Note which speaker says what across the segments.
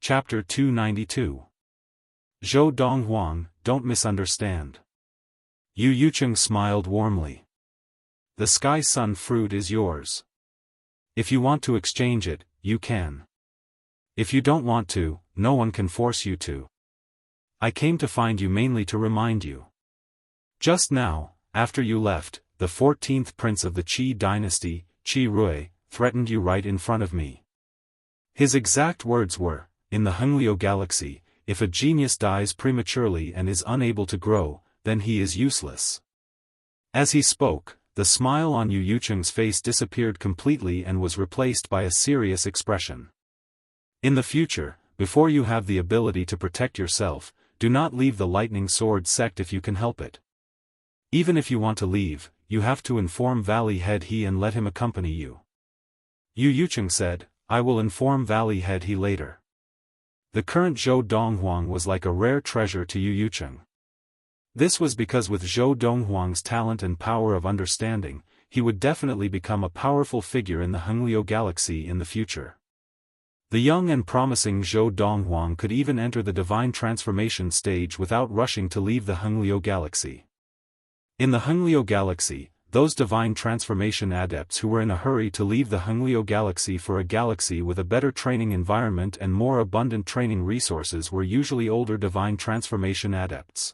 Speaker 1: Chapter 292. Zhou Donghuang, don't misunderstand. Yu Yucheng smiled warmly. The Sky Sun fruit is yours. If you want to exchange it, you can. If you don't want to, no one can force you to. I came to find you mainly to remind you. Just now, after you left, the 14th prince of the Qi dynasty, Qi Rui, threatened you right in front of me. His exact words were, in the Hengliu galaxy, if a genius dies prematurely and is unable to grow, then he is useless. As he spoke, the smile on Yu Yucheng's face disappeared completely and was replaced by a serious expression. In the future, before you have the ability to protect yourself, do not leave the Lightning Sword sect if you can help it. Even if you want to leave, you have to inform Valley Head He and let him accompany you. Yu Yucheng said, I will inform Valley Head He later. The current Zhou Donghuang was like a rare treasure to Yu Yucheng. This was because with Zhou Donghuang's talent and power of understanding, he would definitely become a powerful figure in the Hengliu galaxy in the future. The young and promising Zhou Donghuang could even enter the divine transformation stage without rushing to leave the Hengliu galaxy. In the Hengliu galaxy, those divine transformation adepts who were in a hurry to leave the Hengliu galaxy for a galaxy with a better training environment and more abundant training resources were usually older divine transformation adepts.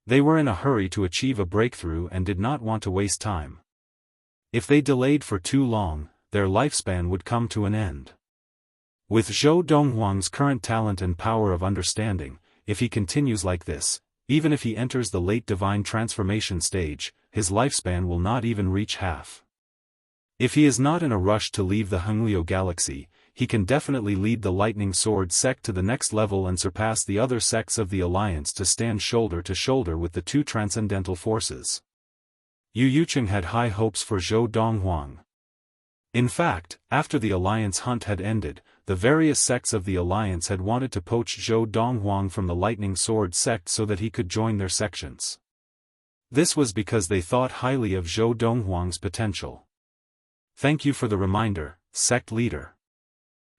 Speaker 1: They were in a hurry to achieve a breakthrough and did not want to waste time. If they delayed for too long, their lifespan would come to an end. With Zhou Donghuang's current talent and power of understanding, if he continues like this, even if he enters the late divine transformation stage, his lifespan will not even reach half. If he is not in a rush to leave the Hengliu galaxy, he can definitely lead the Lightning Sword sect to the next level and surpass the other sects of the Alliance to stand shoulder to shoulder with the two transcendental forces. Yu Yucheng had high hopes for Zhou Donghuang. In fact, after the Alliance hunt had ended, the various sects of the Alliance had wanted to poach Zhou Donghuang from the Lightning Sword sect so that he could join their sections. This was because they thought highly of Zhou Donghuang's potential. Thank you for the reminder, sect leader.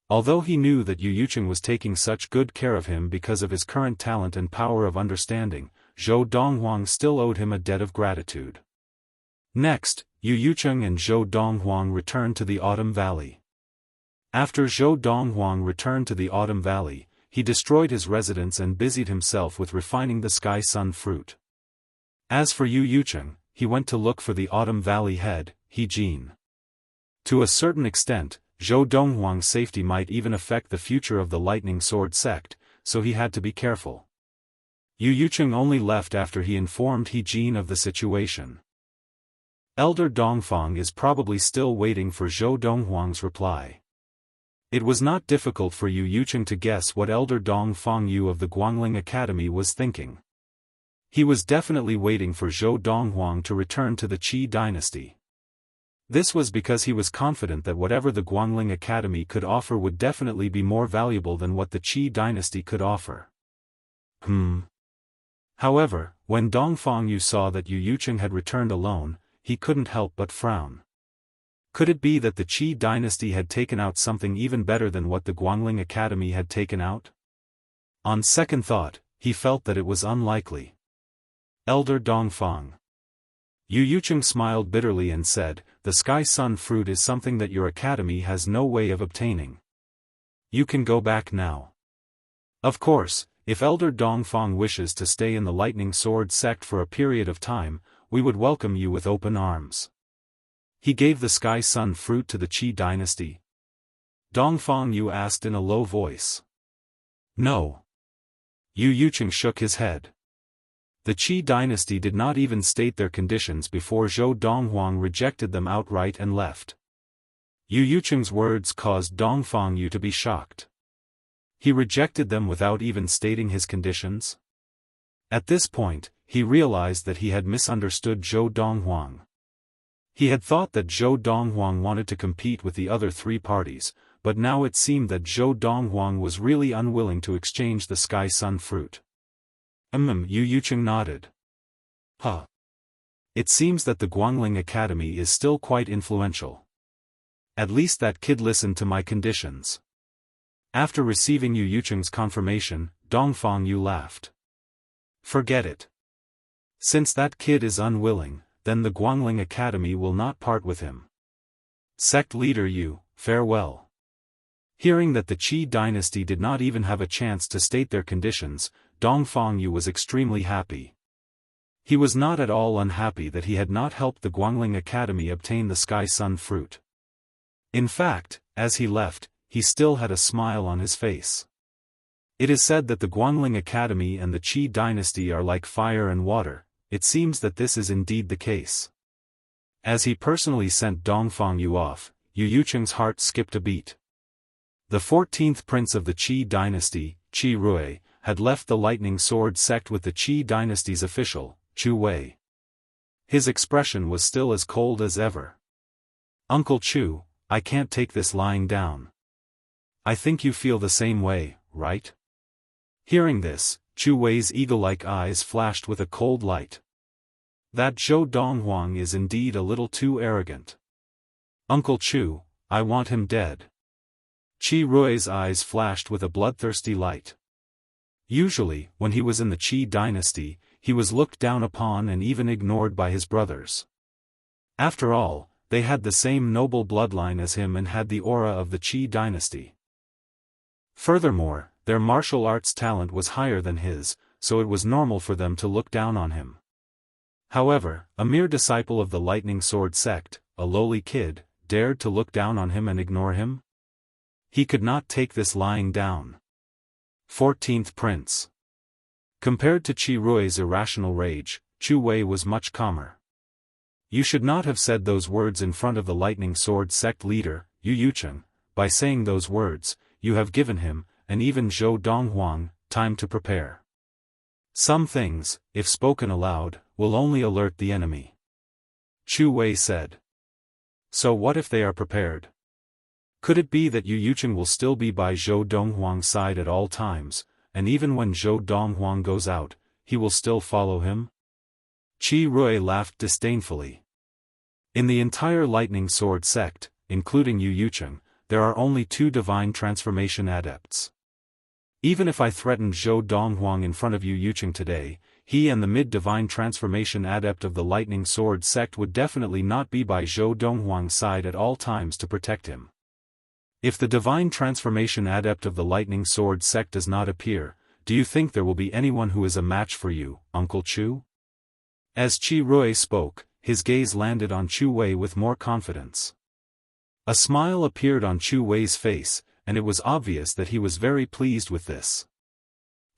Speaker 1: Although he knew that Yu Yucheng was taking such good care of him because of his current talent and power of understanding, Zhou Donghuang still owed him a debt of gratitude. Next, Yu Yucheng and Zhou Donghuang returned to the Autumn Valley. After Zhou Donghuang returned to the Autumn Valley, he destroyed his residence and busied himself with refining the Sky Sun fruit. As for Yu Yucheng, he went to look for the Autumn Valley head, He Jin. To a certain extent, Zhou Donghuang's safety might even affect the future of the Lightning Sword sect, so he had to be careful. Yu Yucheng only left after he informed He Jin of the situation. Elder Dongfang is probably still waiting for Zhou Donghuang's reply. It was not difficult for Yu Yucheng to guess what Elder Dongfang Yu of the Guangling Academy was thinking. He was definitely waiting for Zhou Donghuang to return to the Qi dynasty. This was because he was confident that whatever the Guangling Academy could offer would definitely be more valuable than what the Qi dynasty could offer. However, when Dongfang Yu saw that Yu Yucheng had returned alone, he couldn't help but frown. Could it be that the Qi dynasty had taken out something even better than what the Guangling Academy had taken out? On second thought, he felt that it was unlikely. Elder Dongfang. Yu Yucheng smiled bitterly and said, the Sky Sun fruit is something that your academy has no way of obtaining. You can go back now. Of course, if Elder Dongfang wishes to stay in the Lightning Sword sect for a period of time, we would welcome you with open arms. He gave the Sky Sun fruit to the Qi dynasty. Dongfang Yu asked in a low voice. No. Yu Yucheng shook his head. The Qi dynasty did not even state their conditions before Zhou Donghuang rejected them outright and left. Yu Yucheng's words caused Dongfang Yu to be shocked. He rejected them without even stating his conditions? At this point, he realized that he had misunderstood Zhou Donghuang. He had thought that Zhou Donghuang wanted to compete with the other three parties, but now it seemed that Zhou Donghuang was really unwilling to exchange the Sky Sun fruit. Yu Yucheng nodded. It seems that the Guangling Academy is still quite influential. At least that kid listened to my conditions. After receiving Yu Yucheng's confirmation, Dongfang Yu laughed. Forget it. Since that kid is unwilling, then the Guangling Academy will not part with him. Sect leader Yu, farewell. Hearing that the Qi dynasty did not even have a chance to state their conditions, Dongfang Yu was extremely happy. He was not at all unhappy that he had not helped the Guangling Academy obtain the Sky Sun fruit. In fact, as he left, he still had a smile on his face. It is said that the Guangling Academy and the Qi dynasty are like fire and water. It seems that this is indeed the case. As he personally sent Dongfang Yu off, Yu Yucheng's heart skipped a beat. The 14th prince of the Qi dynasty, Qi Rui, had left the Lightning Sword sect with the Qi dynasty's official, Chu Wei. His expression was still as cold as ever. Uncle Chu, I can't take this lying down. I think you feel the same way, right? Hearing this, Chu Wei's eagle-like eyes flashed with a cold light. That Zhou Donghuang is indeed a little too arrogant. Uncle Chu, I want him dead. Qi Rui's eyes flashed with a bloodthirsty light. Usually, when he was in the Qi dynasty, he was looked down upon and even ignored by his brothers. After all, they had the same noble bloodline as him and had the aura of the Qi dynasty. Furthermore, their martial arts talent was higher than his, so it was normal for them to look down on him. However, a mere disciple of the Lightning Sword sect, a lowly kid, dared to look down on him and ignore him? He could not take this lying down. 14th Prince. Compared to Qi Rui's irrational rage, Chu Wei was much calmer. You should not have said those words in front of the Lightning Sword sect leader, Yu Yucheng. By saying those words, you have given him, and even Zhou Donghuang, time to prepare. Some things, if spoken aloud, will only alert the enemy. Chu Wei said. So what if they are prepared? Could it be that Yu Yucheng will still be by Zhou Donghuang's side at all times, and even when Zhou Donghuang goes out, he will still follow him? Qi Rui laughed disdainfully. In the entire Lightning Sword sect, including Yu Yucheng, there are only 2 divine transformation adepts. Even if I threatened Zhou Donghuang in front of Yu Yucheng today, he and the mid-divine transformation adept of the Lightning Sword sect would definitely not be by Zhou Donghuang's side at all times to protect him. If the divine transformation adept of the Lightning Sword sect does not appear, do you think there will be anyone who is a match for you, Uncle Chu? As Qi Rui spoke, his gaze landed on Chu Wei with more confidence. A smile appeared on Chu Wei's face, and it was obvious that he was very pleased with this.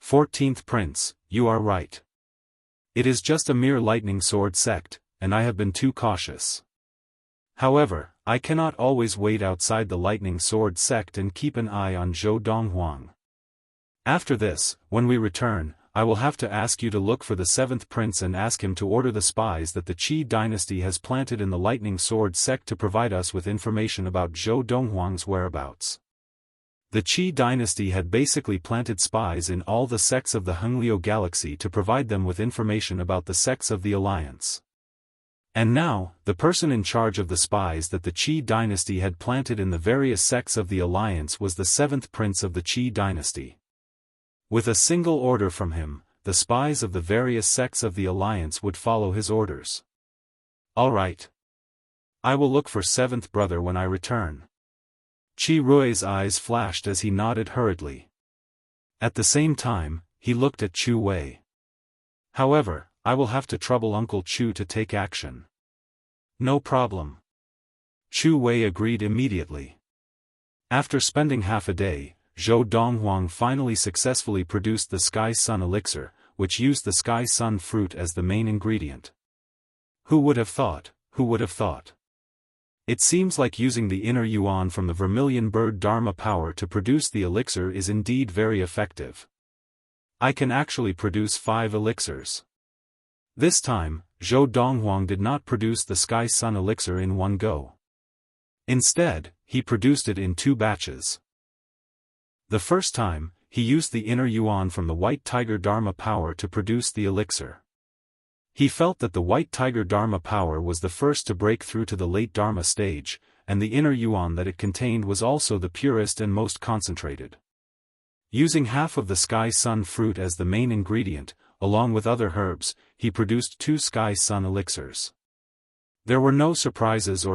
Speaker 1: 14th Prince, you are right. It is just a mere Lightning Sword sect, and I have been too cautious. However, I cannot always wait outside the Lightning Sword sect and keep an eye on Zhou Donghuang. After this, when we return, I will have to ask you to look for the 7th Prince and ask him to order the spies that the Qi dynasty has planted in the Lightning Sword sect to provide us with information about Zhou Donghuang's whereabouts. The Qi dynasty had basically planted spies in all the sects of the Hengliu galaxy to provide them with information about the sects of the alliance. And now, the person in charge of the spies that the Qi dynasty had planted in the various sects of the alliance was the 7th Prince of the Qi dynasty. With a single order from him, the spies of the various sects of the alliance would follow his orders. All right. I will look for 7th brother when I return. Qi Rui's eyes flashed as he nodded hurriedly. At the same time, he looked at Chu Wei. However, I will have to trouble Uncle Chu to take action. No problem. Chu Wei agreed immediately. After spending half a day, Zhou Donghuang finally successfully produced the Sky Sun elixir, which used the Sky Sun fruit as the main ingredient. Who would have thought? Who would have thought? It seems like using the inner yuan from the vermilion bird Dharma power to produce the elixir is indeed very effective. I can actually produce 5 elixirs. This time, Zhou Donghuang did not produce the Sky Sun elixir in one go. Instead, he produced it in 2 batches. The first time, he used the inner yuan from the White Tiger Dharma power to produce the elixir. He felt that the White Tiger Dharma power was the first to break through to the late Dharma stage, and the inner yuan that it contained was also the purest and most concentrated. Using half of the Sky Sun fruit as the main ingredient, along with other herbs, he produced 2 Sky Sun elixirs. There were no surprises,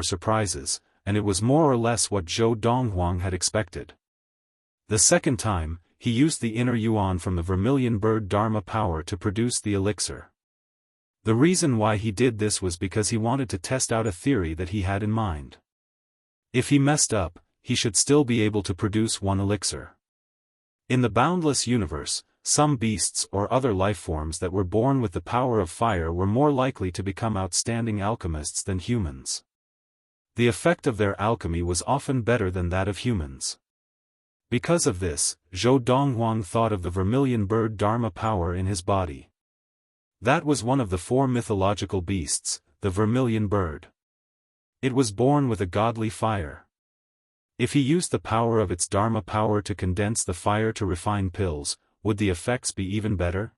Speaker 1: and it was more or less what Zhou Donghuang had expected. The second time, he used the inner yuan from the vermilion bird Dharma power to produce the elixir. The reason why he did this was because he wanted to test out a theory that he had in mind. If he messed up, he should still be able to produce 1 elixir. In the boundless universe, some beasts or other lifeforms that were born with the power of fire were more likely to become outstanding alchemists than humans. The effect of their alchemy was often better than that of humans. Because of this, Zhou Donghuang thought of the vermilion bird Dharma power in his body. That was one of the 4 mythological beasts, the vermilion bird. It was born with a godly fire. If he used the power of its Dharma power to condense the fire to refine pills, would the effects be even better?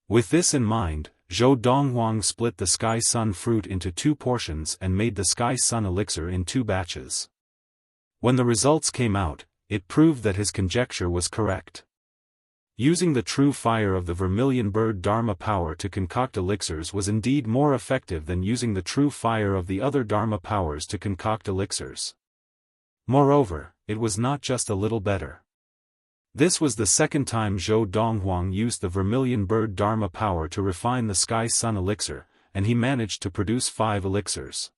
Speaker 1: With this in mind, Zhou Donghuang split the Sky Sun fruit into 2 portions and made the Sky Sun elixir in 2 batches. When the results came out, it proved that his conjecture was correct. Using the true fire of the vermilion bird Dharma power to concoct elixirs was indeed more effective than using the true fire of the other Dharma powers to concoct elixirs. Moreover, it was not just a little better. This was the second time Zhou Donghuang used the vermilion bird Dharma power to refine the Sky Sun elixir, and he managed to produce 5 elixirs.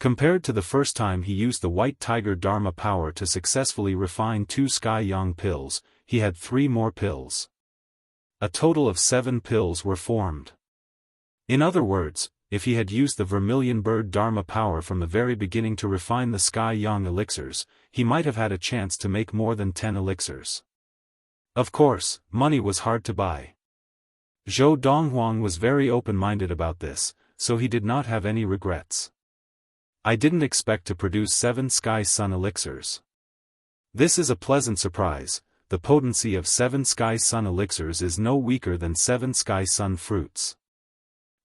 Speaker 1: Compared to the first time he used the white tiger Dharma power to successfully refine 2 Sky Yang pills, he had 3 more pills. A total of 7 pills were formed. In other words, if he had used the vermilion bird Dharma power from the very beginning to refine the Sky Yang elixirs, he might have had a chance to make more than 10 elixirs. Of course, money was hard to buy. Zhou Donghuang was very open-minded about this, so he did not have any regrets. I didn't expect to produce 7 Sky Sun elixirs. This is a pleasant surprise. The potency of 7 Sky Sun elixirs is no weaker than 7 Sky Sun fruits.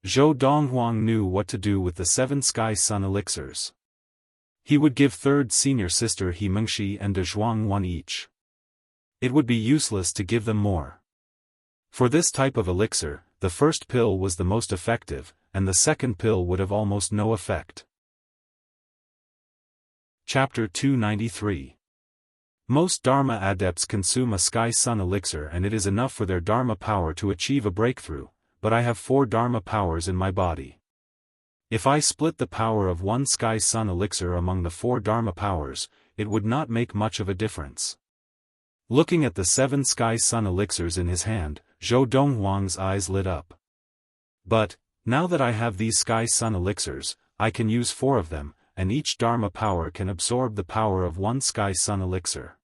Speaker 1: Zhou Donghuang knew what to do with the 7 Sky Sun elixirs. He would give third senior sister He Mengshi and De Zhuang 1 each. It would be useless to give them more. For this type of elixir, the first pill was the most effective, and the second pill would have almost no effect. Chapter 293. Most Dharma adepts consume a Sky Sun elixir and it is enough for their Dharma power to achieve a breakthrough, but I have 4 Dharma powers in my body. If I split the power of 1 Sky Sun elixir among the 4 Dharma powers, it would not make much of a difference. Looking at the 7 Sky Sun elixirs in his hand, Zhou Donghuang's eyes lit up. But, now that I have these Sky Sun elixirs, I can use 4 of them, and each Dharma power can absorb the power of 1 Sky Sun elixir.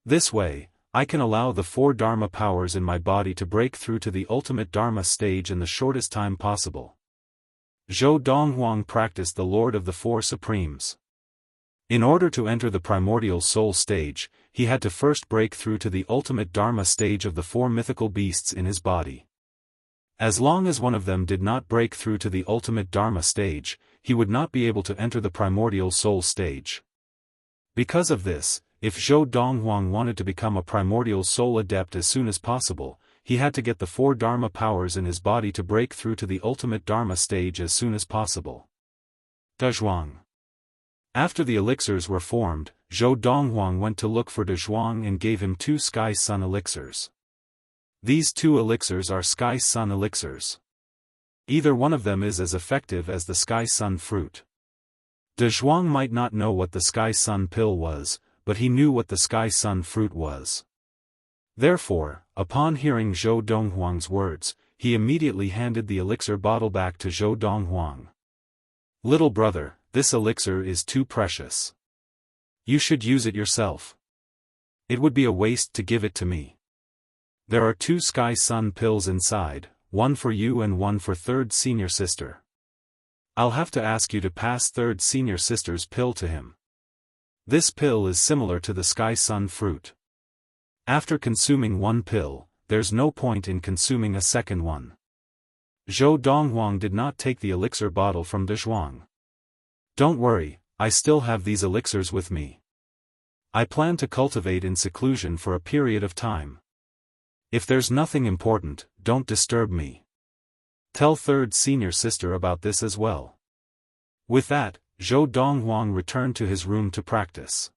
Speaker 1: This way, I can allow the 4 Dharma powers in my body to break through to the ultimate Dharma stage in the shortest time possible. Zhou Donghuang practiced the Lord of the 4 Supremes. In order to enter the primordial soul stage, he had to first break through to the ultimate Dharma stage of the 4 mythical beasts in his body. As long as one of them did not break through to the ultimate Dharma stage, he would not be able to enter the primordial soul stage. Because of this, if Zhou Donghuang wanted to become a primordial soul adept as soon as possible, he had to get the 4 Dharma powers in his body to break through to the ultimate Dharma stage as soon as possible. De Zhuang. After the elixirs were formed, Zhou Donghuang went to look for De Zhuang and gave him 2 Sky Sun elixirs. These 2 elixirs are Sky Sun elixirs. Either one of them is as effective as the Sky Sun fruit. De Zhuang might not know what the Sky Sun pill was, but he knew what the Sky Sun fruit was. Therefore, upon hearing Zhou Donghuang's words, he immediately handed the elixir bottle back to Zhou Donghuang. "Little brother, this elixir is too precious. You should use it yourself. It would be a waste to give it to me. There are 2 Sky Sun pills inside, one for you and one for third senior sister. I'll have to ask you to pass third senior sister's pill to him. This pill is similar to the Sky Sun fruit. After consuming 1 pill, there's no point in consuming a second one." Zhou Donghuang did not take the elixir bottle from De Zhuang. "Don't worry, I still have these elixirs with me. I plan to cultivate in seclusion for a period of time. If there's nothing important, don't disturb me. Tell third senior sister about this as well. With that, Zhou Donghuang returned to his room to practice.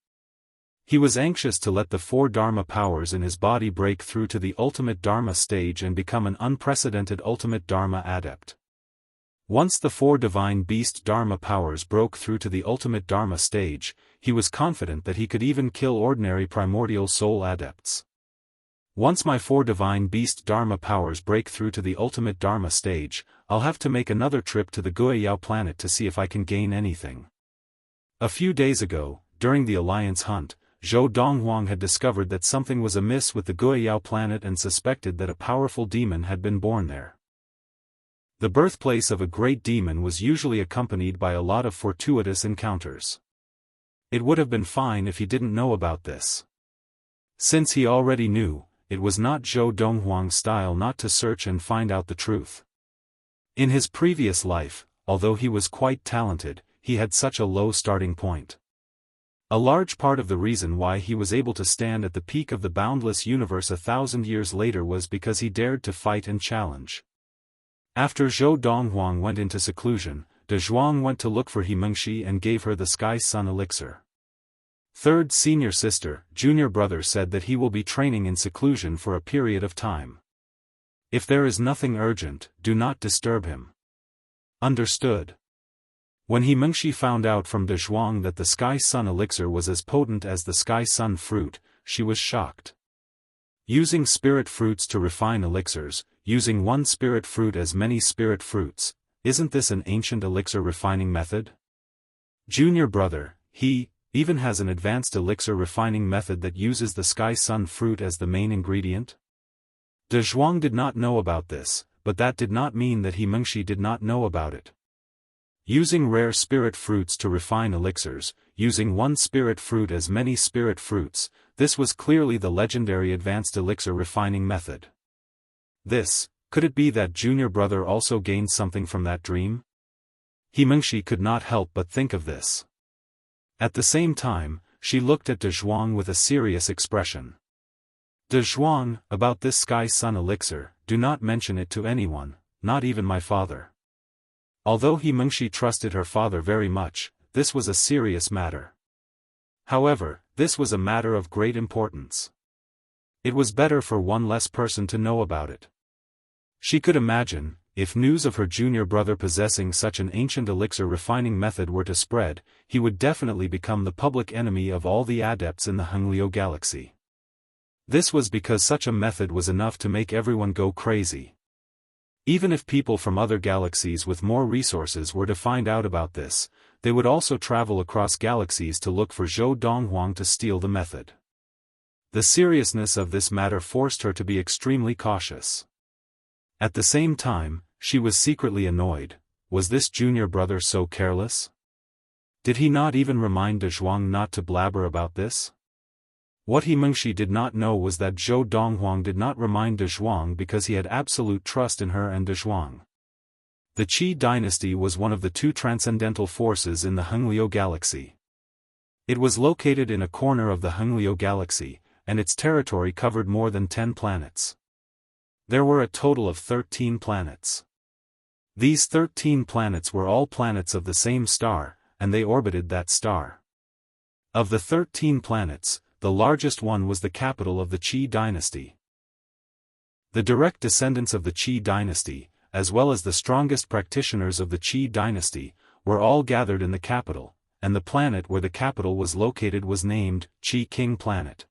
Speaker 1: He was anxious to let the four Dharma powers in his body break through to the ultimate Dharma stage and become an unprecedented ultimate Dharma adept. Once the four divine beast Dharma powers broke through to the ultimate Dharma stage, he was confident that he could even kill ordinary primordial soul adepts. Once my four divine beast Dharma powers break through to the ultimate Dharma stage, I'll have to make another trip to the Guiyao planet to see if I can gain anything. A few days ago, during the alliance hunt, Zhou Donghuang had discovered that something was amiss with the Guiyao planet and suspected that a powerful demon had been born there. The birthplace of a great demon was usually accompanied by a lot of fortuitous encounters. It would have been fine if he didn't know about this. Since he already knew, it was not Zhou Donghuang's style not to search and find out the truth. In his previous life, although he was quite talented, he had such a low starting point. A large part of the reason why he was able to stand at the peak of the boundless universe 1,000 years later was because he dared to fight and challenge. After Zhou Donghuang went into seclusion, De Zhuang went to look for He Mengxi and gave her the Sky Sun elixir. Third senior sister, junior brother said that he will be training in seclusion for a period of time. If there is nothing urgent, do not disturb him. Understood. When He Mengxi found out from De Zhuang that the Sky Sun elixir was as potent as the Sky Sun fruit, she was shocked. Using spirit fruits to refine elixirs, using one spirit fruit as many spirit fruits, isn't this an ancient elixir refining method? Junior brother, he even has an advanced elixir refining method that uses the Sky Sun fruit as the main ingredient? De Zhuang did not know about this, but that did not mean that He Mengxi did not know about it. Using rare spirit fruits to refine elixirs, using one spirit fruit as many spirit fruits, this was clearly the legendary advanced elixir refining method. Could it be that junior brother also gained something from that dream? He Mengxi could not help but think of this. At the same time, she looked at De Zhuang with a serious expression. De Zhuang, about this Sky Sun elixir, do not mention it to anyone, not even my father. Although He Mengxi trusted her father very much, this was a serious matter. However, this was a matter of great importance. It was better for one less person to know about it. She could imagine, if news of her junior brother possessing such an ancient elixir refining method were to spread, he would definitely become the public enemy of all the adepts in the Hengliu galaxy. This was because such a method was enough to make everyone go crazy. Even if people from other galaxies with more resources were to find out about this, they would also travel across galaxies to look for Zhou Donghuang to steal the method. The seriousness of this matter forced her to be extremely cautious. At the same time, she was secretly annoyed. Was this junior brother so careless? Did he not even remind De Zhuang not to blabber about this? What He Mengxi did not know was that Zhou Donghuang did not remind De Zhuang because he had absolute trust in her and De Zhuang. The Qi dynasty was one of the two transcendental forces in the Hengliu galaxy. It was located in a corner of the Hengliu galaxy, and its territory covered more than 10 planets. There were a total of 13 planets. These 13 planets were all planets of the same star, and they orbited that star. Of the 13 planets, the largest one was the capital of the Qi dynasty. The direct descendants of the Qi dynasty, as well as the strongest practitioners of the Qi dynasty, were all gathered in the capital, and the planet where the capital was located was named Qi King Planet.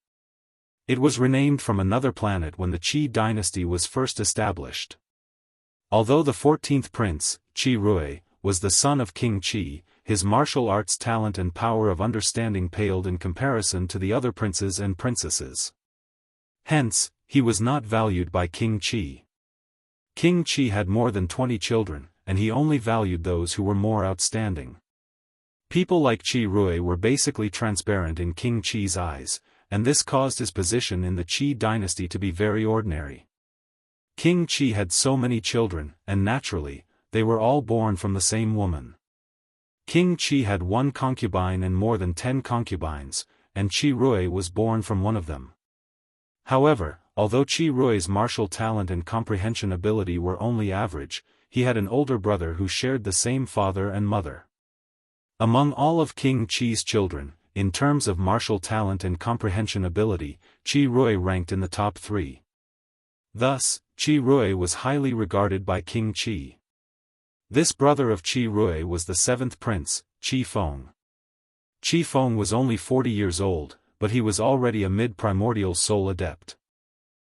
Speaker 1: It was renamed from another planet when the Qi dynasty was first established. Although the 14th prince, Qi Rui, was the son of King Qi, his martial arts talent and power of understanding paled in comparison to the other princes and princesses. Hence, he was not valued by King Qi. King Qi had more than 20 children, and he only valued those who were more outstanding. People like Qi Rui were basically transparent in King Qi's eyes, and this caused his position in the Qi dynasty to be very ordinary. King Qi had so many children, and naturally, they were all born from the same woman. King Qi had one concubine and more than 10 concubines, and Qi Rui was born from one of them. However, although Qi Rui's martial talent and comprehension ability were only average, he had an older brother who shared the same father and mother. Among all of King Qi's children, in terms of martial talent and comprehension ability, Qi Rui ranked in the top 3. Thus, Qi Rui was highly regarded by King Qi. This brother of Qi Rui was the 7th prince, Qi Feng. Qi Feng was only 40 years old, but he was already a mid-primordial soul adept.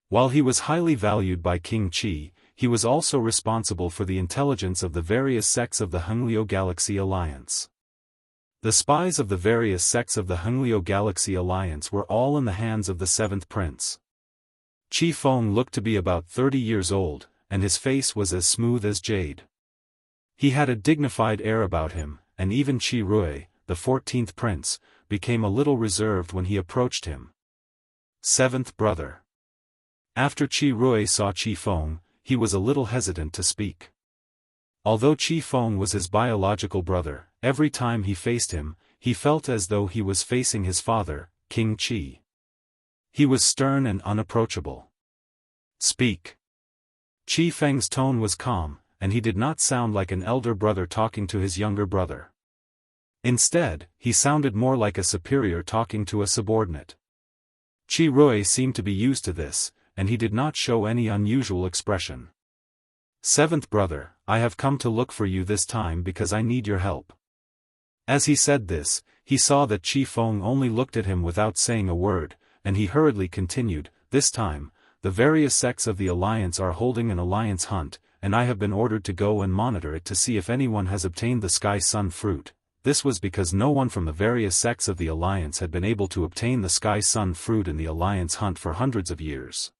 Speaker 1: While he was highly valued by King Qi, he was also responsible for the intelligence of the various sects of the Hengliu Galaxy Alliance. The spies of the various sects of the Hengliu Galaxy Alliance were all in the hands of the 7th prince. Qi Feng looked to be about 30 years old, and his face was as smooth as jade. He had a dignified air about him, and even Qi Rui, the 14th prince, became a little reserved when he approached him. 7th brother. After Qi Rui saw Qi Feng, he was a little hesitant to speak. Although Qi Feng was his biological brother, every time he faced him, he felt as though he was facing his father, King Qi. He was stern and unapproachable. Speak. Qi Feng's tone was calm, and he did not sound like an elder brother talking to his younger brother. Instead, he sounded more like a superior talking to a subordinate. Qi Rui seemed to be used to this, and he did not show any unusual expression. 7th brother, I have come to look for you this time because I need your help. As he said this, he saw that Qi Feng only looked at him without saying a word, and he hurriedly continued, this time, the various sects of the Alliance are holding an alliance hunt, and I have been ordered to go and monitor it to see if anyone has obtained the Sky Sun fruit. This was because no one from the various sects of the Alliance had been able to obtain the Sky Sun fruit in the Alliance hunt for hundreds of years.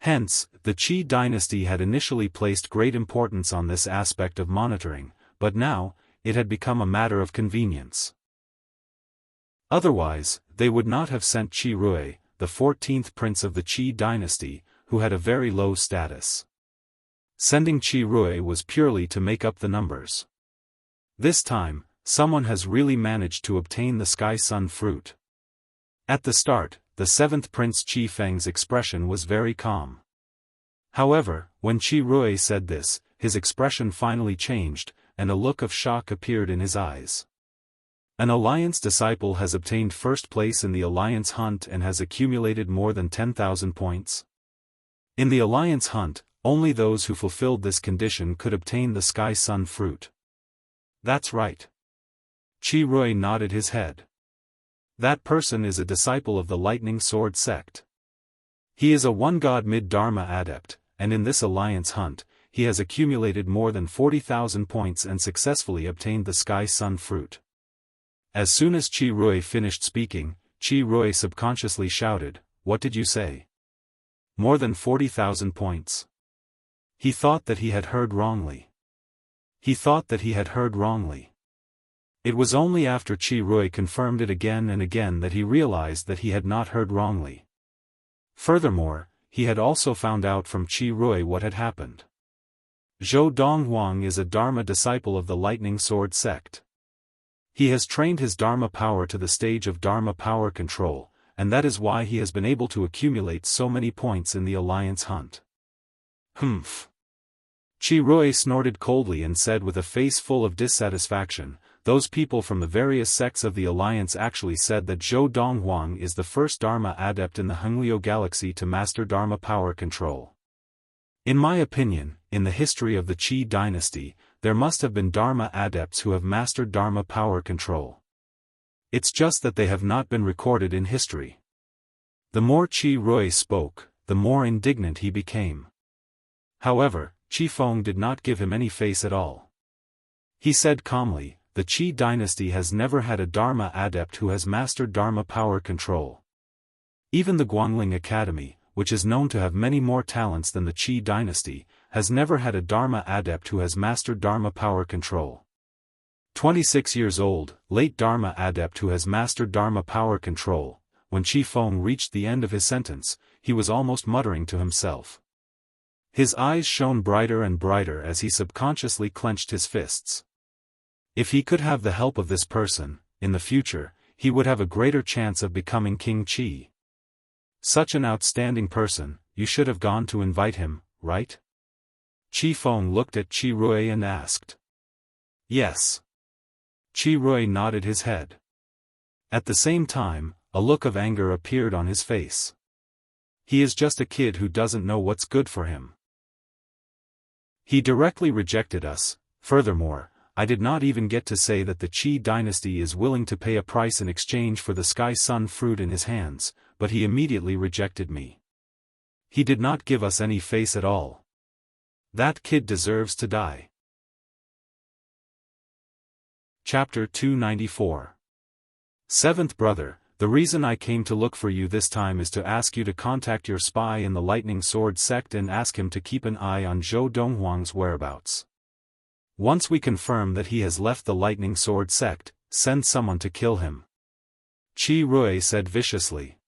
Speaker 1: Hence, the Qi dynasty had initially placed great importance on this aspect of monitoring, but now, it had become a matter of convenience. Otherwise, they would not have sent Qi Rui, the 14th prince of the Qi dynasty, who had a very low status. Sending Qi Rui was purely to make up the numbers. This time, someone has really managed to obtain the Sky Sun fruit. At the start, the 7th prince Qi Feng's expression was very calm. However, when Qi Rui said this, his expression finally changed, and a look of shock appeared in his eyes. An Alliance disciple has obtained first place in the Alliance hunt and has accumulated more than 10,000 points. In the Alliance hunt, only those who fulfilled this condition could obtain the Sky Sun fruit. That's right. Qi Rui nodded his head. That person is a disciple of the Lightning Sword sect. He is a one-god mid-dharma adept, and in this Alliance hunt, he has accumulated more than 40,000 points and successfully obtained the Sky Sun fruit. As soon as Qi Rui finished speaking, Qi Rui subconsciously shouted, "What did you say? More than 40,000 points." He thought that he had heard wrongly. It was only after Qi Rui confirmed it again and again that he realized that he had not heard wrongly. Furthermore, he had also found out from Qi Rui what had happened. Zhou Donghuang is a Dharma disciple of the Lightning Sword sect. He has trained his Dharma power to the stage of Dharma power control, and that is why he has been able to accumulate so many points in the Alliance hunt. Humph. Qi Rui snorted coldly and said with a face full of dissatisfaction, those people from the various sects of the Alliance actually said that Zhou Donghuang is the first Dharma adept in the Hengliu Galaxy to master Dharma power control. In my opinion, in the history of the Qi dynasty, there must have been Dharma adepts who have mastered Dharma power control. It's just that they have not been recorded in history. The more Qi Rui spoke, the more indignant he became. However, Qi Feng did not give him any face at all. He said calmly, the Qi dynasty has never had a Dharma adept who has mastered Dharma power control. Even the Guangling Academy, which is known to have many more talents than the Qi dynasty, has never had a Dharma adept who has mastered Dharma power control. 26 years old, late Dharma adept who has mastered Dharma power control. When Qi Feng reached the end of his sentence, he was almost muttering to himself. His eyes shone brighter and brighter as he subconsciously clenched his fists. If he could have the help of this person, in the future, he would have a greater chance of becoming King Qi. Such an outstanding person, you should have gone to invite him, right? Xiaofan looked at Qi Rui and asked. Yes. Qi Rui nodded his head. At the same time, a look of anger appeared on his face. He is just a kid who doesn't know what's good for him. He directly rejected us. Furthermore, I did not even get to say that the Qi dynasty is willing to pay a price in exchange for the Sky Sun fruit in his hands, but he immediately rejected me. He did not give us any face at all. That kid deserves to die. Chapter 294. Seventh brother, the reason I came to look for you this time is to ask you to contact your spy in the Lightning Sword sect and ask him to keep an eye on Zhou Donghuang's whereabouts. Once we confirm that he has left the Lightning Sword sect, send someone to kill him. Qi Rui said viciously.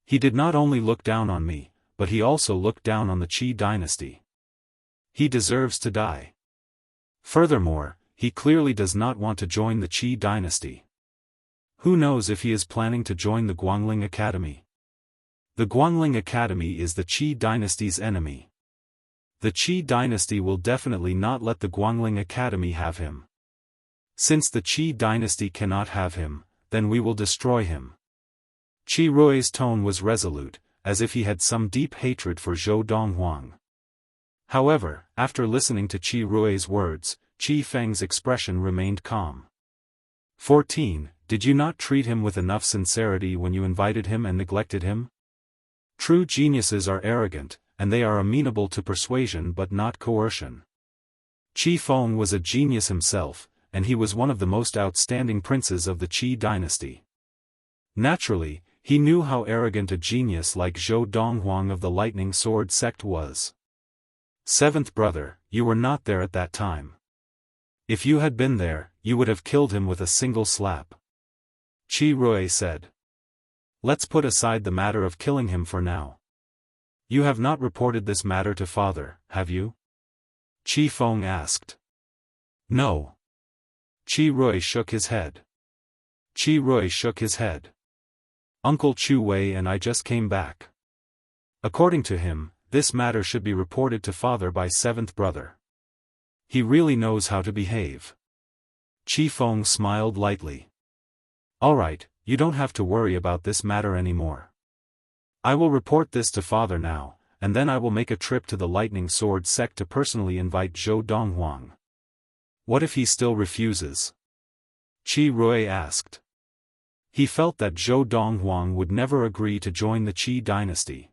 Speaker 1: He did not only look down on me, but he also looked down on the Qi dynasty. He deserves to die. Furthermore, he clearly does not want to join the Qi dynasty. Who knows if he is planning to join the Guangling Academy? The Guangling Academy is the Qi dynasty's enemy. The Qi dynasty will definitely not let the Guangling Academy have him. Since the Qi dynasty cannot have him, then we will destroy him. Qi Rui's tone was resolute, as if he had some deep hatred for Zhou Donghuang. However, after listening to Qi Rui's words, Qi Feng's expression remained calm. 14. Did you not treat him with enough sincerity when you invited him and neglected him? True geniuses are arrogant, and they are amenable to persuasion but not coercion. Qi Feng was a genius himself, and he was one of the most outstanding princes of the Qi dynasty. Naturally, he knew how arrogant a genius like Zhou Donghuang of the Lightning Sword sect was. Seventh brother, you were not there at that time. If you had been there, you would have killed him with a single slap. Qi Rui said. Let's put aside the matter of killing him for now. You have not reported this matter to father, have you? Qi Feng asked. No. Qi Rui shook his head. Qi Rui shook his head. Uncle Chu Wei and I just came back. According to him, this matter should be reported to father by seventh brother. He really knows how to behave. Qi Feng smiled lightly. Alright, you don't have to worry about this matter anymore. I will report this to father now, and then I will make a trip to the Lightning Sword sect to personally invite Zhou Donghuang. What if he still refuses? Qi Rui asked. He felt that Zhou Donghuang would never agree to join the Qi dynasty.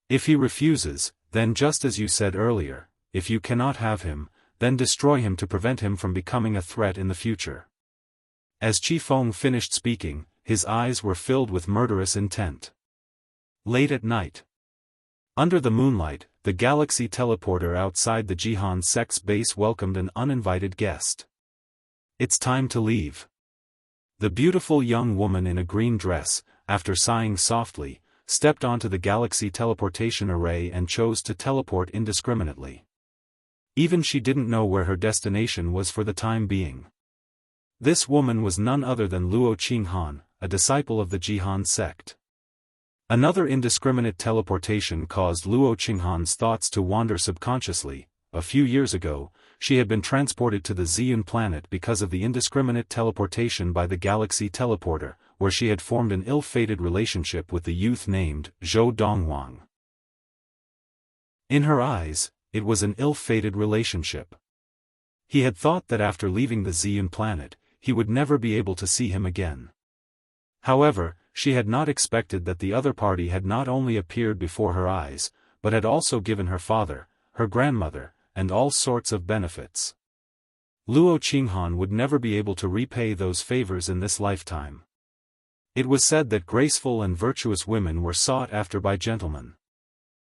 Speaker 1: If he refuses, then just as you said earlier, if you cannot have him, then destroy him to prevent him from becoming a threat in the future. As Qi Feng finished speaking, his eyes were filled with murderous intent. Late at night. Under the moonlight, the galaxy teleporter outside the Jihan sect's base welcomed an uninvited guest. It's time to leave. The beautiful young woman in a green dress, after sighing softly, stepped onto the galaxy teleportation array and chose to teleport indiscriminately. Even she didn't know where her destination was for the time being. This woman was none other than Luo Qinghan, a disciple of the Jihan sect. Another indiscriminate teleportation caused Luo Qinghan's thoughts to wander subconsciously. A few years ago, she had been transported to the Ziyun planet because of the indiscriminate teleportation by the galaxy teleporter, where she had formed an ill-fated relationship with the youth named Zhou Donghuang. In her eyes, it was an ill-fated relationship. He had thought that after leaving the Ziyun planet, he would never be able to see him again. However, she had not expected that the other party had not only appeared before her eyes, but had also given her father, her grandmother, and all sorts of benefits. Luo Qinghan would never be able to repay those favors in this lifetime. It was said that graceful and virtuous women were sought after by gentlemen.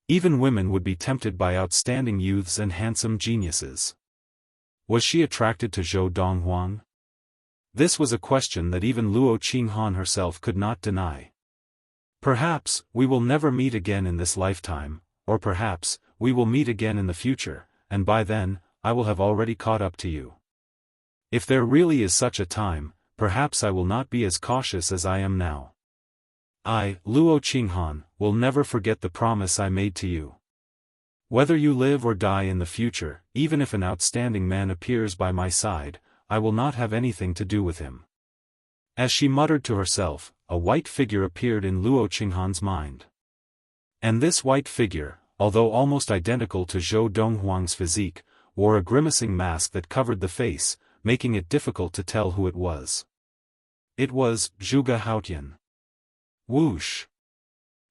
Speaker 1: Even women would be tempted by outstanding youths and handsome geniuses. Was she attracted to Zhou Donghuang? This was a question that even Luo Qinghan herself could not deny. Perhaps, we will never meet again in this lifetime, or perhaps, we will meet again in the future, and by then, I will have already caught up to you. If there really is such a time, perhaps I will not be as cautious as I am now. I, Luo Qinghan, will never forget the promise I made to you. Whether you live or die in the future, even if an outstanding man appears by my side, I will not have anything to do with him." As she muttered to herself, a white figure appeared in Luo Qinghan's mind. And this white figure, although almost identical to Zhou Donghuang's physique, wore a grimacing mask that covered the face, making it difficult to tell who it was. It was Zhuge Haotian. Whoosh!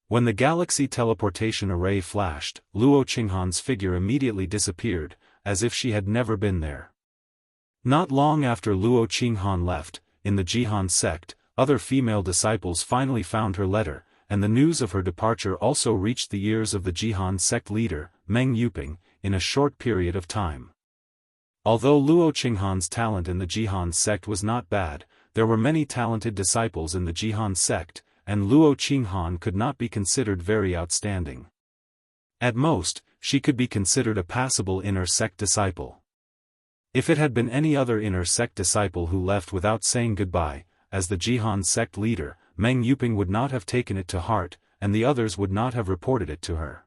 Speaker 1: When the galaxy teleportation array flashed, Luo Qinghan's figure immediately disappeared, as if she had never been there. Not long after Luo Qinghan left, in the Jihan sect, other female disciples finally found her letter, and the news of her departure also reached the ears of the Jihan sect leader, Meng Yuping, in a short period of time. Although Luo Qinghan's talent in the Jihan sect was not bad, there were many talented disciples in the Jihan sect, and Luo Qinghan could not be considered very outstanding. At most, she could be considered a passable inner sect disciple. If it had been any other inner sect disciple who left without saying goodbye, as the Jihan sect leader, Meng Yuping would not have taken it to heart, and the others would not have reported it to her.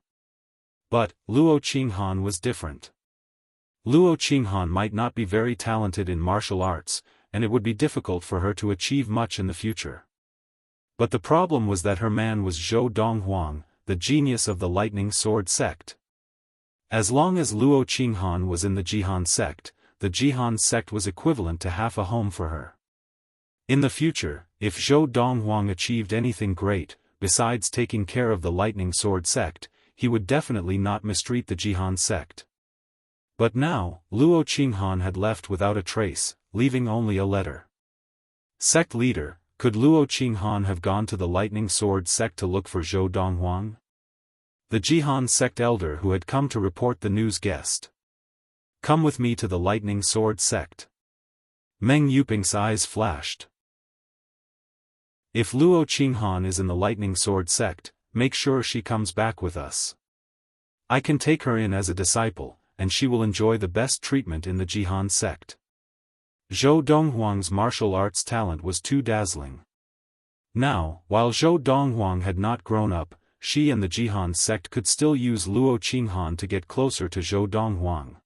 Speaker 1: But, Luo Qinghan was different. Luo Qinghan might not be very talented in martial arts, and it would be difficult for her to achieve much in the future. But the problem was that her man was Zhou Donghuang, the genius of the Lightning Sword sect. As long as Luo Qinghan was in the Jihan sect, the Jihan sect was equivalent to half a home for her. In the future, if Zhou Donghuang achieved anything great, besides taking care of the Lightning Sword sect, he would definitely not mistreat the Jihan sect. But now, Luo Qinghan had left without a trace, leaving only a letter. Sect leader, could Luo Qinghan have gone to the Lightning Sword sect to look for Zhou Donghuang? The Jihan sect elder who had come to report the news guessed. "Come with me to the Lightning Sword sect." Meng Yuping's eyes flashed. "If Luo Qinghan is in the Lightning Sword sect, make sure she comes back with us. I can take her in as a disciple, and she will enjoy the best treatment in the Jihan sect." Zhou Donghuang's martial arts talent was too dazzling. Now, while Zhou Donghuang had not grown up, she and the Jihan sect could still use Luo Qinghan to get closer to Zhou Donghuang.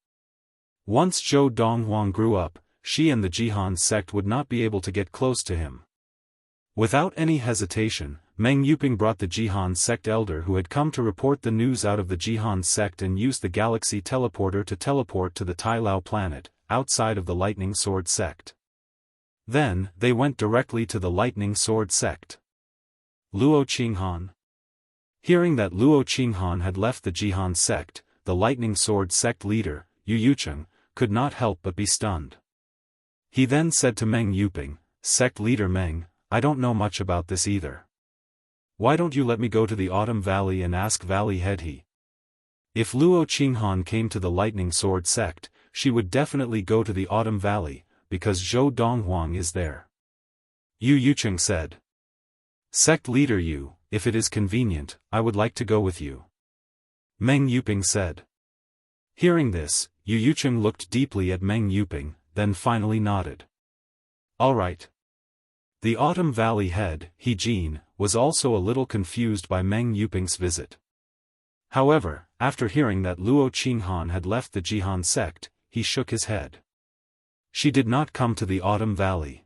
Speaker 1: Once Zhou Donghuang grew up, she and the Jihan sect would not be able to get close to him. Without any hesitation, Meng Yuping brought the Jihan sect elder who had come to report the news out of the Jihan sect and used the galaxy teleporter to teleport to the Tailao planet, outside of the Lightning Sword sect. Then, they went directly to the Lightning Sword sect. Luo Qinghan. Hearing that Luo Qinghan had left the Jihan sect, the Lightning Sword sect leader, Yu Yucheng, could not help but be stunned. He then said to Meng Yuping, "Sect leader Meng, I don't know much about this either. Why don't you let me go to the Autumn Valley and ask Valley Head He?" If Luo Qinghan came to the Lightning Sword sect, she would definitely go to the Autumn Valley, because Zhou Donghuang is there. Yu Yucheng said. "Sect leader Yu, if it is convenient, I would like to go with you." Meng Yuping said. Hearing this, Yu Yucheng looked deeply at Meng Yuping, then finally nodded. "All right." The Autumn Valley head, He Jin, was also a little confused by Meng Yuping's visit. However, after hearing that Luo Qinghan had left the Jihan sect, he shook his head. She did not come to the Autumn Valley.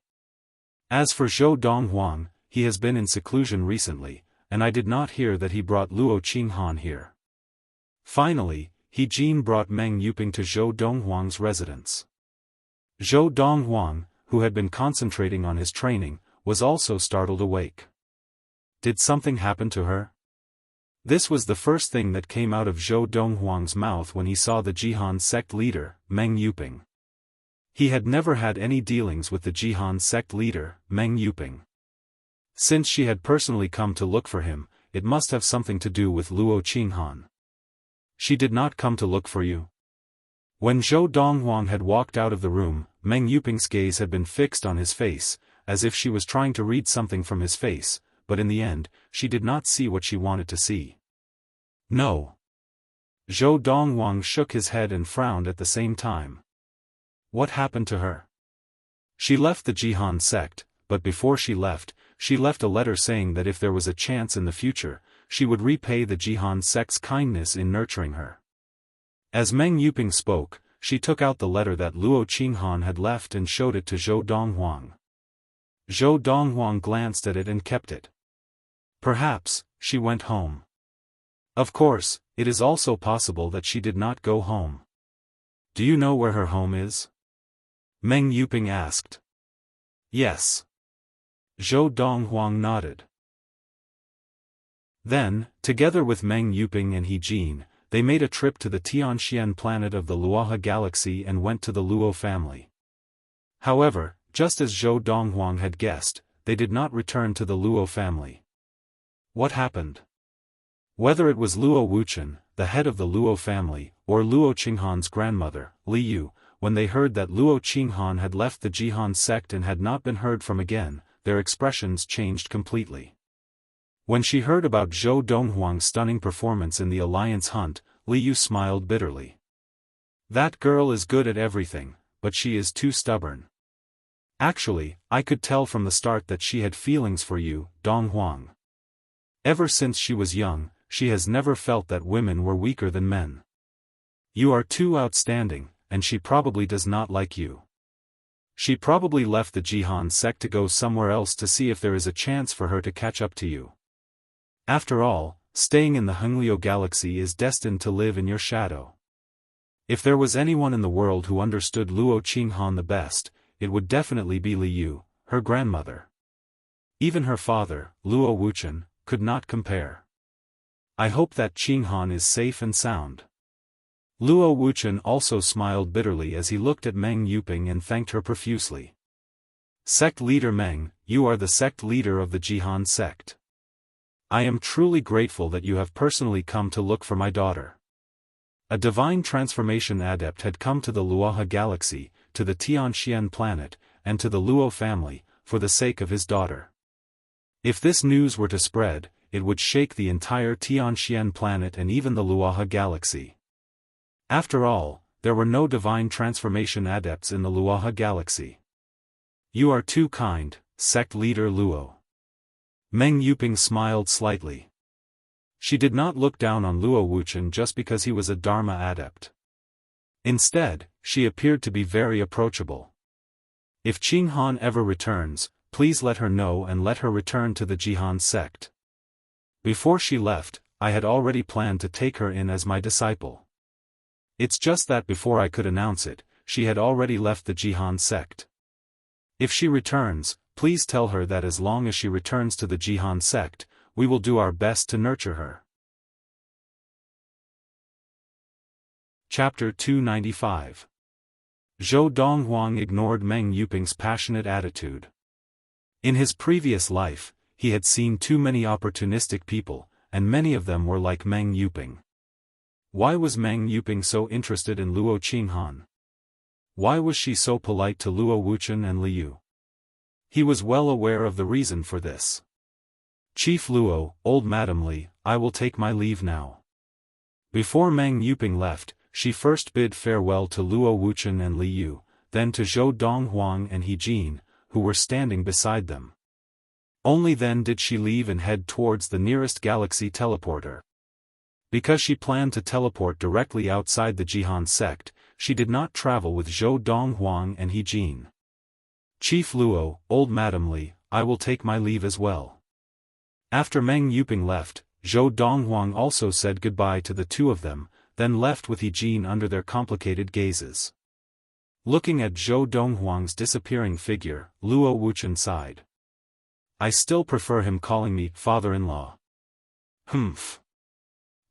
Speaker 1: As for Zhou Donghuang, he has been in seclusion recently, and I did not hear that he brought Luo Qinghan here. Finally, He Jin brought Meng Yuping to Zhou Donghuang's residence. Zhou Donghuang, who had been concentrating on his training, was also startled awake. Did something happen to her? This was the first thing that came out of Zhou Donghuang's mouth when he saw the Jihan sect leader, Meng Yuping. He had never had any dealings with the Jihan sect leader, Meng Yuping. Since she had personally come to look for him, it must have something to do with Luo Qinghan. "She did not come to look for you?" When Zhou Donghuang had walked out of the room, Meng Yuping's gaze had been fixed on his face, as if she was trying to read something from his face, but in the end, she did not see what she wanted to see. "No." Zhou Donghuang shook his head and frowned at the same time. "What happened to her?" She left the Jihan sect, but before she left a letter saying that if there was a chance in the future, she would repay the Jihan sect's kindness in nurturing her. As Meng Yuping spoke, she took out the letter that Luo Qinghan had left and showed it to Zhou Donghuang. Zhou Donghuang glanced at it and kept it. Perhaps, she went home. Of course, it is also possible that she did not go home. Do you know where her home is? Meng Yuping asked. Yes. Zhou Donghuang nodded. Then, together with Meng Yuping and He Jin, they made a trip to the Tianxian planet of the Luoha galaxy and went to the Luo family. However, just as Zhou Donghuang had guessed, they did not return to the Luo family. What happened? Whether it was Luo Wuchen, the head of the Luo family, or Luo Qinghan's grandmother, Li Yu, when they heard that Luo Qinghan had left the Jihan sect and had not been heard from again, their expressions changed completely. When she heard about Zhou Donghuang's stunning performance in the alliance hunt, Li Yu smiled bitterly. That girl is good at everything, but she is too stubborn. Actually, I could tell from the start that she had feelings for you, Donghuang. Ever since she was young, she has never felt that women were weaker than men. You are too outstanding, and she probably does not like you. She probably left the Jihan sect to go somewhere else to see if there is a chance for her to catch up to you. After all, staying in the Hengliu galaxy is destined to live in your shadow. If there was anyone in the world who understood Luo Qinghan the best, it would definitely be Li Yu, her grandmother. Even her father, Luo Wuchen, could not compare. I hope that Qinghan is safe and sound. Luo Wuchen also smiled bitterly as he looked at Meng Yuping and thanked her profusely. Sect leader Meng, you are the sect leader of the Jihan sect. I am truly grateful that you have personally come to look for my daughter. A divine transformation adept had come to the Luoha galaxy, to the Tianxian planet, and to the Luo family, for the sake of his daughter. If this news were to spread, it would shake the entire Tianxian planet and even the Luoha galaxy. After all, there were no divine transformation adepts in the Luoha galaxy. You are too kind, sect leader Luo. Meng Yuping smiled slightly. She did not look down on Luo Wuchen just because he was a Dharma adept. Instead, she appeared to be very approachable. If Qinghan ever returns, please let her know and let her return to the Jihan sect. Before she left, I had already planned to take her in as my disciple. It's just that before I could announce it, she had already left the Jihan sect. If she returns, please tell her that as long as she returns to the Jihan sect, we will do our best to nurture her. Chapter 295. Zhou Donghuang ignored Meng Yuping's passionate attitude. In his previous life, he had seen too many opportunistic people, and many of them were like Meng Yuping. Why was Meng Yuping so interested in Luo Qinghan? Why was she so polite to Luo Wuchen and Li Yu? He was well aware of the reason for this. Chief Luo, old Madam Li, I will take my leave now. Before Meng Yuping left, she first bid farewell to Luo Wuchen and Li Yu, then to Zhou Donghuang and He Jin, who were standing beside them. Only then did she leave and head towards the nearest galaxy teleporter. Because she planned to teleport directly outside the Jihan sect, she did not travel with Zhou Donghuang and He Jin. Chief Luo, old Madam Li, I will take my leave as well. After Meng Yuping left, Zhou Donghuang also said goodbye to the two of them, then left with He Jin under their complicated gazes. Looking at Zhou Donghuang's disappearing figure, Luo Wuchen sighed. I still prefer him calling me father-in-law. Humph.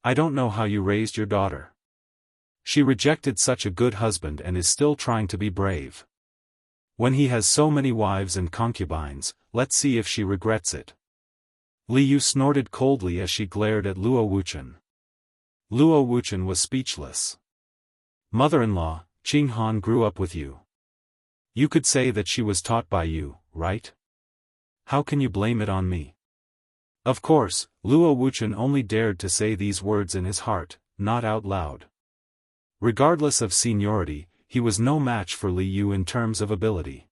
Speaker 1: I don't know how you raised your daughter. She rejected such a good husband and is still trying to be brave. When he has so many wives and concubines, let's see if she regrets it. Li Yu snorted coldly as she glared at Luo Wuchen. Luo Wuchen was speechless. Mother-in-law, Qinghan grew up with you. You could say that she was taught by you, right? How can you blame it on me? Of course, Luo Wuchen only dared to say these words in his heart, not out loud. Regardless of seniority, he was no match for Li Yu in terms of ability.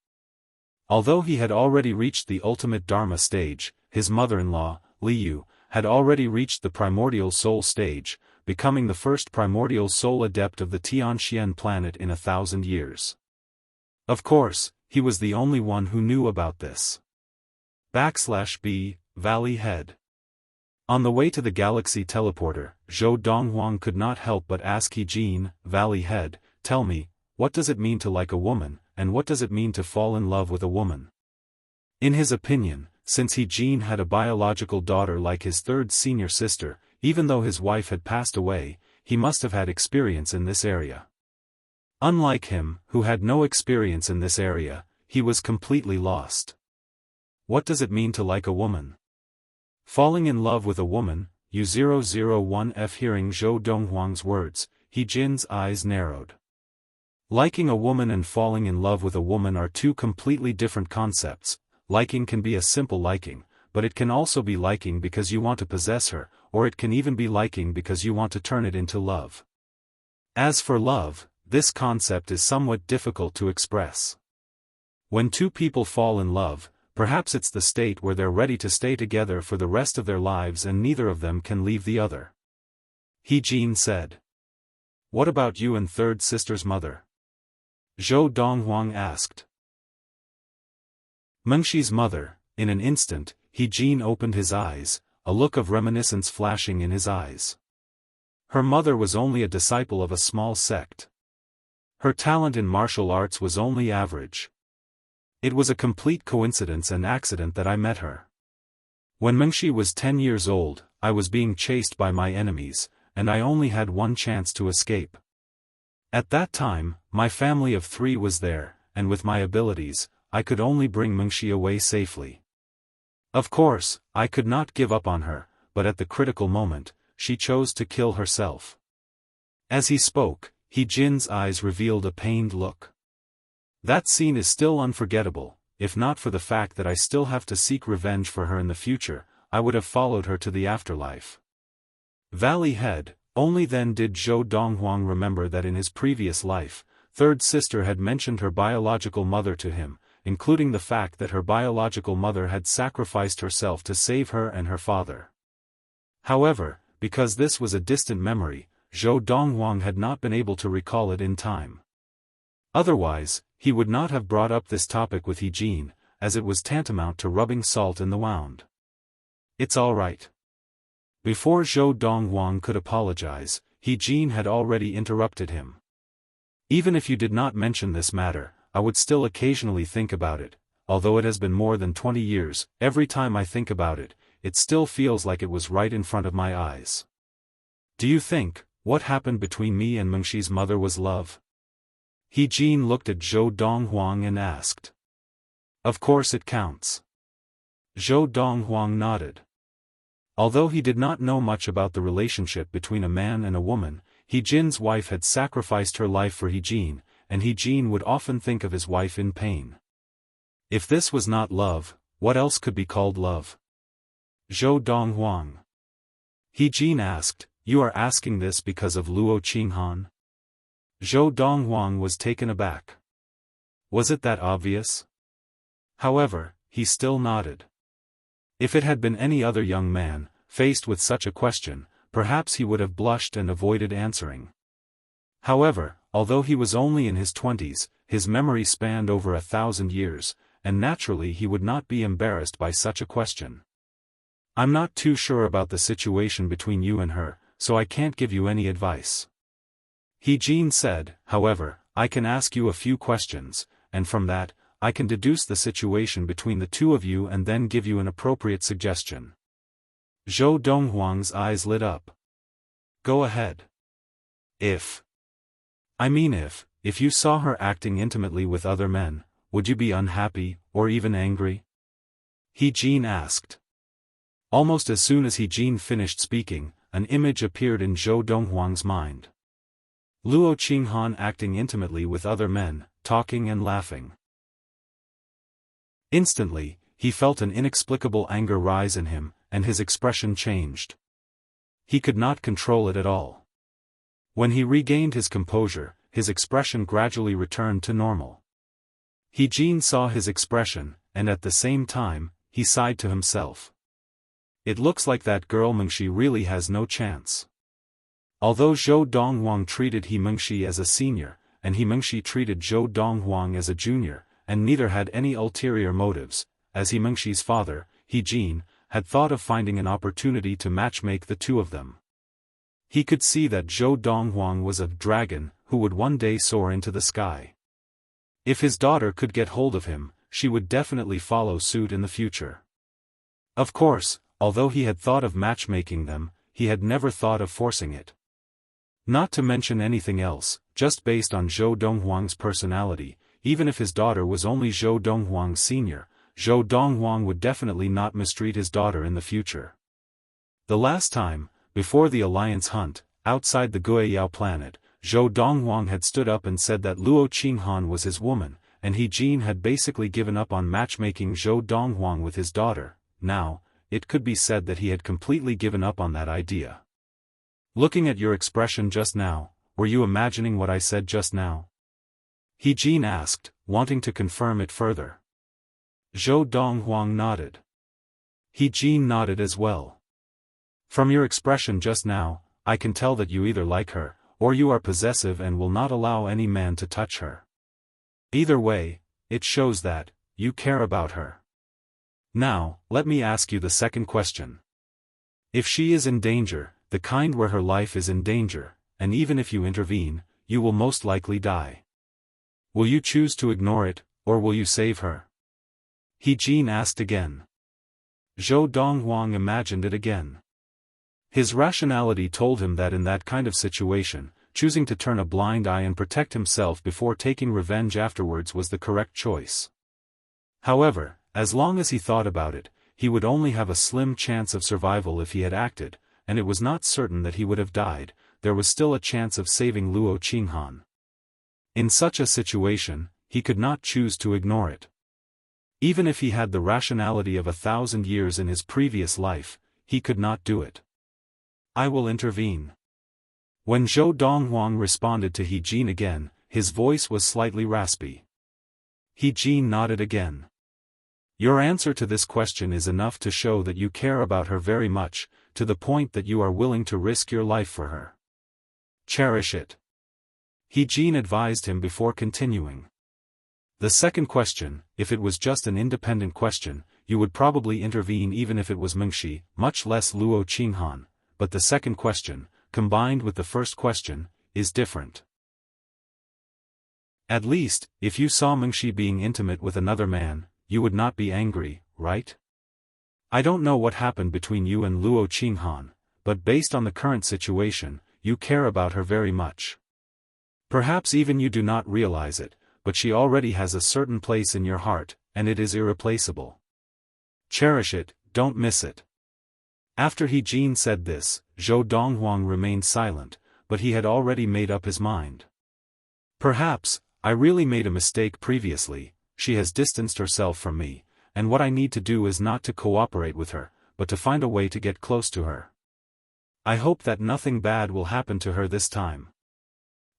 Speaker 1: Although he had already reached the ultimate Dharma stage, his mother-in-law, Liu, had already reached the primordial soul stage, becoming the first primordial soul adept of the Tianxian planet in 1,000 years. Of course, he was the only one who knew about this. /B, Valley Head. On the way to the galaxy teleporter, Zhou Donghuang could not help but ask He Jin, Valley Head, tell me, what does it mean to like a woman, and what does it mean to fall in love with a woman? In his opinion, since He Jin had a biological daughter like his third senior sister, even though his wife had passed away, he must have had experience in this area. Unlike him, who had no experience in this area, he was completely lost. What does it mean to like a woman? Falling in love with a woman, U001F. Hearing Zhou Donghuang's words, He Jin's eyes narrowed. Liking a woman and falling in love with a woman are two completely different concepts. Liking can be a simple liking, but it can also be liking because you want to possess her, or it can even be liking because you want to turn it into love. As for love, this concept is somewhat difficult to express. When two people fall in love, perhaps it's the state where they're ready to stay together for the rest of their lives and neither of them can leave the other. He Jin said. What about you and third sister's mother? Zhou Donghuang asked. Mengxi's mother. In an instant, He Jin opened his eyes, a look of reminiscence flashing in his eyes. Her mother was only a disciple of a small sect. Her talent in martial arts was only average. It was a complete coincidence and accident that I met her. When Mengxi was 10 years old, I was being chased by my enemies, and I only had one chance to escape. At that time, my family of 3 was there, and with my abilities, I could only bring Mengxi away safely. Of course, I could not give up on her, but at the critical moment, she chose to kill herself. As he spoke, He Jin's eyes revealed a pained look. That scene is still unforgettable. If not for the fact that I still have to seek revenge for her in the future, I would have followed her to the afterlife. Valley Head. Only then did Zhou Donghuang remember that in his previous life, third sister had mentioned her biological mother to him, including the fact that her biological mother had sacrificed herself to save her and her father. However, because this was a distant memory, Zhou Donghuang had not been able to recall it in time. Otherwise, he would not have brought up this topic with He Jin, as it was tantamount to rubbing salt in the wound. It's all right. Before Zhou Donghuang could apologize, He Jin had already interrupted him. Even if you did not mention this matter, I would still occasionally think about it. Although it has been more than 20 years, every time I think about it, it still feels like it was right in front of my eyes. Do you think, what happened between me and Mengxi's mother was love? He Jin looked at Zhou Donghuang and asked. Of course it counts. Zhou Donghuang nodded. Although he did not know much about the relationship between a man and a woman, He Jin's wife had sacrificed her life for He Jin, and He Jin would often think of his wife in pain. If this was not love, what else could be called love? Zhou Donghuang. He Jin asked, you are asking this because of Luo Qinghan? Zhou Donghuang was taken aback. Was it that obvious? However, he still nodded. If it had been any other young man, faced with such a question, perhaps he would have blushed and avoided answering. However, although he was only in his 20s, his memory spanned over 1,000 years, and naturally he would not be embarrassed by such a question. I'm not too sure about the situation between you and her, so I can't give you any advice. He Jin said, however, I can ask you a few questions, and from that, I can deduce the situation between the two of you and then give you an appropriate suggestion. Zhou Donghuang's eyes lit up. Go ahead. If you saw her acting intimately with other men, would you be unhappy, or even angry? He Jin asked. Almost as soon as He Jin finished speaking, an image appeared in Zhou Donghuang's mind. Luo Qinghan acting intimately with other men, talking and laughing. Instantly, he felt an inexplicable anger rise in him, and his expression changed. He could not control it at all. When he regained his composure, his expression gradually returned to normal. He Jin saw his expression, and at the same time, he sighed to himself. It looks like that girl Mengshi really has no chance. Although Zhou Donghuang treated He Mengshi as a senior, and He Mengshi treated Zhou Donghuang as a junior, and neither had any ulterior motives, as He Mengshi's father, He Jin, had thought of finding an opportunity to matchmake the two of them. He could see that Zhou Donghuang was a dragon who would one day soar into the sky. If his daughter could get hold of him, she would definitely follow suit in the future. Of course, although he had thought of matchmaking them, he had never thought of forcing it. Not to mention anything else, just based on Zhou Donghuang's personality, even if his daughter was only Zhou Donghuang's senior, Zhou Donghuang would definitely not mistreat his daughter in the future. The last time, before the alliance hunt, outside the Guiyao planet, Zhou Donghuang had stood up and said that Luo Qinghan was his woman, and He Jin had basically given up on matchmaking Zhou Donghuang with his daughter. Now, it could be said that he had completely given up on that idea. Looking at your expression just now, were you imagining what I said just now? He Jin asked, wanting to confirm it further. Zhou Donghuang nodded. He Jin nodded as well. From your expression just now, I can tell that you either like her, or you are possessive and will not allow any man to touch her. Either way, it shows that you care about her. Now, let me ask you the second question. If she is in danger, the kind where her life is in danger, and even if you intervene, you will most likely die. Will you choose to ignore it, or will you save her? He Jin asked again. Zhou Donghuang imagined it again. His rationality told him that in that kind of situation, choosing to turn a blind eye and protect himself before taking revenge afterwards was the correct choice. However, as long as he thought about it, he would only have a slim chance of survival if he had acted, and it was not certain that he would have died. There was still a chance of saving Luo Qinghan. In such a situation, he could not choose to ignore it. Even if he had the rationality of 1,000 years in his previous life, he could not do it. I will intervene. When Zhou Donghuang responded to He Jin again, his voice was slightly raspy. He Jin nodded again. Your answer to this question is enough to show that you care about her very much, to the point that you are willing to risk your life for her. Cherish it. He Jin advised him before continuing. The second question, if it was just an independent question, you would probably intervene even if it was Mengshi, much less Luo Qinghan, but the second question, combined with the first question, is different. At least, if you saw Mengshi being intimate with another man, you would not be angry, right? I don't know what happened between you and Luo Qinghan, but based on the current situation, you care about her very much. Perhaps even you do not realize it, but she already has a certain place in your heart, and it is irreplaceable. Cherish it, don't miss it. After He Jin said this, Zhou Donghuang remained silent, but he had already made up his mind. Perhaps, I really made a mistake previously. She has distanced herself from me, and what I need to do is not to cooperate with her, but to find a way to get close to her. I hope that nothing bad will happen to her this time.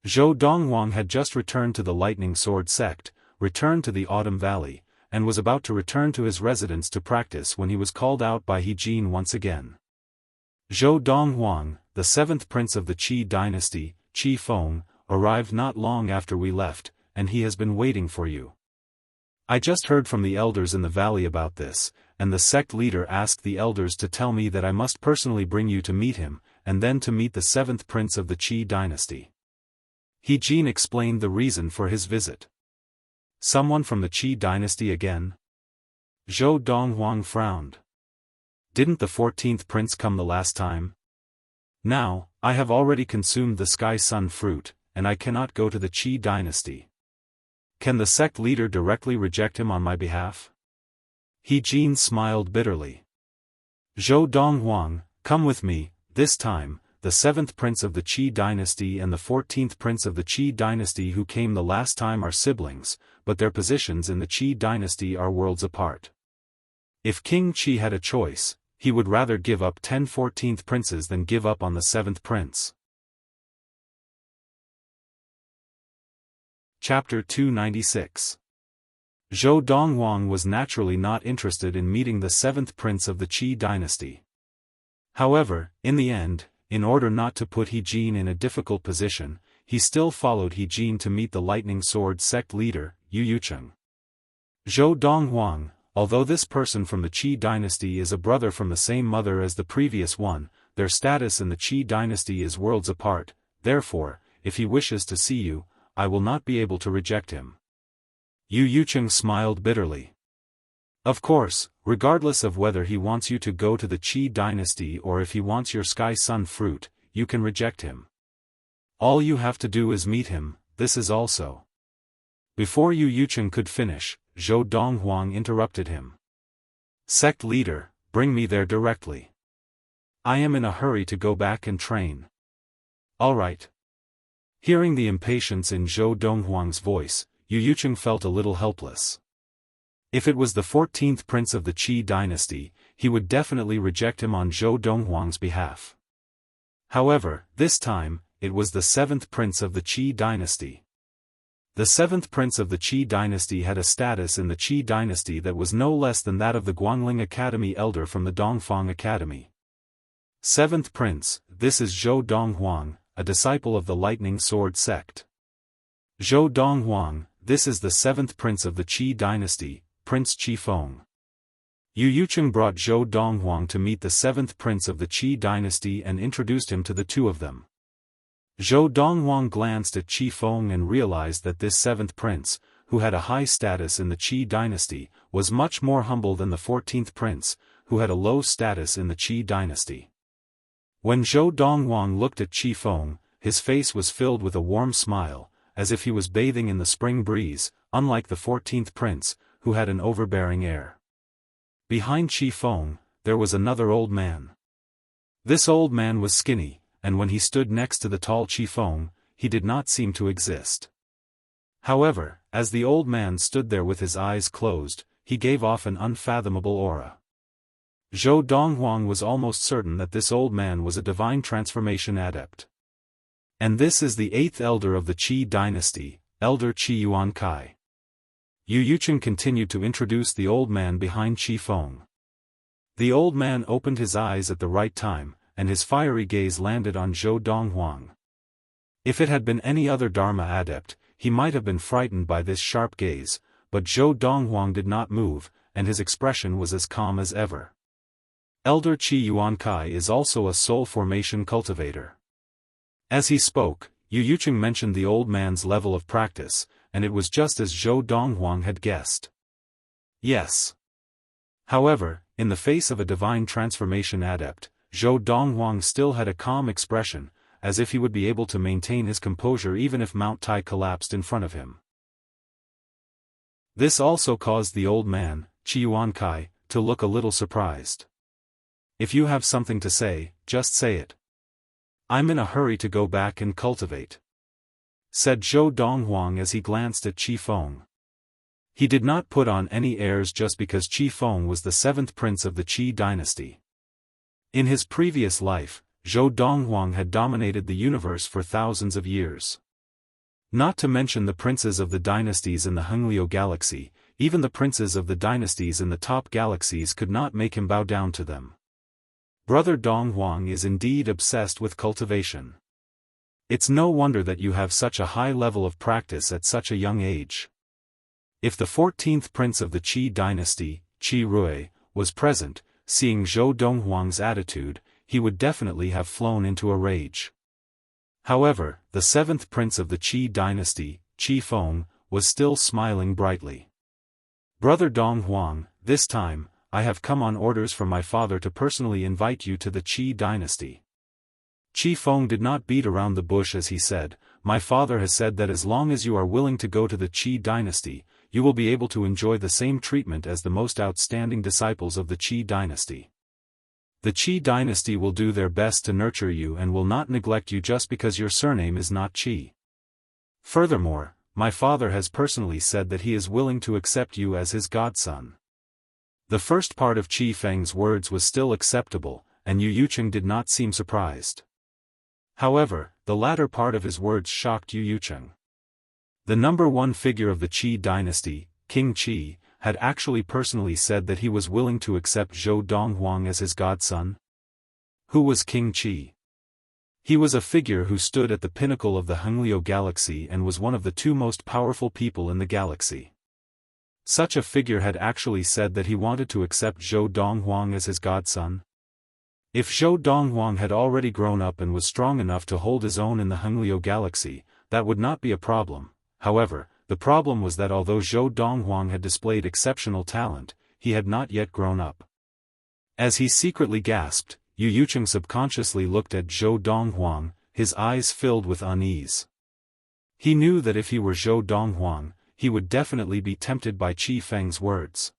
Speaker 1: Zhou Donghuang had just returned to the Lightning Sword sect, returned to the Autumn Valley, and was about to return to his residence to practice when he was called out by He Jin once again. Zhou Donghuang, the seventh prince of the Qi dynasty, Qi Feng, arrived not long after we left, and he has been waiting for you. I just heard from the elders in the valley about this, and the sect leader asked the elders to tell me that I must personally bring you to meet him, and then to meet the seventh prince of the Qi dynasty. He Jin explained the reason for his visit. Someone from the Qi dynasty again? Zhou Donghuang frowned. Didn't the 14th prince come the last time? Now, I have already consumed the Sky Sun fruit, and I cannot go to the Qi dynasty. Can the sect leader directly reject him on my behalf? He Jin smiled bitterly. Zhou Donghuang, come with me. This time, the 7th prince of the Qi dynasty and the 14th prince of the Qi dynasty who came the last time are siblings, but their positions in the Qi dynasty are worlds apart. If King Qi had a choice, he would rather give up 10 14th princes than give up on the 7th prince. Chapter 296. Zhou Donghuang was naturally not interested in meeting the seventh prince of the Qi dynasty. However, in the end, in order not to put He Jin in a difficult position, he still followed He Jin to meet the Lightning Sword sect leader, Yu Yucheng. Zhou Donghuang, although this person from the Qi dynasty is a brother from the same mother as the previous one, their status in the Qi dynasty is worlds apart, therefore, if he wishes to see you, I will not be able to reject him. Yu Yucheng smiled bitterly. Of course, regardless of whether he wants you to go to the Qi dynasty or if he wants your Sky Sun fruit, you can reject him. All you have to do is meet him, this is also. Before Yu Yucheng could finish, Zhou Donghuang interrupted him. Sect leader, bring me there directly. I am in a hurry to go back and train. All right. Hearing the impatience in Zhou Donghuang's voice, Yu Yucheng felt a little helpless. If it was the 14th prince of the Qi dynasty, he would definitely reject him on Zhou Donghuang's behalf. However, this time, it was the 7th prince of the Qi dynasty. The 7th prince of the Qi dynasty had a status in the Qi dynasty that was no less than that of the Guangling Academy elder from the Dongfang Academy. 7th prince, this is Zhou Donghuang, a disciple of the Lightning Sword sect. Zhou Donghuang, this is the 7th prince of the Qi dynasty, Prince Qifeng. Yu Yucheng brought Zhou Donghuang to meet the 7th prince of the Qi dynasty and introduced him to the two of them. Zhou Donghuang glanced at Qifeng and realized that this 7th prince, who had a high status in the Qi dynasty, was much more humble than the 14th prince, who had a low status in the Qi dynasty. When Zhou Donghuang looked at Qifeng, his face was filled with a warm smile, as if he was bathing in the spring breeze, unlike the 14th prince, who had an overbearing air. Behind Qifeng, there was another old man. This old man was skinny, and when he stood next to the tall Qifeng, he did not seem to exist. However, as the old man stood there with his eyes closed, he gave off an unfathomable aura. Zhou Donghuang was almost certain that this old man was a divine transformation adept. And this is the 8th elder of the Qi dynasty, Elder Qi Yuankai. Yu Yucheng continued to introduce the old man behind Qifeng. The old man opened his eyes at the right time, and his fiery gaze landed on Zhou Donghuang. If it had been any other Dharma adept, he might have been frightened by this sharp gaze, but Zhou Donghuang did not move, and his expression was as calm as ever. Elder Qi Yuankai is also a soul formation cultivator. As he spoke, Yu Yucheng mentioned the old man's level of practice, and it was just as Zhou Donghuang had guessed. Yes. However, in the face of a divine transformation adept, Zhou Donghuang still had a calm expression, as if he would be able to maintain his composure even if Mount Tai collapsed in front of him. This also caused the old man, Qi Yuankai, to look a little surprised. If you have something to say, just say it. I'm in a hurry to go back and cultivate, said Zhou Donghuang as he glanced at Qifeng. He did not put on any airs just because Qifeng was the 7th prince of the Qi dynasty. In his previous life, Zhou Donghuang had dominated the universe for thousands of years. Not to mention the princes of the dynasties in the Hengliu galaxy, even the princes of the dynasties in the top galaxies could not make him bow down to them. Brother Donghuang is indeed obsessed with cultivation. It's no wonder that you have such a high level of practice at such a young age. If the 14th prince of the Qi dynasty, Qi Rui, was present, seeing Zhou Donghuang's attitude, he would definitely have flown into a rage. However, the 7th prince of the Qi dynasty, Qifeng, was still smiling brightly. Brother Donghuang, this time, I have come on orders from my father to personally invite you to the Qi dynasty. Qifeng did not beat around the bush as he said, my father has said that as long as you are willing to go to the Qi dynasty, you will be able to enjoy the same treatment as the most outstanding disciples of the Qi dynasty. The Qi dynasty will do their best to nurture you and will not neglect you just because your surname is not Qi. Furthermore, my father has personally said that he is willing to accept you as his godson. The first part of Qifeng's words was still acceptable, and Yu Yucheng did not seem surprised. However, the latter part of his words shocked Yu Yucheng. The number one figure of the Qi dynasty, King Qi, had actually personally said that he was willing to accept Zhou Donghuang as his godson? Who was King Qi? He was a figure who stood at the pinnacle of the Hengliu galaxy and was one of the two most powerful people in the galaxy. Such a figure had actually said that he wanted to accept Zhou Donghuang as his godson. If Zhou Donghuang had already grown up and was strong enough to hold his own in the Hengliu galaxy, that would not be a problem. However, the problem was that although Zhou Donghuang had displayed exceptional talent, he had not yet grown up. As he secretly gasped, Yu Yucheng subconsciously looked at Zhou Donghuang, his eyes filled with unease. He knew that if he were Zhou Donghuang, he would definitely be tempted by Qi Feng's words.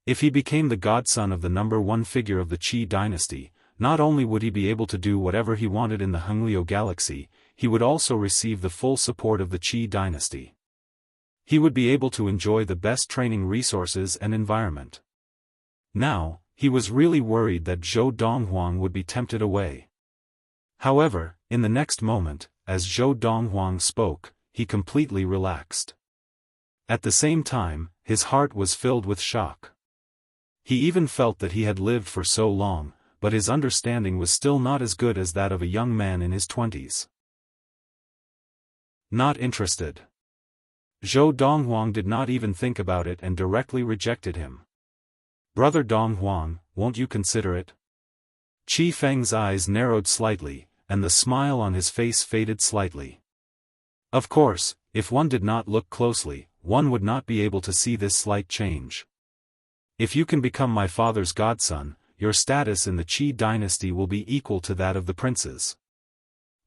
Speaker 1: If he became the godson of the number one figure of the Qi dynasty, not only would he be able to do whatever he wanted in the Hengliu galaxy, he would also receive the full support of the Qi dynasty. He would be able to enjoy the best training resources and environment. Now, he was really worried that Zhou Donghuang would be tempted away. However, in the next moment, as Zhou Donghuang spoke, he completely relaxed. At the same time, his heart was filled with shock. He even felt that he had lived for so long, but his understanding was still not as good as that of a young man in his 20s. Not interested. Zhou Donghuang did not even think about it and directly rejected him. Brother Donghuang, won't you consider it? Qi Feng's eyes narrowed slightly, and the smile on his face faded slightly. Of course, if one did not look closely, one would not be able to see this slight change. If you can become my father's godson, your status in the Qi dynasty will be equal to that of the princes.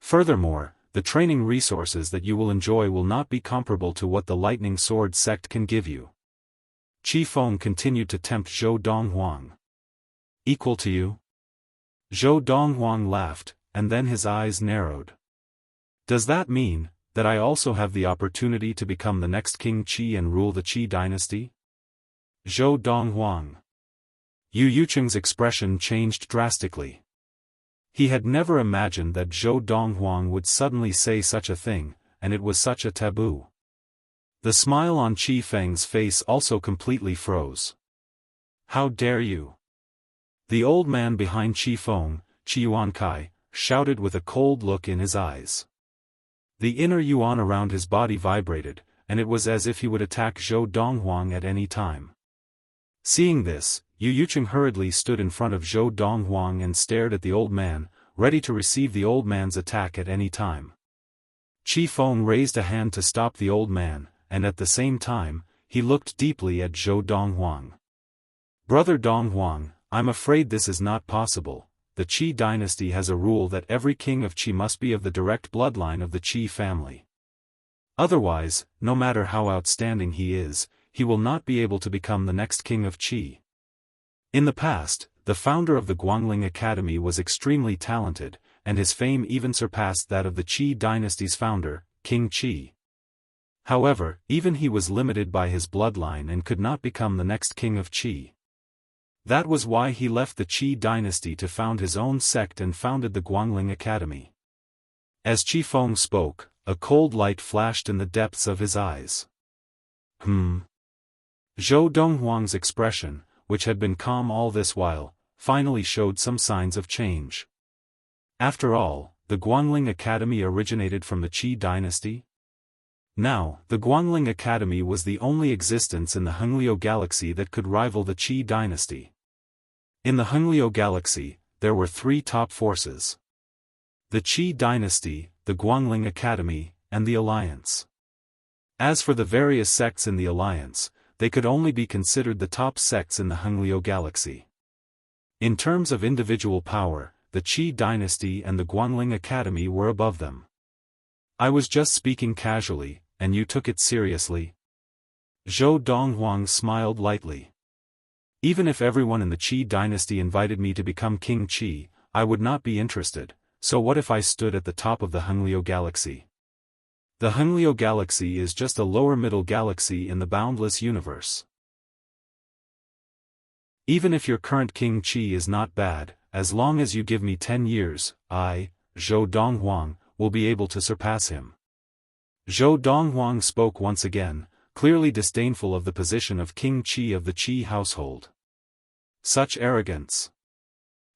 Speaker 1: Furthermore, the training resources that you will enjoy will not be comparable to what the Lightning Sword sect can give you. Qi Feng continued to tempt Zhou Donghuang. Equal to you? Zhou Donghuang laughed, and then his eyes narrowed. Does that mean that I also have the opportunity to become the next King Qi and rule the Qi dynasty? Zhou Donghuang. Yu Yucheng's expression changed drastically. He had never imagined that Zhou Donghuang would suddenly say such a thing, and it was such a taboo. The smile on Qi Feng's face also completely froze. How dare you? The old man behind Qi Feng, Qi Yuankai, shouted with a cold look in his eyes. The inner yuan around his body vibrated, and it was as if he would attack Zhou Donghuang at any time. Seeing this, Yu Yucheng hurriedly stood in front of Zhou Donghuang and stared at the old man, ready to receive the old man's attack at any time. Qi Feng raised a hand to stop the old man, and at the same time, he looked deeply at Zhou Donghuang. Brother Donghuang, I'm afraid this is not possible. The Qi dynasty has a rule that every king of Qi must be of the direct bloodline of the Qi family. Otherwise, no matter how outstanding he is, he will not be able to become the next king of Qi. In the past, the founder of the Guangling Academy was extremely talented, and his fame even surpassed that of the Qi dynasty's founder, King Qi. However, even he was limited by his bloodline and could not become the next king of Qi. That was why he left the Qi dynasty to found his own sect and founded the Guangling Academy. As Qi Feng spoke, a cold light flashed in the depths of his eyes. Zhou Donghuang's expression, which had been calm all this while, finally showed some signs of change. After all, the Guangling Academy originated from the Qi dynasty? Now, the Guangling Academy was the only existence in the Hengliu galaxy that could rival the Qi dynasty. In the Hengliu galaxy, there were three top forces: the Qi dynasty, the Guangling Academy, and the Alliance. As for the various sects in the Alliance, they could only be considered the top sects in the Hengliu galaxy. In terms of individual power, the Qi dynasty and the Guangling Academy were above them. I was just speaking casually, and you took it seriously? Zhou Donghuang smiled lightly. Even if everyone in the Qi dynasty invited me to become King Qi, I would not be interested, so what if I stood at the top of the Hengliu galaxy? The Hengliu galaxy is just a lower middle galaxy in the boundless universe. Even if your current King Qi is not bad, as long as you give me 10 years, I, Zhou Donghuang, will be able to surpass him. Zhou Donghuang spoke once again, clearly disdainful of the position of King Qi of the Qi household. Such arrogance!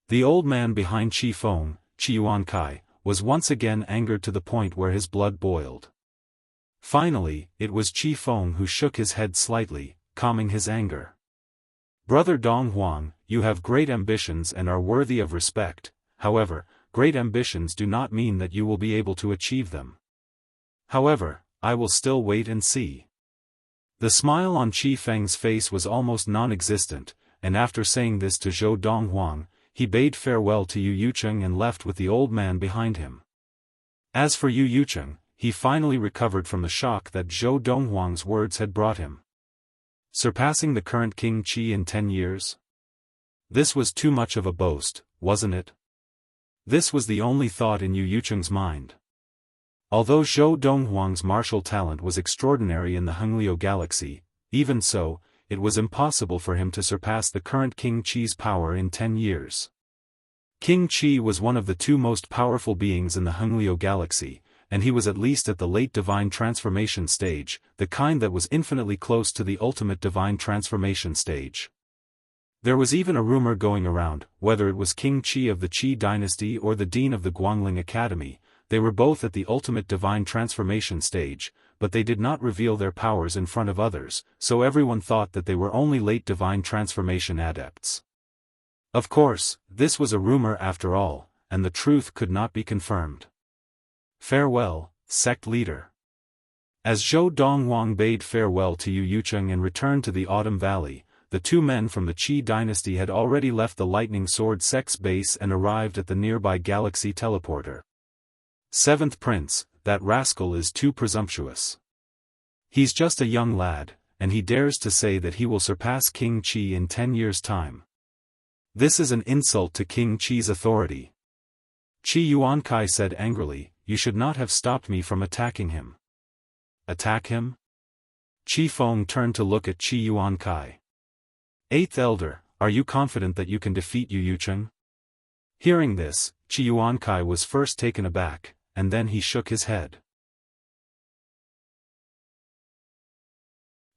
Speaker 1: The old man behind Qi Feng, Qi Yuankai, was once again angered to the point where his blood boiled. Finally, it was Qi Feng who shook his head slightly, calming his anger. Brother Dong Huang, you have great ambitions and are worthy of respect. However, great ambitions do not mean that you will be able to achieve them. However, I will still wait and see. The smile on Qi Feng's face was almost non-existent, and after saying this to Zhou Donghuang, he bade farewell to Yu Yucheng and left with the old man behind him. As for Yu Yucheng, he finally recovered from the shock that Zhou Donghuang's words had brought him. Surpassing the current King Qi in 10 years? This was too much of a boast, wasn't it? This was the only thought in Yu Yucheng's mind. Although Zhou Donghuang's martial talent was extraordinary in the Hengliu galaxy, even so, it was impossible for him to surpass the current King Qi's power in 10 years. King Qi was one of the two most powerful beings in the Hengliu galaxy, and he was at least at the late divine transformation stage, the kind that was infinitely close to the ultimate divine transformation stage. There was even a rumor going around, whether it was King Qi of the Qi dynasty or the dean of the Guangling Academy, they were both at the ultimate divine transformation stage, but they did not reveal their powers in front of others, so everyone thought that they were only late divine transformation adepts. Of course, this was a rumor after all, and the truth could not be confirmed. Farewell, sect leader. As Zhou Donghuang bade farewell to Yu Yucheng and returned to the Autumn Valley, the two men from the Qi dynasty had already left the Lightning Sword sect's base and arrived at the nearby galaxy teleporter. Seventh Prince, that rascal is too presumptuous. He's just a young lad, and he dares to say that he will surpass King Qi in 10 years' time. This is an insult to King Qi's authority. Qi Yuankai said angrily, you should not have stopped me from attacking him. Attack him? Qi Feng turned to look at Qi Yuankai. Eighth Elder, are you confident that you can defeat Yu Yucheng? Hearing this, Qi Yuankai was first taken aback, and then he shook his head.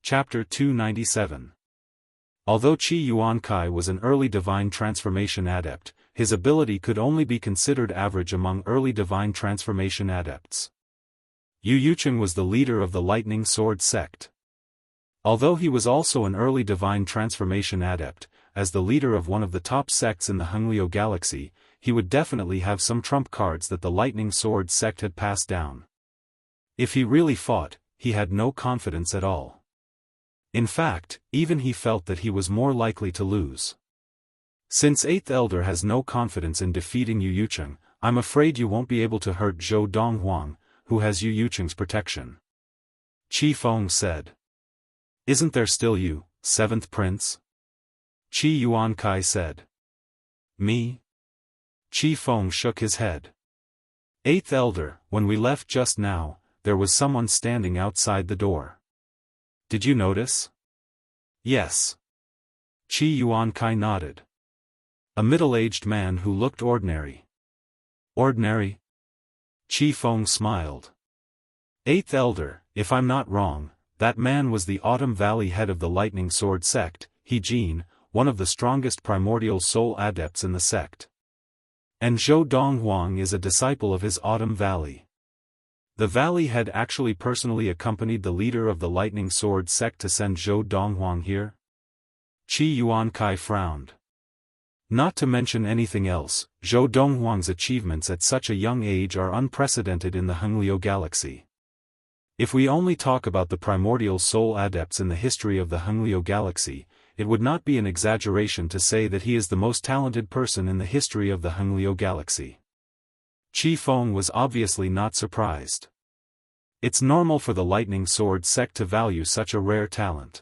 Speaker 1: Chapter 297. Although Qi Yuankai was an early divine transformation adept, his ability could only be considered average among early divine transformation adepts. Yu Yucheng was the leader of the Lightning Sword sect. Although he was also an early divine transformation adept, as the leader of one of the top sects in the Hengliu galaxy, he would definitely have some trump cards that the Lightning Sword sect had passed down. If he really fought, he had no confidence at all. In fact, even he felt that he was more likely to lose. Since Eighth Elder has no confidence in defeating Yu Yucheng, I'm afraid you won't be able to hurt Zhou Donghuang, who has Yu Yucheng's protection. Qi Feng said. Isn't there still you, Seventh Prince? Qi Yuankai said. Me? Qi Feng shook his head. Eighth Elder, when we left just now, there was someone standing outside the door. Did you notice? Yes. Qi Yuankai nodded. A middle-aged man who looked ordinary. Ordinary? Qi Feng smiled. Eighth Elder, if I'm not wrong, that man was the Autumn Valley head of the Lightning Sword sect, He Jin, one of the strongest primordial soul adepts in the sect. And Zhou Donghuang is a disciple of his Autumn Valley. The Valley had actually personally accompanied the leader of the Lightning Sword sect to send Zhou Donghuang here? Qi Yuankai frowned. Not to mention anything else, Zhou Donghuang's achievements at such a young age are unprecedented in the Hengliu galaxy. If we only talk about the primordial soul adepts in the history of the Hengliu galaxy, it would not be an exaggeration to say that he is the most talented person in the history of the Hengliu galaxy. Qi Feng was obviously not surprised. It's normal for the Lightning Sword sect to value such a rare talent.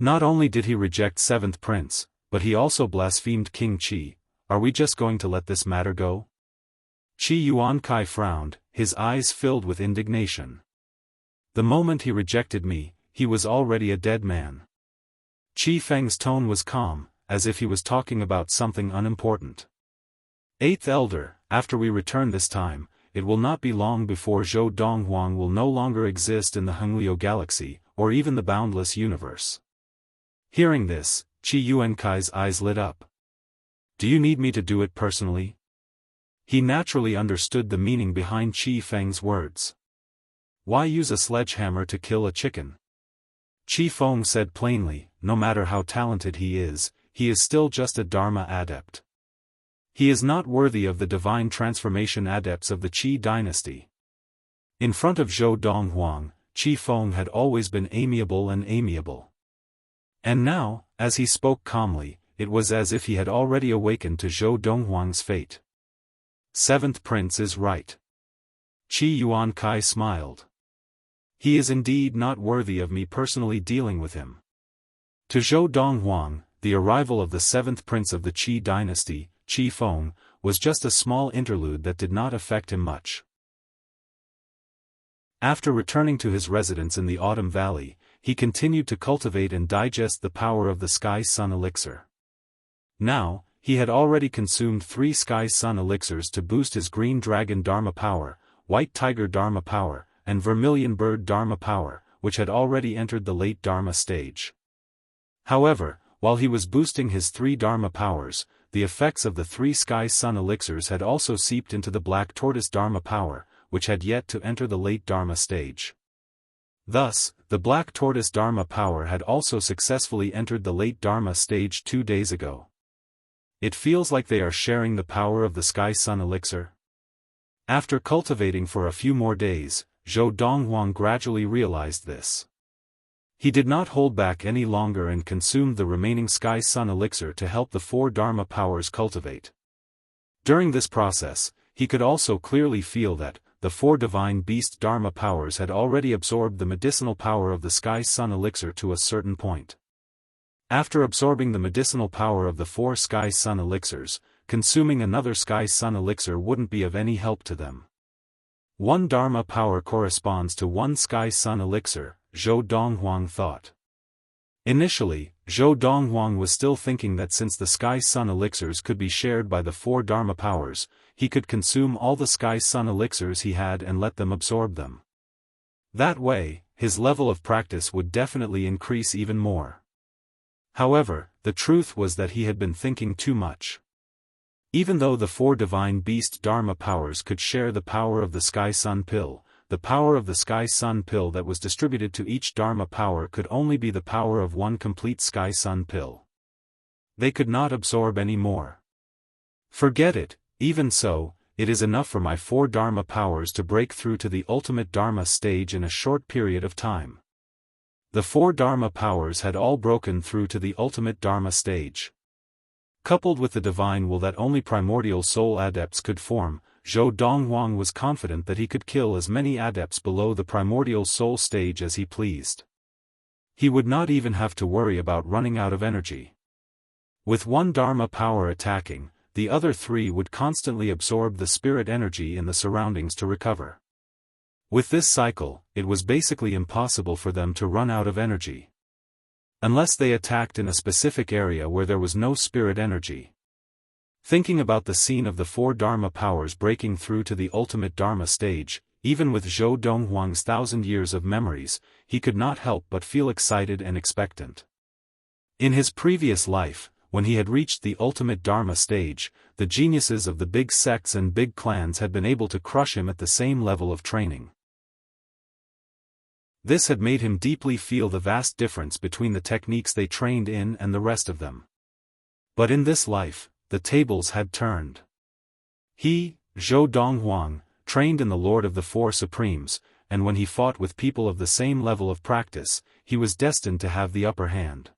Speaker 1: Not only did he reject Seventh Prince, but he also blasphemed King Qi. Are we just going to let this matter go? Qi Yuankai frowned, his eyes filled with indignation. The moment he rejected me, he was already a dead man. Qi Feng's tone was calm, as if he was talking about something unimportant. Eighth Elder, after we return this time, it will not be long before Zhou Donghuang will no longer exist in the Hengliu galaxy, or even the boundless universe. Hearing this, Qi Yuankai's eyes lit up. Do you need me to do it personally? He naturally understood the meaning behind Qi Feng's words. Why use a sledgehammer to kill a chicken? Qi Feng said plainly, no matter how talented he is still just a Dharma adept. He is not worthy of the divine transformation adepts of the Qi dynasty. In front of Zhou Donghuang, Qi Feng had always been amiable. And now, as he spoke calmly, it was as if he had already awakened to Zhou Donghuang's fate. Seventh Prince is right. Qi Yuankai smiled. He is indeed not worthy of me personally dealing with him. To Zhou Donghuang, the arrival of the seventh prince of the Qi dynasty, Qi Feng, was just a small interlude that did not affect him much. After returning to his residence in the Autumn Valley, he continued to cultivate and digest the power of the Sky Sun Elixir. Now, he had already consumed 3 Sky Sun Elixirs to boost his Green Dragon Dharma power, White Tiger Dharma power, and Vermilion Bird Dharma power, which had already entered the late Dharma stage. However, while he was boosting his 3 Dharma powers, the effects of the 3 Sky Sun Elixirs had also seeped into the Black Tortoise Dharma power, which had yet to enter the late Dharma stage. Thus, the Black Tortoise Dharma power had also successfully entered the late Dharma stage 2 days ago. It feels like they are sharing the power of the Sky Sun Elixir. After cultivating for a few more days, Zhou Donghuang gradually realized this. He did not hold back any longer and consumed the remaining Sky Sun Elixir to help the 4 Dharma powers cultivate. During this process, he could also clearly feel that the 4 Divine Beast Dharma powers had already absorbed the medicinal power of the Sky Sun Elixir to a certain point. After absorbing the medicinal power of the 4 Sky Sun Elixirs, consuming another Sky Sun Elixir wouldn't be of any help to them. 1 Dharma power corresponds to 1 Sky Sun Elixir, Zhou Donghuang thought. Initially, Zhou Donghuang was still thinking that since the Sky Sun Elixirs could be shared by the 4 Dharma powers, he could consume all the Sky Sun Elixirs he had and let them absorb them. That way, his level of practice would definitely increase even more. However, the truth was that he had been thinking too much. Even though the 4 Divine Beast Dharma powers could share the power of the Sky Sun Pill, the power of the Sky Sun Pill that was distributed to each Dharma power could only be the power of 1 complete Sky Sun Pill. They could not absorb any more. Forget it, even so, it is enough for my 4 Dharma powers to break through to the ultimate Dharma stage in a short period of time. The 4 Dharma powers had all broken through to the ultimate Dharma stage. Coupled with the divine will that only primordial soul adepts could form, Zhou Donghuang was confident that he could kill as many adepts below the primordial soul stage as he pleased. He would not even have to worry about running out of energy. With 1 Dharma power attacking, the other 3 would constantly absorb the spirit energy in the surroundings to recover. With this cycle, it was basically impossible for them to run out of energy. Unless they attacked in a specific area where there was no spirit energy. Thinking about the scene of the 4 Dharma powers breaking through to the ultimate Dharma stage, even with Zhou Donghuang's 1,000 years of memories, he could not help but feel excited and expectant. In his previous life, when he had reached the ultimate Dharma stage, the geniuses of the big sects and big clans had been able to crush him at the same level of training. This had made him deeply feel the vast difference between the techniques they trained in and the rest of them. But in this life, the tables had turned. He, Zhou Donghuang, trained in the Lord of the 4 Supremes, and when he fought with people of the same level of practice, he was destined to have the upper hand.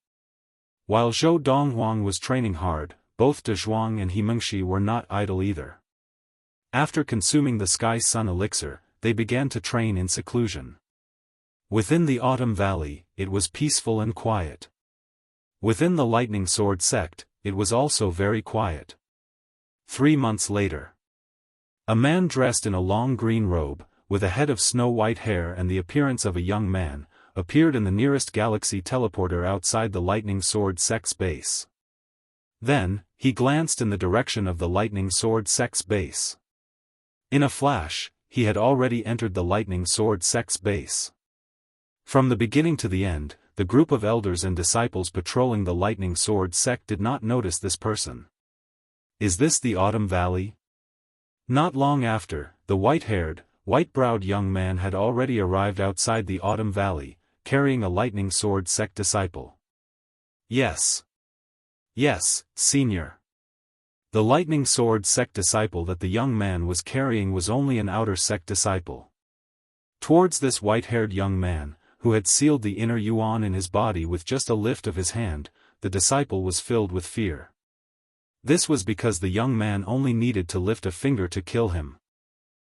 Speaker 1: While Zhou Donghuang was training hard, both De Zhuang and He Mengshi were not idle either. After consuming the Sky Sun Elixir, they began to train in seclusion. Within the Autumn Valley, it was peaceful and quiet. Within the Lightning Sword sect, it was also very quiet. 3 months later. A man dressed in a long green robe, with a head of snow-white hair and the appearance of a young man, appeared in the nearest galaxy teleporter outside the Lightning Sword sect's base. Then, he glanced in the direction of the Lightning Sword sect's base. In a flash, he had already entered the Lightning Sword sect's base. From the beginning to the end, the group of elders and disciples patrolling the Lightning Sword sect did not notice this person. Is this the Autumn Valley? Not long after, the white-haired, white-browed young man had already arrived outside the Autumn Valley, carrying a Lightning Sword sect disciple. Yes. Yes, Senior. The Lightning Sword sect disciple that the young man was carrying was only an outer sect disciple. Towards this white-haired young man, who had sealed the inner yuan in his body with just a lift of his hand, the disciple was filled with fear. This was because the young man only needed to lift a finger to kill him.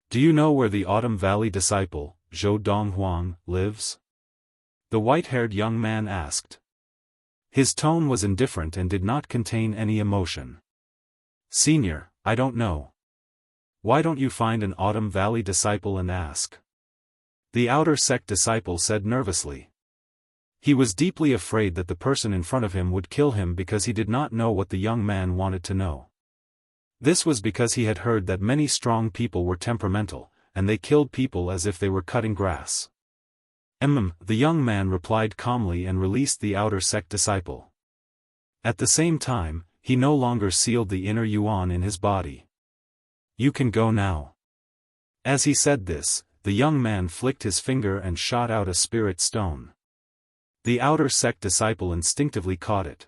Speaker 1: Do you know where the Autumn Valley disciple, Zhou Donghuang, lives? The white-haired young man asked. His tone was indifferent and did not contain any emotion. Senior, I don't know. Why don't you find an Autumn Valley disciple and ask? The outer sect disciple said nervously. He was deeply afraid that the person in front of him would kill him because he did not know what the young man wanted to know. This was because he had heard that many strong people were temperamental, and they killed people as if they were cutting grass. The young man replied calmly and released the outer sect disciple. At the same time, he no longer sealed the inner yuan in his body. You can go now. As he said this, the young man flicked his finger and shot out a spirit stone. The outer sect disciple instinctively caught it.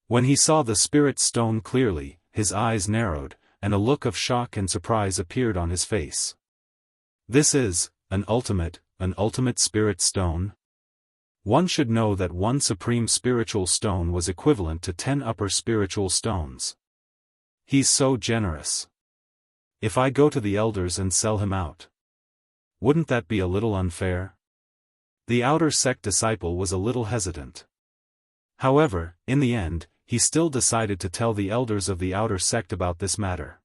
Speaker 1: When he saw the spirit stone clearly, his eyes narrowed, and a look of shock and surprise appeared on his face. This is, an ultimate spirit stone? One should know that one supreme spiritual stone was equivalent to 10 upper spiritual stones. He's so generous. If I go to the elders and sell him out, wouldn't that be a little unfair? The outer sect disciple was a little hesitant. However, in the end, he still decided to tell the elders of the outer sect about this matter.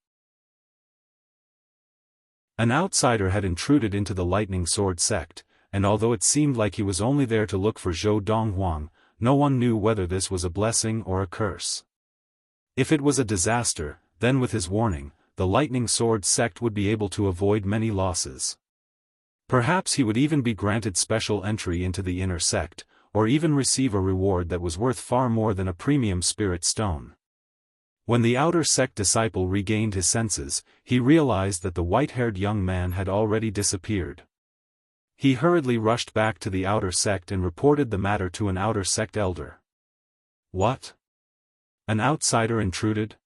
Speaker 1: An outsider had intruded into the Lightning Sword sect, and although it seemed like he was only there to look for Zhou Donghuang, no one knew whether this was a blessing or a curse. If it was a disaster, then with his warning, the Lightning Sword sect would be able to avoid many losses. Perhaps he would even be granted special entry into the inner sect, or even receive a reward that was worth far more than a premium spirit stone. When the outer sect disciple regained his senses, he realized that the white-haired young man had already disappeared. He hurriedly rushed back to the outer sect and reported the matter to an outer sect elder. What? An outsider intruded?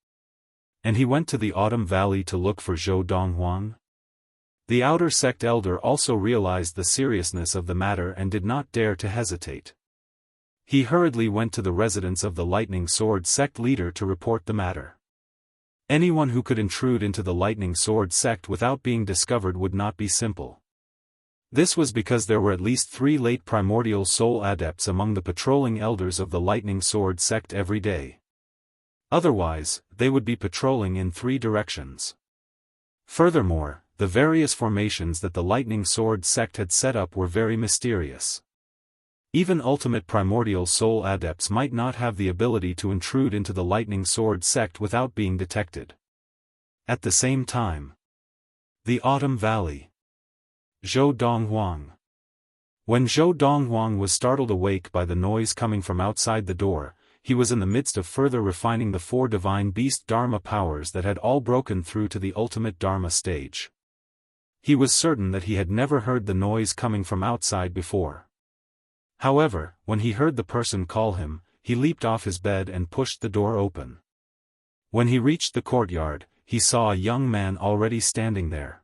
Speaker 1: And he went to the Autumn Valley to look for Zhou Donghuang? The outer sect elder also realized the seriousness of the matter and did not dare to hesitate. He hurriedly went to the residence of the Lightning Sword sect leader to report the matter. Anyone who could intrude into the Lightning Sword sect without being discovered would not be simple. This was because there were at least 3 late primordial soul adepts among the patrolling elders of the Lightning Sword sect every day. Otherwise, they would be patrolling in 3 directions. Furthermore, the various formations that the Lightning Sword sect had set up were very mysterious. Even ultimate primordial soul adepts might not have the ability to intrude into the Lightning Sword sect without being detected. At the same time, the Autumn Valley. Zhou Donghuang. When Zhou Donghuang was startled awake by the noise coming from outside the door, he was in the midst of further refining the 4 divine beast Dharma powers that had all broken through to the ultimate Dharma stage. He was certain that he had never heard the noise coming from outside before. However, when he heard the person call him, he leaped off his bed and pushed the door open. When he reached the courtyard, he saw a young man already standing there.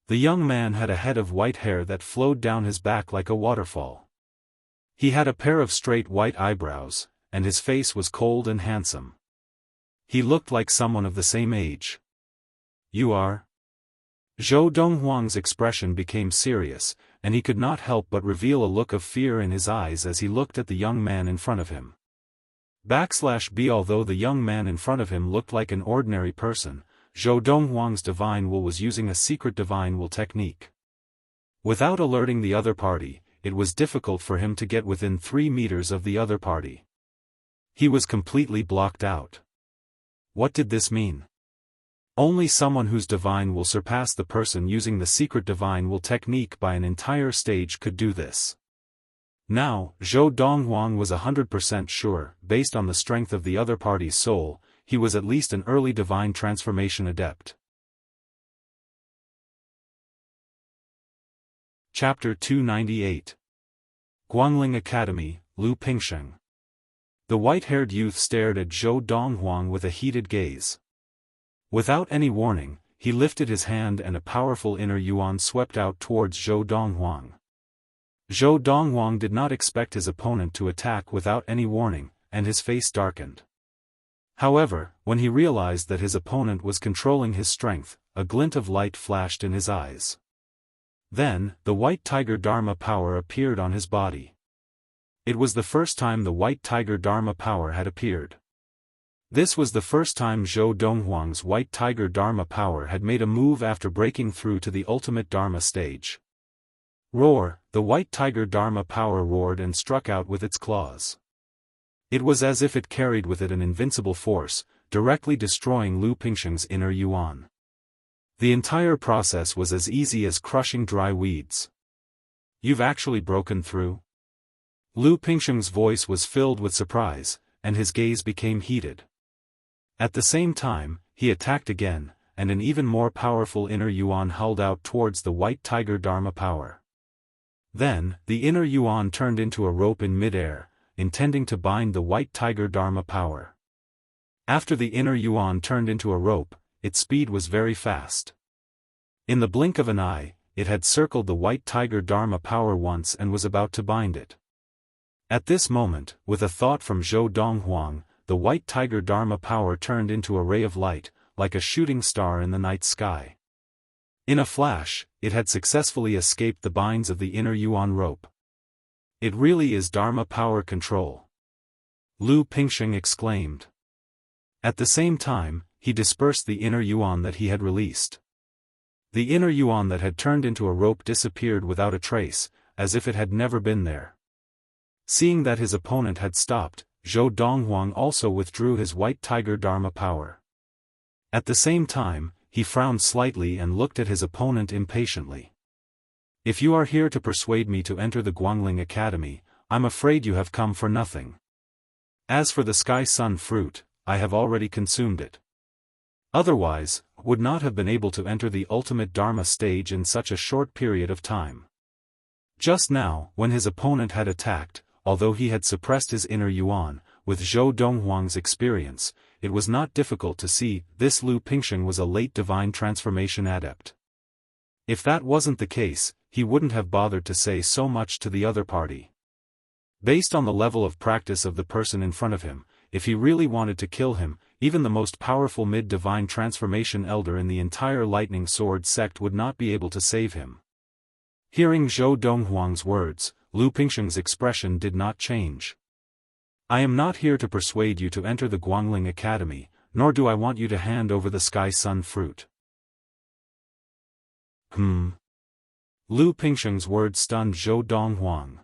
Speaker 1: The young man had a head of white hair that flowed down his back like a waterfall. He had a pair of straight white eyebrows, and his face was cold and handsome. He looked like someone of the same age. You are? Zhou Donghuang's expression became serious, and he could not help but reveal a look of fear in his eyes as he looked at the young man in front of him. /B Although the young man in front of him looked like an ordinary person, Zhou Donghuang's divine will was using a secret divine will technique. Without alerting the other party, it was difficult for him to get within 3 meters of the other party. He was completely blocked out. What did this mean? Only someone whose divine will surpass the person using the secret divine will technique by an entire stage could do this. Now, Zhou Donghuang was 100% sure, based on the strength of the other party's soul, he was at least an early divine transformation adept. Chapter 298. Guangling Academy, Lu Pingsheng. The white-haired youth stared at Zhou Donghuang with a heated gaze. Without any warning, he lifted his hand and a powerful inner yuan swept out towards Zhou Donghuang. Zhou Donghuang did not expect his opponent to attack without any warning, and his face darkened. However, when he realized that his opponent was controlling his strength, a glint of light flashed in his eyes. Then, the white tiger Dharma power appeared on his body. It was the first time the white tiger Dharma power had appeared. This was the first time Zhou Donghuang's white tiger Dharma power had made a move after breaking through to the ultimate Dharma stage. Roar, the white tiger Dharma power roared and struck out with its claws. It was as if it carried with it an invincible force, directly destroying Lu Pingsheng's inner yuan. The entire process was as easy as crushing dry weeds. You've actually broken through? Lu Pingsheng's voice was filled with surprise, and his gaze became heated. At the same time, he attacked again, and an even more powerful inner yuan hurled out towards the white tiger Dharma power. Then, the inner yuan turned into a rope in mid-air, intending to bind the white tiger Dharma power. After the inner yuan turned into a rope, its speed was very fast. In the blink of an eye, it had circled the white tiger Dharma power once and was about to bind it. At this moment, with a thought from Zhou Donghuang, the white tiger Dharma power turned into a ray of light, like a shooting star in the night sky. In a flash, it had successfully escaped the binds of the inner yuan rope. It really is Dharma power control. Lu Pingsheng exclaimed. At the same time, he dispersed the inner yuan that he had released. The inner yuan that had turned into a rope disappeared without a trace, as if it had never been there. Seeing that his opponent had stopped, Zhou Donghuang also withdrew his white tiger Dharma power. At the same time, he frowned slightly and looked at his opponent impatiently. If you are here to persuade me to enter the Guangling Academy, I'm afraid you have come for nothing. As for the Sky Sun fruit, I have already consumed it. Otherwise, would not have been able to enter the ultimate Dharma stage in such a short period of time. Just now, when his opponent had attacked, although he had suppressed his inner yuan, with Zhou Donghuang's experience, it was not difficult to see this Lu Pingsheng was a late divine transformation adept. If that wasn't the case, he wouldn't have bothered to say so much to the other party. Based on the level of practice of the person in front of him, if he really wanted to kill him, even the most powerful mid-divine transformation elder in the entire Lightning Sword sect would not be able to save him. Hearing Zhou Donghuang's words, Lu Pingsheng's expression did not change. I am not here to persuade you to enter the Guangling Academy, nor do I want you to hand over the Sky Sun fruit. Lu Pingsheng's words stunned Zhou Donghuang.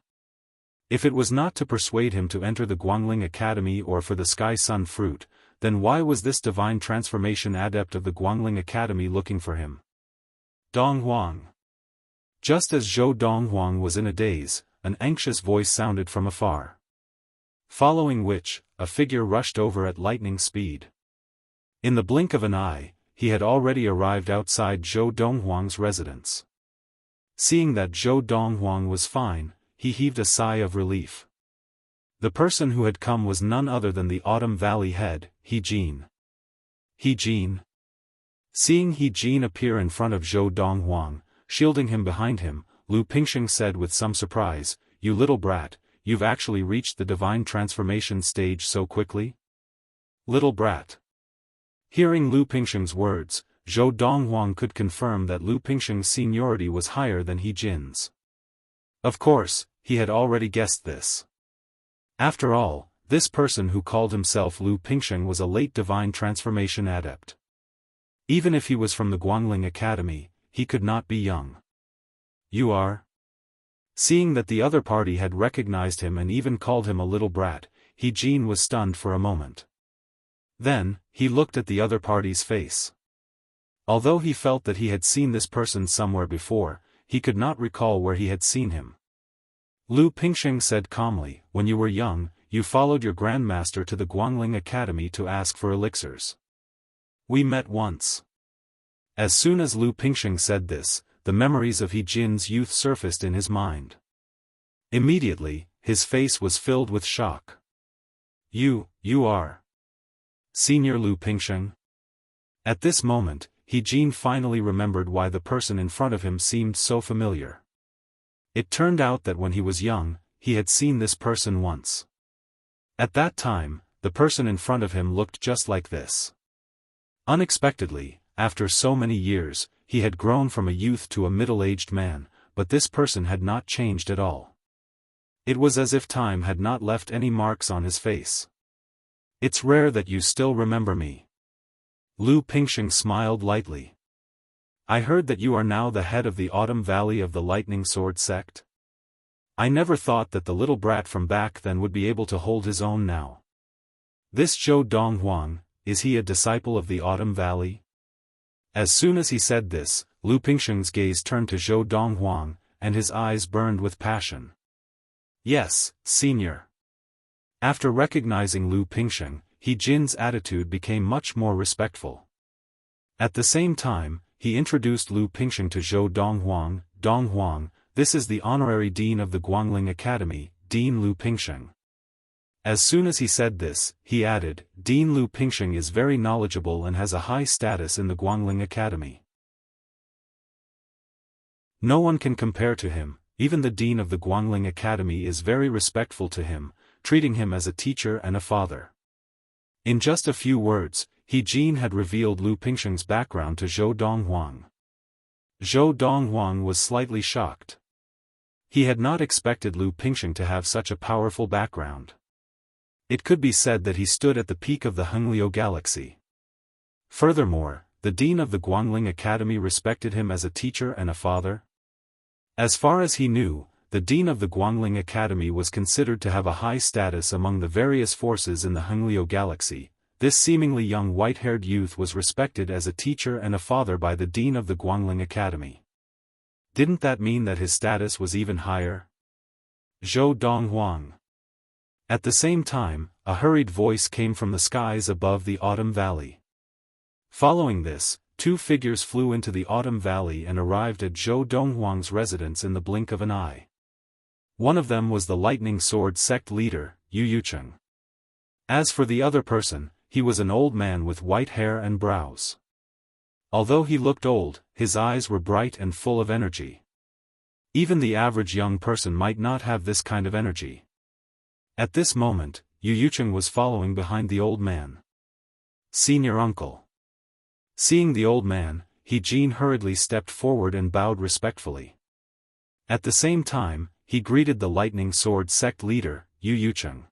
Speaker 1: If it was not to persuade him to enter the Guangling Academy or for the Sky Sun fruit, then why was this divine transformation adept of the Guangling Academy looking for him? Donghuang. Just as Zhou Donghuang was in a daze, an anxious voice sounded from afar. Following which, a figure rushed over at lightning speed. In the blink of an eye, he had already arrived outside Zhou Donghuang's residence. Seeing that Zhou Donghuang was fine, he heaved a sigh of relief. The person who had come was none other than the Autumn Valley head, He Jin. He Jin. Seeing He Jin appear in front of Zhou Donghuang, shielding him behind him, Lu Pingsheng said with some surprise, "You little brat, you've actually reached the divine transformation stage so quickly?" Little brat. Hearing Lu Pingsheng's words, Zhou Donghuang could confirm that Lu Pingsheng's seniority was higher than He Jin's. Of course, he had already guessed this. After all, this person who called himself Lu Pingsheng was a late divine transformation adept. Even if he was from the Guangling Academy, he could not be young. You are? Seeing that the other party had recognized him and even called him a little brat, He Jin was stunned for a moment. Then, he looked at the other party's face. Although he felt that he had seen this person somewhere before, he could not recall where he had seen him. Lu Pingxing said calmly, when you were young, you followed your grandmaster to the Guangling Academy to ask for elixirs. We met once. As soon as Lu Pingxing said this, the memories of He Jin's youth surfaced in his mind. Immediately, his face was filled with shock. You are Senior Lu Pingxing? At this moment, He Jin finally remembered why the person in front of him seemed so familiar. It turned out that when he was young, he had seen this person once. At that time, the person in front of him looked just like this. Unexpectedly, after so many years, he had grown from a youth to a middle-aged man, but this person had not changed at all. It was as if time had not left any marks on his face. It's rare that you still remember me. Lu Pingxing smiled lightly. I heard that you are now the head of the Autumn Valley of the Lightning Sword sect. I never thought that the little brat from back then would be able to hold his own now. This Zhou Donghuang, is he a disciple of the Autumn Valley? As soon as he said this, Lu Pingxing's gaze turned to Zhou Donghuang, and his eyes burned with passion. Yes, senior. After recognizing Lu Pingxing, He Jin's attitude became much more respectful. At the same time, he introduced Lu Pingxing to Zhou Donghuang. Donghuang, this is the honorary dean of the Guangling Academy, Dean Lu Pingxing. As soon as he said this, he added, Dean Lu Pingxing is very knowledgeable and has a high status in the Guangling Academy. No one can compare to him, even the dean of the Guangling Academy is very respectful to him, treating him as a teacher and a father. In just a few words, He Jin had revealed Lu Pingxing's background to Zhou Donghuang. Zhou Donghuang was slightly shocked. He had not expected Lu Pingxing to have such a powerful background. It could be said that he stood at the peak of the Hengliu galaxy. Furthermore, the dean of the Guangling Academy respected him as a teacher and a father. As far as he knew, the dean of the Guangling Academy was considered to have a high status among the various forces in the Hengliu galaxy. This seemingly young white-haired youth was respected as a teacher and a father by the dean of the Guangling Academy. Didn't that mean that his status was even higher? Zhou Donghuang. At the same time, a hurried voice came from the skies above the Autumn Valley. Following this, two figures flew into the Autumn Valley and arrived at Zhou Donghuang's residence in the blink of an eye. One of them was the Lightning Sword sect leader, Yu Yucheng. As for the other person, he was an old man with white hair and brows. Although he looked old, his eyes were bright and full of energy. Even the average young person might not have this kind of energy. At this moment, Yu Yucheng was following behind the old man. Senior uncle. Seeing the old man, He Jin hurriedly stepped forward and bowed respectfully. At the same time, he greeted the Lightning Sword sect leader, Yu Yucheng.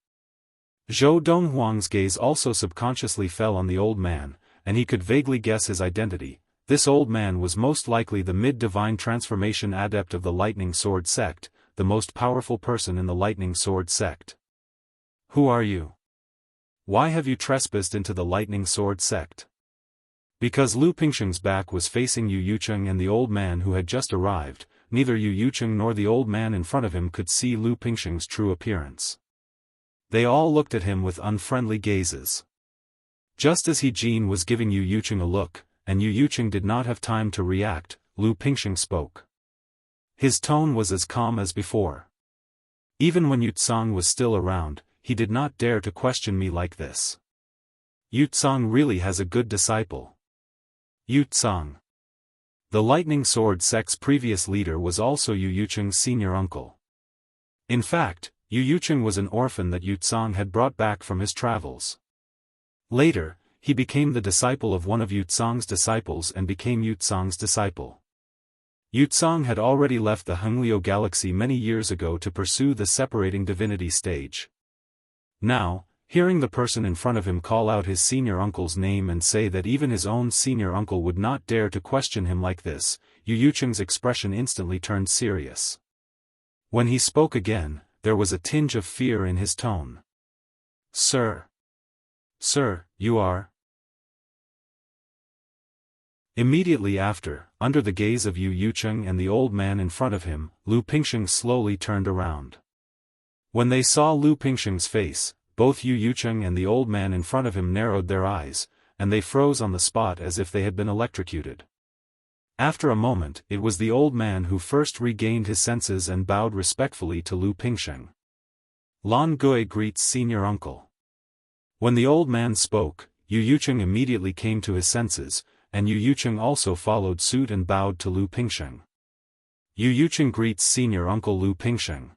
Speaker 1: Zhou Donghuang's gaze also subconsciously fell on the old man, and he could vaguely guess his identity. This old man was most likely the mid-divine transformation adept of the Lightning Sword sect, the most powerful person in the Lightning Sword sect. Who are you? Why have you trespassed into the Lightning Sword sect? Because Lu Pingxing's back was facing Yu Yucheng and the old man who had just arrived, neither Yu Yucheng nor the old man in front of him could see Lu Pingxing's true appearance. They all looked at him with unfriendly gazes. Just as He Jin was giving Yu Yucheng a look, and Yu Yucheng did not have time to react, Lu Pingxing spoke. His tone was as calm as before. Even when Yu Tsang was still around, he did not dare to question me like this. Yu Tsang really has a good disciple. Yu Tsang. The Lightning Sword sect's previous leader was also Yu Yucheng's senior uncle. In fact, Yu Yucheng was an orphan that Yu Tsang had brought back from his travels. Later, he became the disciple of one of Yu Tsang's disciples and became Yu Tsang's disciple. Yu Tsang had already left the Hengliu galaxy many years ago to pursue the separating divinity stage. Now, hearing the person in front of him call out his senior uncle's name and say that even his own senior uncle would not dare to question him like this, Yu Yucheng's expression instantly turned serious. When he spoke again, there was a tinge of fear in his tone. Sir. Sir, you are? Immediately after, under the gaze of Yu Yucheng and the old man in front of him, Lu Pingxing slowly turned around. When they saw Lu Pingsheng's face, both Yu Yucheng and the old man in front of him narrowed their eyes, and they froze on the spot as if they had been electrocuted. After a moment, it was the old man who first regained his senses and bowed respectfully to Lu Pingsheng. Lan Gui greets senior uncle. When the old man spoke, Yu Yucheng immediately came to his senses, and Yu Yucheng also followed suit and bowed to Lu Pingsheng. Yu Yucheng greets senior uncle Lu Pingsheng.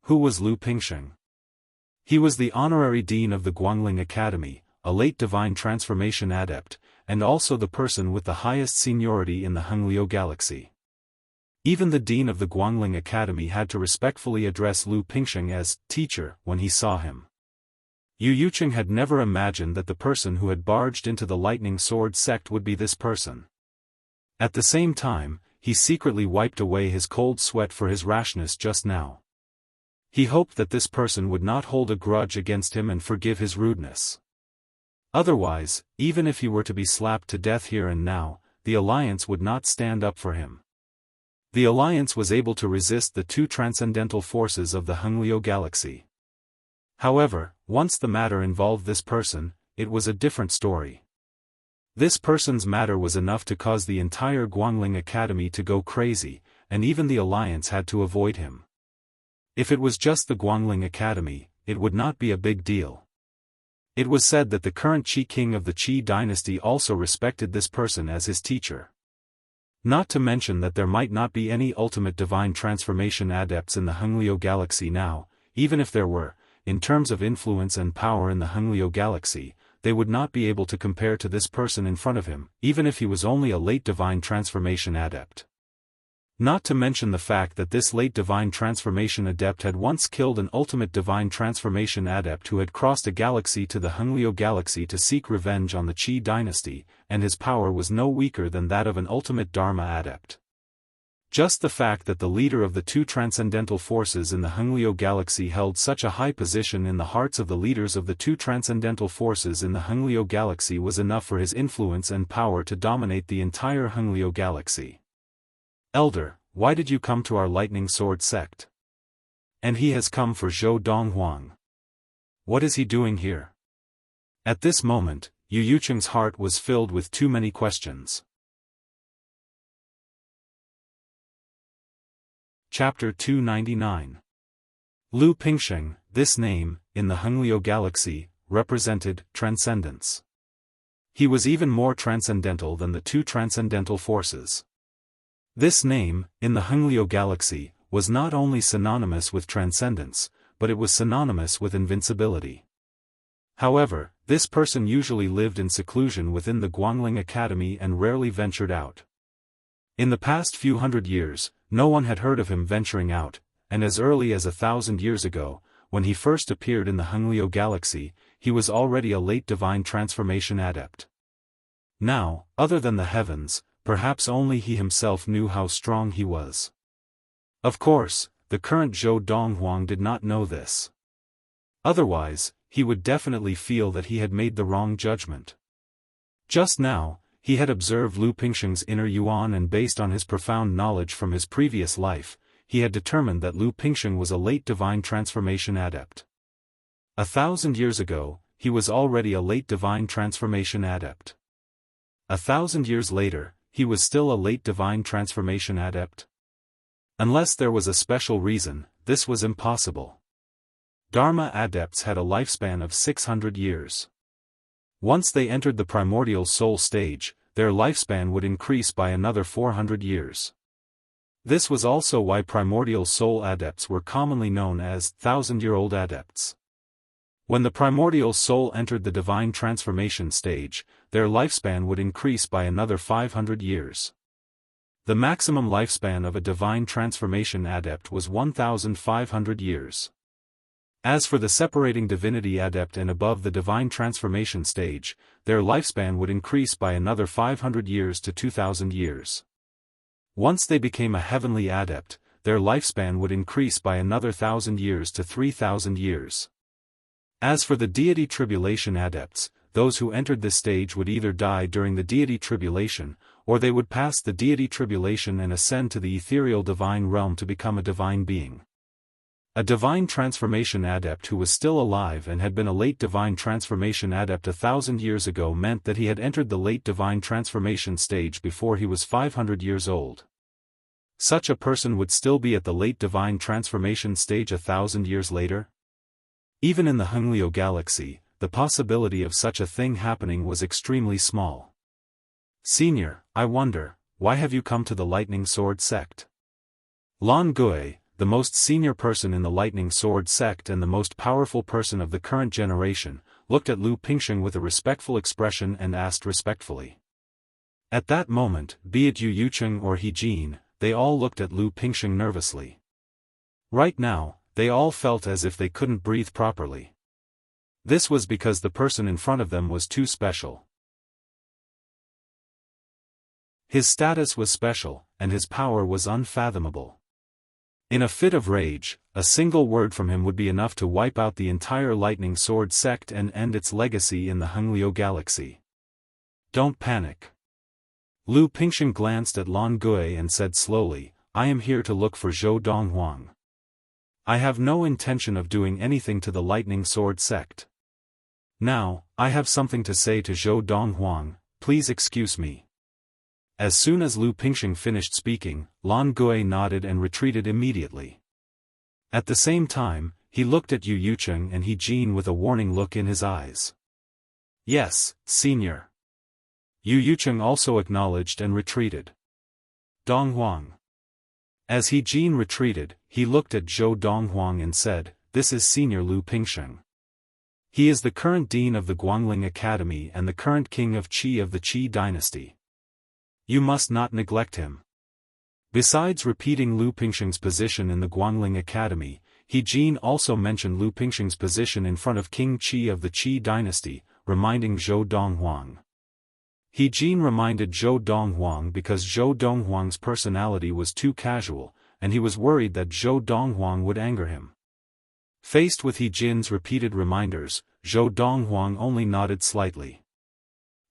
Speaker 1: Who was Lu Pingsheng? He was the honorary dean of the Guangling Academy, a late divine transformation adept, and also the person with the highest seniority in the Hengliu galaxy. Even the dean of the Guangling Academy had to respectfully address Lu Pingsheng as teacher when he saw him. Yu Yucheng had never imagined that the person who had barged into the Lightning Sword sect would be this person. At the same time, he secretly wiped away his cold sweat for his rashness just now. He hoped that this person would not hold a grudge against him and forgive his rudeness. Otherwise, even if he were to be slapped to death here and now, the Alliance would not stand up for him. The Alliance was able to resist the two transcendental forces of the Hengliu galaxy. However, once the matter involved this person, it was a different story. This person's matter was enough to cause the entire Guangling Academy to go crazy, and even the Alliance had to avoid him. If it was just the Guangling Academy, it would not be a big deal. It was said that the current Qi king of the Qi dynasty also respected this person as his teacher. Not to mention that there might not be any ultimate divine transformation adepts in the Hengliu galaxy now, even if there were, in terms of influence and power in the Hengliu galaxy, they would not be able to compare to this person in front of him, even if he was only a late divine transformation adept. Not to mention the fact that this late divine transformation adept had once killed an ultimate divine transformation adept who had crossed a galaxy to the Hengliu galaxy to seek revenge on the Qi dynasty, and his power was no weaker than that of an ultimate Dharma adept. Just the fact that the leader of the two transcendental forces in the Hengliu galaxy held such a high position in the hearts of the leaders of the two transcendental forces in the Hengliu galaxy was enough for his influence and power to dominate the entire Hengliu galaxy. Elder, why did you come to our Lightning Sword sect? And he has come for Zhou Donghuang. What is he doing here? At this moment, Yu Yucheng's heart was filled with too many questions. Chapter 299. Lu Pingsheng, this name, in the Hengliu galaxy, represented transcendence. He was even more transcendental than the two transcendental forces. This name, in the Hengliu galaxy, was not only synonymous with transcendence, but it was synonymous with invincibility. However, this person usually lived in seclusion within the Guangling Academy and rarely ventured out. In the past few hundred years, no one had heard of him venturing out, and as early as 1,000 years ago, when he first appeared in the Hengliu galaxy, he was already a late divine transformation adept. Now, other than the heavens, perhaps only he himself knew how strong he was. Of course, the current Zhou Donghuang did not know this. Otherwise, he would definitely feel that he had made the wrong judgment. Just now, he had observed Lu Pingsheng's inner yuan, and based on his profound knowledge from his previous life, he had determined that Lu Pingsheng was a late divine transformation adept. 1,000 years ago, he was already a late divine transformation adept. 1,000 years later, he was still a late divine transformation adept. Unless there was a special reason, this was impossible. Dharma adepts had a lifespan of 600 years. Once they entered the primordial soul stage, their lifespan would increase by another 400 years. This was also why primordial soul adepts were commonly known as thousand-year-old adepts. When the primordial soul entered the divine transformation stage, their lifespan would increase by another 500 years. The maximum lifespan of a divine transformation adept was 1,500 years. As for the separating divinity adept and above the divine transformation stage, their lifespan would increase by another 500 years to 2,000 years. Once they became a heavenly adept, their lifespan would increase by another 1,000 years to 3,000 years. As for the deity tribulation adepts, those who entered this stage would either die during the deity tribulation, or they would pass the deity tribulation and ascend to the ethereal divine realm to become a divine being. A divine transformation adept who was still alive and had been a late divine transformation adept 1,000 years ago meant that he had entered the late divine transformation stage before he was 500 years old. Such a person would still be at the late divine transformation stage 1,000 years later? Even in the Hunglio galaxy, the possibility of such a thing happening was extremely small. Senior, I wonder, why have you come to the Lightning Sword sect? Lan Gui, the most senior person in the Lightning Sword sect and the most powerful person of the current generation, looked at Lu Pingsheng with a respectful expression and asked respectfully. At that moment, be it Yu Yucheng or He Jin, they all looked at Lu Pingsheng nervously. Right now, they all felt as if they couldn't breathe properly. This was because the person in front of them was too special. His status was special, and his power was unfathomable. In a fit of rage, a single word from him would be enough to wipe out the entire Lightning Sword sect and end its legacy in the Hunglio galaxy. Don't panic. Lu Pingsheng glanced at Lan Gui and said slowly, I am here to look for Zhou Donghuang. I have no intention of doing anything to the Lightning Sword sect. Now, I have something to say to Zhou Donghuang, please excuse me. As soon as Lu Pingsheng finished speaking, Lan Gui nodded and retreated immediately. At the same time, he looked at Yu Yucheng and He Jin with a warning look in his eyes. Yes, senior. Yu Yucheng also acknowledged and retreated. Donghuang. As He Jin retreated, he looked at Zhou Donghuang and said, this is Senior Lu Pingsheng. He is the current dean of the Guangling Academy and the current king of Qi of the Qi dynasty. You must not neglect him. Besides repeating Lu Pingsheng's position in the Guangling Academy, He Jin also mentioned Lu Pingsheng's position in front of King Qi of the Qi dynasty, reminding Zhou Donghuang. He Jin reminded Zhou Donghuang because Zhou Donghuang's personality was too casual, and he was worried that Zhou Donghuang would anger him. Faced with He Jin's repeated reminders, Zhou Donghuang only nodded slightly.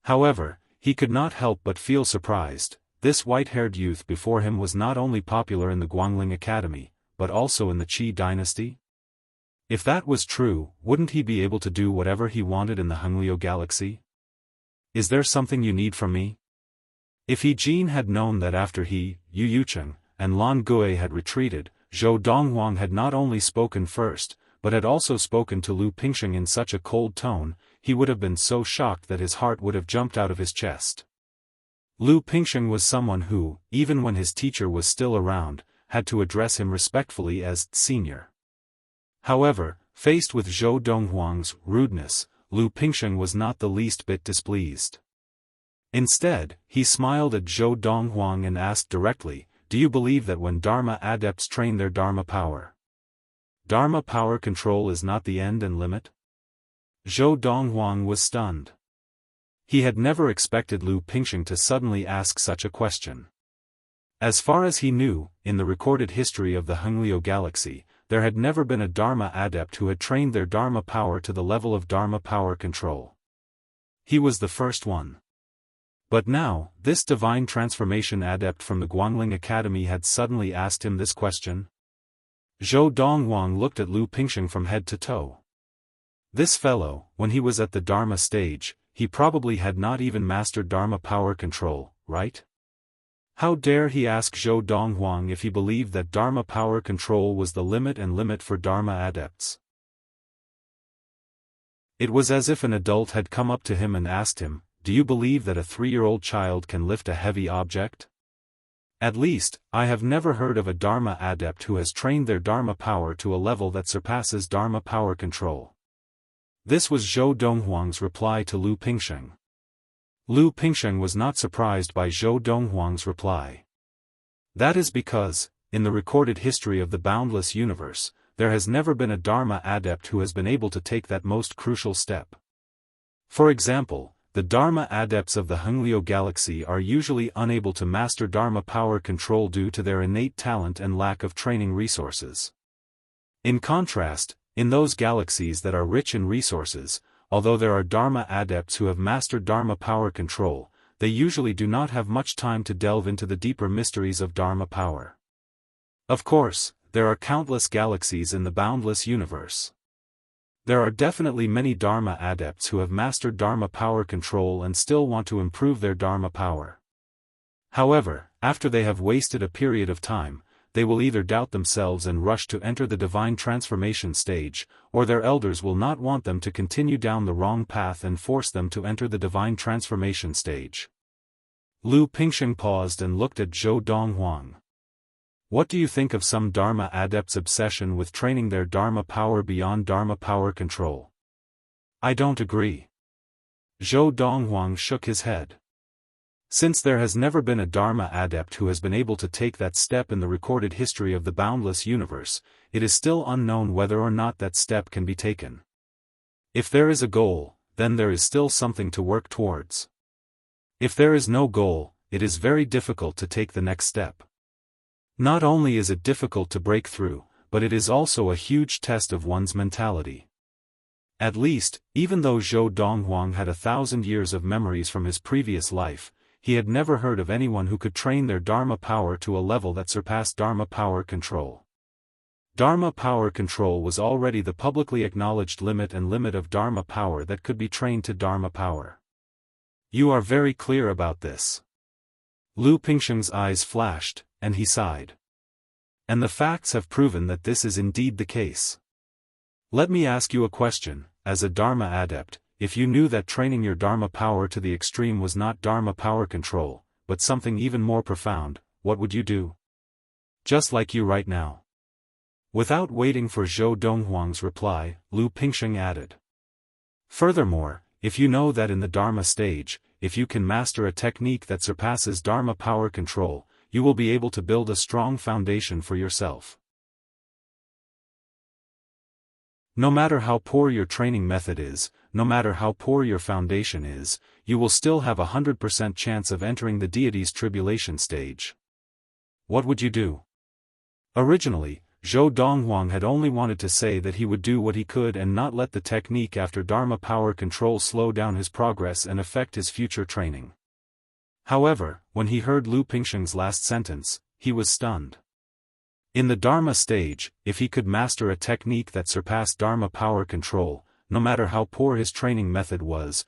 Speaker 1: However, he could not help but feel surprised. This white-haired youth before him was not only popular in the Guangling Academy, but also in the Qi dynasty? If that was true, wouldn't he be able to do whatever he wanted in the Hunglio galaxy? Is there something you need from me? If He Jin had known that after he, Yu Yucheng, and Lan Gui had retreated, Zhou Donghuang had not only spoken first, but had also spoken to Lu Pingsheng in such a cold tone, he would have been so shocked that his heart would have jumped out of his chest. Lu Pingsheng was someone who, even when his teacher was still around, had to address him respectfully as senior. However, faced with Zhou Donghuang's rudeness, Lu Pingsheng was not the least bit displeased. Instead, he smiled at Zhou Donghuang and asked directly, do you believe that when Dharma adepts train their Dharma power, Dharma power control is not the end and limit? Zhou Donghuang was stunned. He had never expected Lu Pingsheng to suddenly ask such a question. As far as he knew, in the recorded history of the Hunglio galaxy, there had never been a Dharma adept who had trained their Dharma power to the level of Dharma power control. He was the first one. But now, this divine transformation adept from the Guangling Academy had suddenly asked him this question. Zhou Donghuang looked at Lu Pingsheng from head to toe. This fellow, when he was at the Dharma stage, he probably had not even mastered Dharma power control, right? How dare he ask Zhou Donghuang if he believed that Dharma power control was the limit for Dharma adepts? It was as if an adult had come up to him and asked him, do you believe that a 3-year-old child can lift a heavy object? At least, I have never heard of a Dharma adept who has trained their Dharma power to a level that surpasses Dharma power control. This was Zhou Donghuang's reply to Lu Pingsheng. Lu Pingsheng was not surprised by Zhou Donghuang's reply. That is because, in the recorded history of the boundless universe, there has never been a Dharma adept who has been able to take that most crucial step. For example, the Dharma adepts of the Hunglio galaxy are usually unable to master Dharma power control due to their innate talent and lack of training resources. In contrast, in those galaxies that are rich in resources, although there are Dharma adepts who have mastered Dharma power control, they usually do not have much time to delve into the deeper mysteries of Dharma power. Of course, there are countless galaxies in the boundless universe. There are definitely many Dharma adepts who have mastered Dharma power control and still want to improve their Dharma power. However, after they have wasted a period of time, they will either doubt themselves and rush to enter the divine transformation stage, or their elders will not want them to continue down the wrong path and force them to enter the divine transformation stage. Lu Pingsheng paused and looked at Zhou Donghuang. What do you think of some Dharma adepts' obsession with training their Dharma power beyond Dharma power control? I don't agree. Zhou Donghuang shook his head. Since there has never been a Dharma adept who has been able to take that step in the recorded history of the boundless universe, it is still unknown whether or not that step can be taken. If there is a goal, then there is still something to work towards. If there is no goal, it is very difficult to take the next step. Not only is it difficult to break through, but it is also a huge test of one's mentality. At least, even though Zhou Donghuang had 1,000 years of memories from his previous life, he had never heard of anyone who could train their Dharma power to a level that surpassed Dharma power control. Dharma power control was already the publicly acknowledged limit of Dharma power that could be trained to Dharma power. You are very clear about this. Lu Pingsheng's eyes flashed, and he sighed. And the facts have proven that this is indeed the case. Let me ask you a question, as a Dharma adept. If you knew that training your Dharma power to the extreme was not Dharma power control, but something even more profound, what would you do? Just like you right now. Without waiting for Zhou Donghuang's reply, Lu Pingsheng added. Furthermore, if you know that in the Dharma stage, if you can master a technique that surpasses Dharma power control, you will be able to build a strong foundation for yourself. No matter how poor your training method is, no matter how poor your foundation is, you will still have 100% chance of entering the deity's tribulation stage. What would you do? Originally, Zhou Donghuang had only wanted to say that he would do what he could and not let the technique after Dharma power control slow down his progress and affect his future training. However, when he heard Lu Pingsheng's last sentence, he was stunned. In the Dharma stage, if he could master a technique that surpassed Dharma power control, no matter how poor his training method was,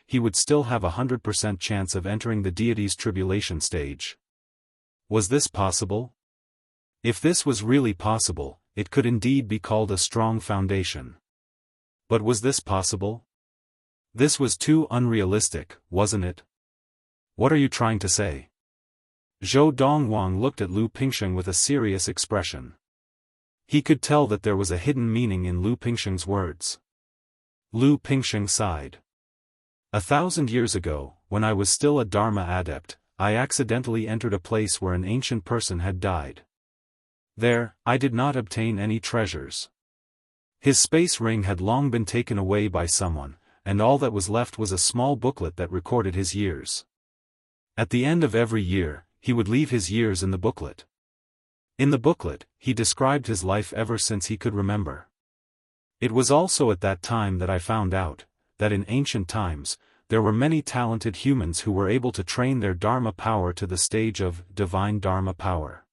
Speaker 1: he would still have 100% chance of entering the deity's tribulation stage. Was this possible? If this was really possible, it could indeed be called a strong foundation. But was this possible? This was too unrealistic, wasn't it? What are you trying to say? Zhou Donghuang looked at Lu Pingsheng with a serious expression. He could tell that there was a hidden meaning in Lu Pingsheng's words. Lu Pingsheng sighed. 1,000 years ago, when I was still a Dharma adept, I accidentally entered a place where an ancient person had died. There, I did not obtain any treasures. His space ring had long been taken away by someone, and all that was left was a small booklet that recorded his years. At the end of every year, he would leave his years in the booklet. In the booklet, he described his life ever since he could remember. It was also at that time that I found out, that in ancient times, there were many talented humans who were able to train their Dharma power to the stage of divine Dharma power.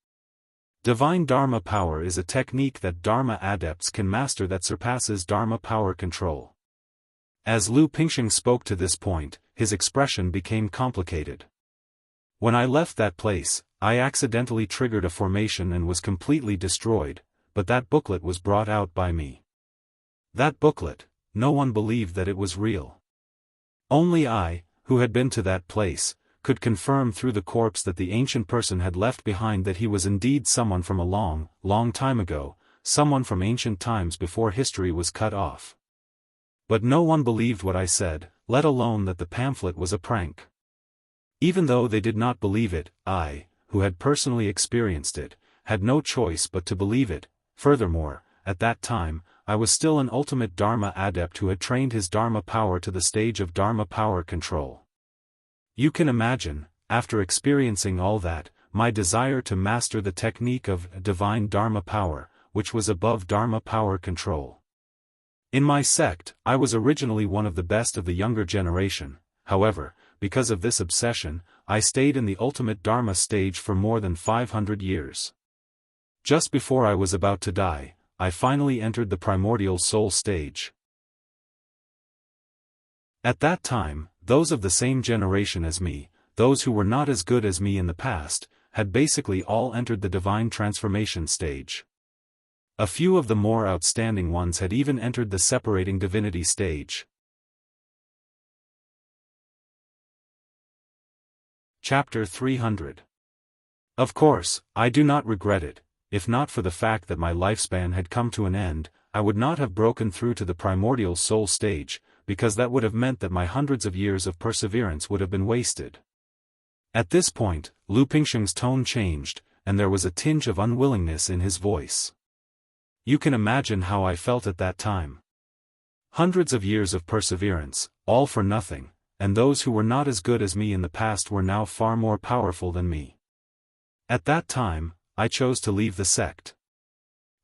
Speaker 1: Divine Dharma power is a technique that Dharma adepts can master that surpasses Dharma power control. As Lu Pingsheng spoke to this point, his expression became complicated. When I left that place, I accidentally triggered a formation and was completely destroyed, but that booklet was brought out by me. That booklet, no one believed that it was real. Only I, who had been to that place, could confirm through the corpse that the ancient person had left behind that he was indeed someone from a long, long time ago, someone from ancient times before history was cut off. But no one believed what I said, let alone that the pamphlet was a prank. Even though they did not believe it, I, who had personally experienced it, had no choice but to believe it. Furthermore, at that time, I was still an ultimate Dharma adept who had trained his Dharma power to the stage of Dharma power control. You can imagine, after experiencing all that, my desire to master the technique of divine Dharma power, which was above Dharma power control. In my sect, I was originally one of the best of the younger generation. However, because of this obsession, I stayed in the ultimate Dharma stage for more than 500 years. Just before I was about to die, I finally entered the primordial soul stage. At that time, those of the same generation as me, those who were not as good as me in the past, had basically all entered the divine transformation stage. A few of the more outstanding ones had even entered the separating divinity stage. Chapter 300. Of course, I do not regret it. If not for the fact that my lifespan had come to an end, I would not have broken through to the primordial soul stage, because that would have meant that my hundreds of years of perseverance would have been wasted. At this point, Lu Pingsheng's tone changed, and there was a tinge of unwillingness in his voice. You can imagine how I felt at that time. Hundreds of years of perseverance, all for nothing, and those who were not as good as me in the past were now far more powerful than me. At that time, I chose to leave the sect.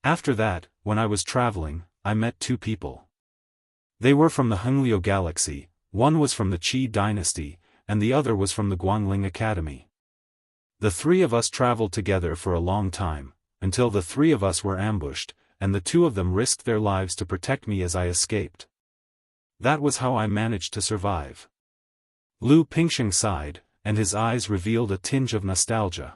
Speaker 1: After that, when I was traveling, I met two people. They were from the Hengliu galaxy, one was from the Qi dynasty, and the other was from the Guangling Academy. The three of us traveled together for a long time, until the three of us were ambushed, and the two of them risked their lives to protect me as I escaped. That was how I managed to survive. Lu Pingsheng sighed, and his eyes revealed a tinge of nostalgia.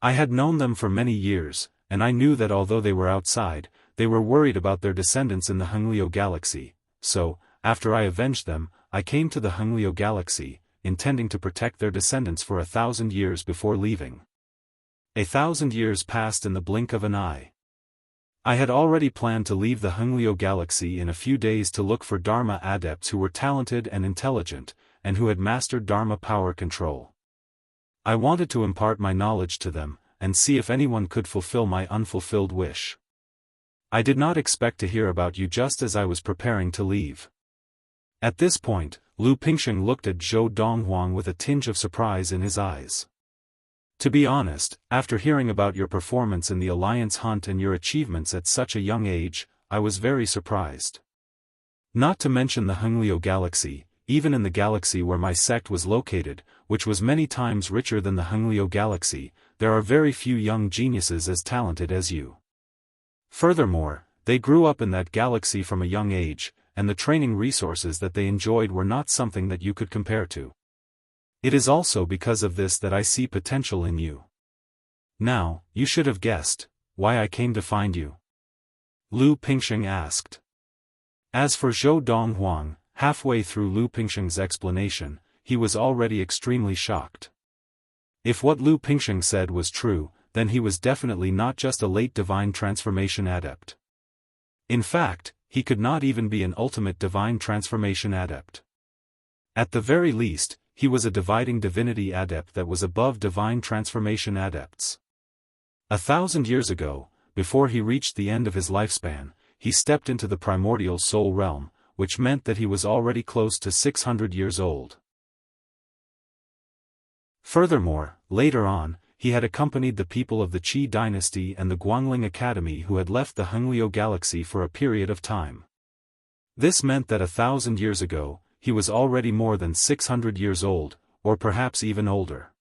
Speaker 1: I had known them for many years, and I knew that although they were outside, they were worried about their descendants in the Hengliu galaxy, so, after I avenged them, I came to the Hengliu galaxy, intending to protect their descendants for 1,000 years before leaving. 1,000 years passed in the blink of an eye. I had already planned to leave the Hengliu galaxy in a few days to look for Dharma adepts who were talented and intelligent, and who had mastered Dharma power control. I wanted to impart my knowledge to them, and see if anyone could fulfill my unfulfilled wish. I did not expect to hear about you just as I was preparing to leave. At this point, Lu Pingsheng looked at Zhou Donghuang with a tinge of surprise in his eyes. To be honest, after hearing about your performance in the Alliance hunt and your achievements at such a young age, I was very surprised. Not to mention the Hengliu galaxy, even in the galaxy where my sect was located, which was many times richer than the Hengliu galaxy, there are very few young geniuses as talented as you. Furthermore, they grew up in that galaxy from a young age, and the training resources that they enjoyed were not something that you could compare to. It is also because of this that I see potential in you. Now, you should have guessed why I came to find you. Lu Pingsheng asked. As for Zhou Donghuang, halfway through Lu Pingsheng's explanation, he was already extremely shocked. If what Lu Pingsheng said was true, then he was definitely not just a late divine transformation adept. In fact, he could not even be an ultimate divine transformation adept. At the very least, he was a dividing divinity adept that was above divine transformation adepts. 1,000 years ago, before he reached the end of his lifespan, he stepped into the primordial soul realm, which meant that he was already close to 600 years old. Furthermore, later on, he had accompanied the people of the Qi dynasty and the Guangling Academy who had left the Hengliu galaxy for a period of time. This meant that 1,000 years ago, he was already more than 600 years old, or perhaps even older.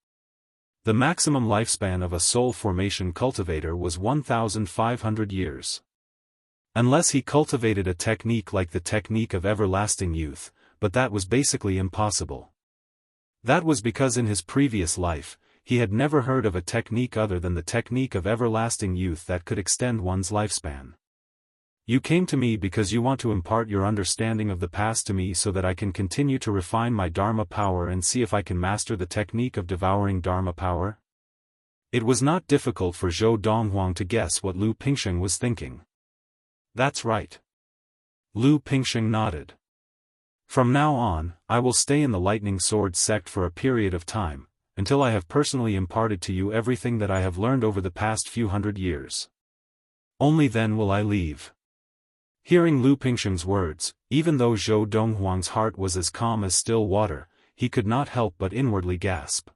Speaker 1: The maximum lifespan of a soul formation cultivator was 1,500 years. Unless he cultivated a technique like the technique of everlasting youth, but that was basically impossible. That was because in his previous life, he had never heard of a technique other than the technique of everlasting youth that could extend one's lifespan. You came to me because you want to impart your understanding of the past to me so that I can continue to refine my Dharma power and see if I can master the technique of devouring Dharma power? It was not difficult for Zhou Donghuang to guess what Lu Pingsheng was thinking. That's right. Lu Pingsheng nodded. From now on, I will stay in the Lightning Sword sect for a period of time, until I have personally imparted to you everything that I have learned over the past few hundred years. Only then will I leave. Hearing Lu Pingsheng's words, even though Zhou Donghuang's heart was as calm as still water, he could not help but inwardly gasp.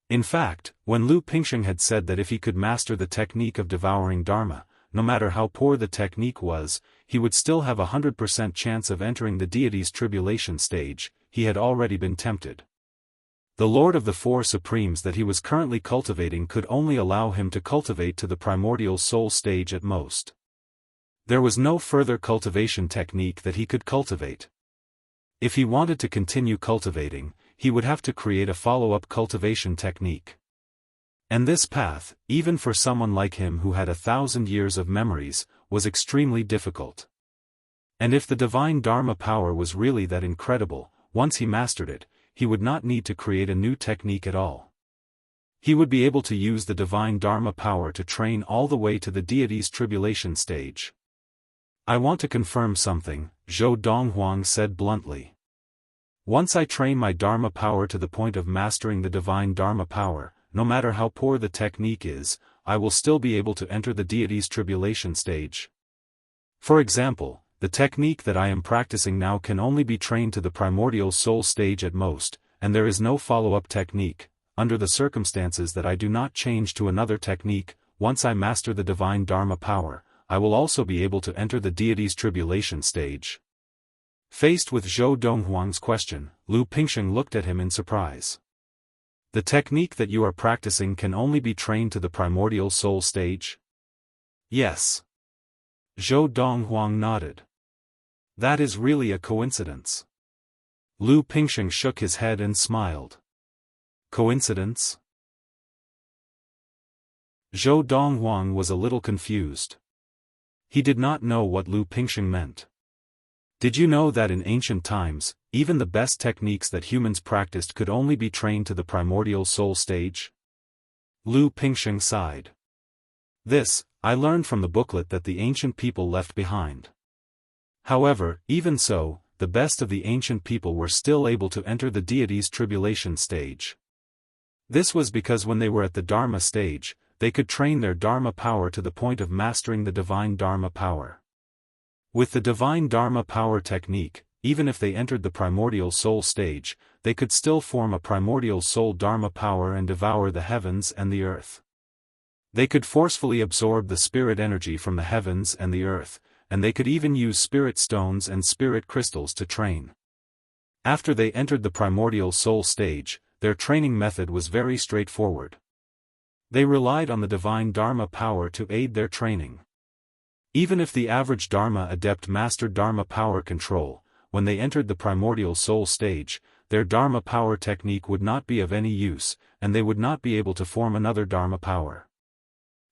Speaker 1: In fact, when Lu Pingsheng had said that if he could master the technique of devouring Dharma, no matter how poor the technique was, he would still have 100% chance of entering the deity's tribulation stage, he had already been tempted. The Lord of the Four Supremes that he was currently cultivating could only allow him to cultivate to the primordial soul stage at most. There was no further cultivation technique that he could cultivate. If he wanted to continue cultivating, he would have to create a follow-up cultivation technique. And this path, even for someone like him who had 1,000 years of memories, was extremely difficult. And if the divine Dharma power was really that incredible, once he mastered it, he would not need to create a new technique at all. He would be able to use the divine Dharma power to train all the way to the deity's tribulation stage. I want to confirm something, Zhou Donghuang said bluntly. Once I train my Dharma power to the point of mastering the divine Dharma power, no matter how poor the technique is, I will still be able to enter the deity's tribulation stage. For example, the technique that I am practicing now can only be trained to the primordial soul stage at most, and there is no follow-up technique. Under the circumstances that I do not change to another technique, once I master the divine Dharma power, I will also be able to enter the deity's tribulation stage. Faced with Zhou Donghuang's question, Lu Pingsheng looked at him in surprise. The technique that you are practicing can only be trained to the primordial soul stage? Yes. Zhou Donghuang nodded. That is really a coincidence. Lu Pingsheng shook his head and smiled. Coincidence? Zhou Donghuang was a little confused. He did not know what Lu Pingsheng meant. Did you know that in ancient times, even the best techniques that humans practiced could only be trained to the primordial soul stage? Lu Pingsheng sighed. This, I learned from the booklet that the ancient people left behind. However, even so, the best of the ancient people were still able to enter the deity's tribulation stage. This was because when they were at the Dharma stage, they could train their Dharma power to the point of mastering the divine Dharma power. With the divine Dharma power technique, even if they entered the primordial soul stage, they could still form a primordial soul Dharma power and devour the heavens and the earth. They could forcefully absorb the spirit energy from the heavens and the earth, and they could even use spirit stones and spirit crystals to train. After they entered the primordial soul stage, their training method was very straightforward. They relied on the divine Dharma power to aid their training. Even if the average Dharma adept mastered Dharma power control, when they entered the primordial soul stage, their Dharma power technique would not be of any use, and they would not be able to form another Dharma power.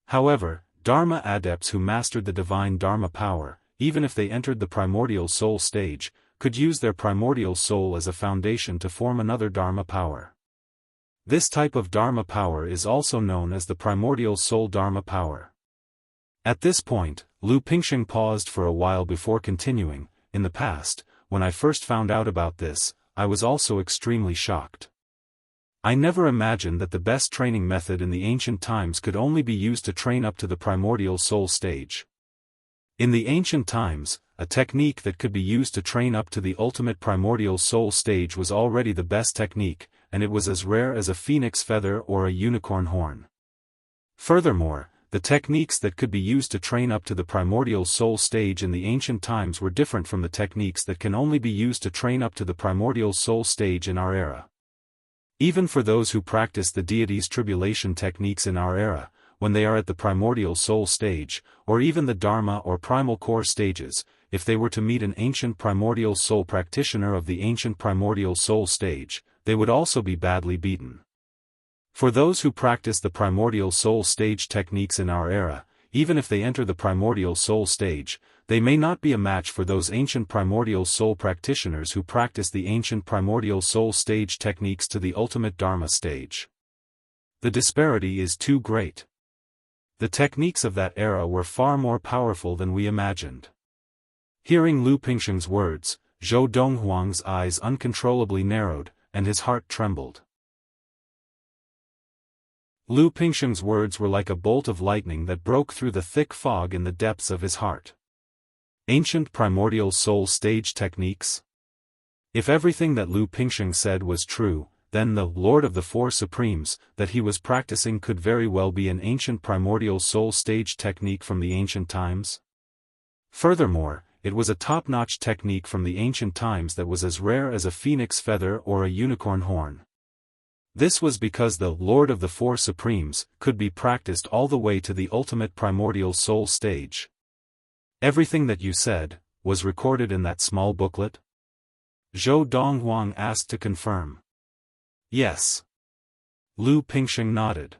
Speaker 1: However, Dharma adepts who mastered the divine Dharma power, even if they entered the primordial soul stage, could use their primordial soul as a foundation to form another Dharma power. This type of Dharma power is also known as the primordial soul Dharma power. At this point, Lu Pingsheng paused for a while before continuing. In the past, when I first found out about this, I was also extremely shocked. I never imagined that the best training method in the ancient times could only be used to train up to the primordial soul stage. In the ancient times, a technique that could be used to train up to the ultimate primordial soul stage was already the best technique, and it was as rare as a phoenix feather or a unicorn horn. Furthermore, the techniques that could be used to train up to the primordial soul stage in the ancient times were different from the techniques that can only be used to train up to the primordial soul stage in our era. Even for those who practice the deity's tribulation techniques in our era, when they are at the primordial soul stage, or even the Dharma or primal core stages, if they were to meet an ancient primordial soul practitioner of the ancient primordial soul stage, they would also be badly beaten. For those who practice the primordial soul stage techniques in our era, even if they enter the primordial soul stage, they may not be a match for those ancient primordial soul practitioners who practice the ancient primordial soul stage techniques to the ultimate Dharma stage. The disparity is too great. The techniques of that era were far more powerful than we imagined. Hearing Lu Pingsheng's words, Zhou Donghuang's eyes uncontrollably narrowed, and his heart trembled. Lu Pingsheng's words were like a bolt of lightning that broke through the thick fog in the depths of his heart. Ancient primordial soul stage techniques? If everything that Lu Pingsheng said was true, then the Lord of the Four Supremes that he was practicing could very well be an ancient primordial soul stage technique from the ancient times. Furthermore, it was a top-notch technique from the ancient times that was as rare as a phoenix feather or a unicorn horn. This was because the Lord of the Four Supremes could be practiced all the way to the ultimate primordial soul stage. Everything that you said was recorded in that small booklet? Zhou Donghuang asked to confirm. Yes. Lu Pingsheng nodded.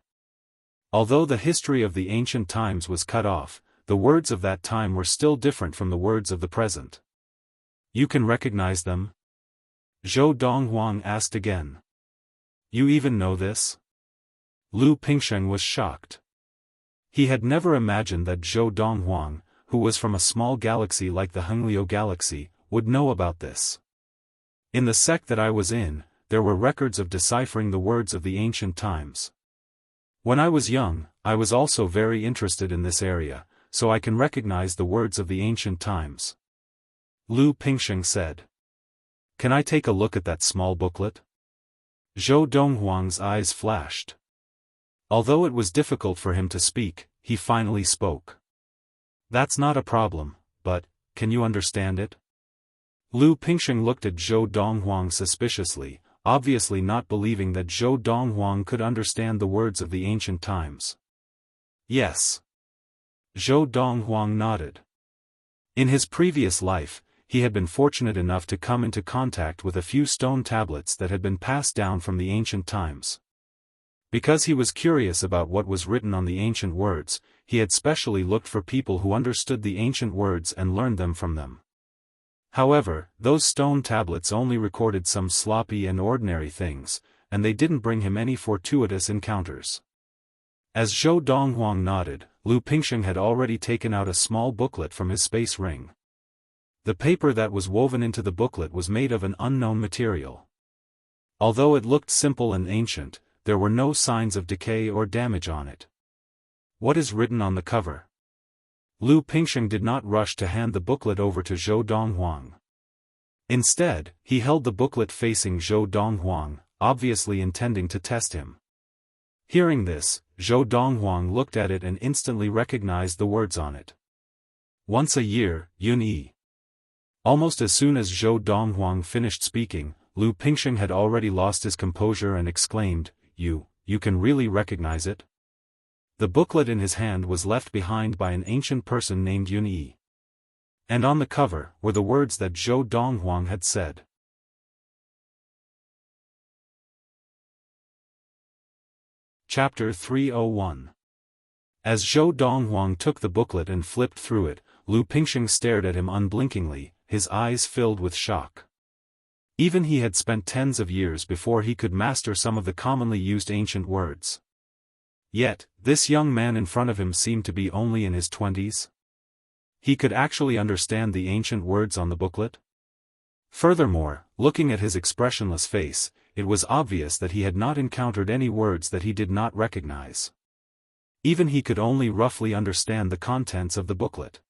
Speaker 1: Although the history of the ancient times was cut off, the words of that time were still different from the words of the present. You can recognize them? Zhou Donghuang asked again. You even know this? Lu Pingsheng was shocked. He had never imagined that Zhou Donghuang, who was from a small galaxy like the Hengliu galaxy, would know about this. In the sect that I was in, there were records of deciphering the words of the ancient times. When I was young, I was also very interested in this area, so I can recognize the words of the ancient times. Lu Pingsheng said. Can I take a look at that small booklet? Zhou Donghuang's eyes flashed. Although it was difficult for him to speak, he finally spoke. That's not a problem, but, can you understand it? Lu Pingsheng looked at Zhou Donghuang suspiciously, obviously not believing that Zhou Donghuang could understand the words of the ancient times. Yes. Zhou Donghuang nodded. In his previous life, he had been fortunate enough to come into contact with a few stone tablets that had been passed down from the ancient times. Because he was curious about what was written on the ancient words, he had specially looked for people who understood the ancient words and learned them from them. However, those stone tablets only recorded some sloppy and ordinary things, and they didn't bring him any fortuitous encounters. As Zhou Donghuang nodded, Lu Pingsheng had already taken out a small booklet from his space ring. The paper that was woven into the booklet was made of an unknown material. Although it looked simple and ancient, there were no signs of decay or damage on it. What is written on the cover? Lu Pingsheng did not rush to hand the booklet over to Zhou Donghuang. Instead, he held the booklet facing Zhou Donghuang, obviously intending to test him. Hearing this, Zhou Donghuang looked at it and instantly recognized the words on it. Once a year, Yun Yi. Almost as soon as Zhou Donghuang finished speaking, Lu Pingsheng had already lost his composure and exclaimed, You can really recognize it? The booklet in his hand was left behind by an ancient person named Yun Yi. And on the cover were the words that Zhou Donghuang had said. Chapter 301. As Zhou Donghuang took the booklet and flipped through it, Lu Pingsheng stared at him unblinkingly, his eyes filled with shock. Even he had spent tens of years before he could master some of the commonly used ancient words. Yet, this young man in front of him seemed to be only in his 20s. He could actually understand the ancient words on the booklet? Furthermore, looking at his expressionless face, it was obvious that he had not encountered any words that he did not recognize. Even he could only roughly understand the contents of the booklet.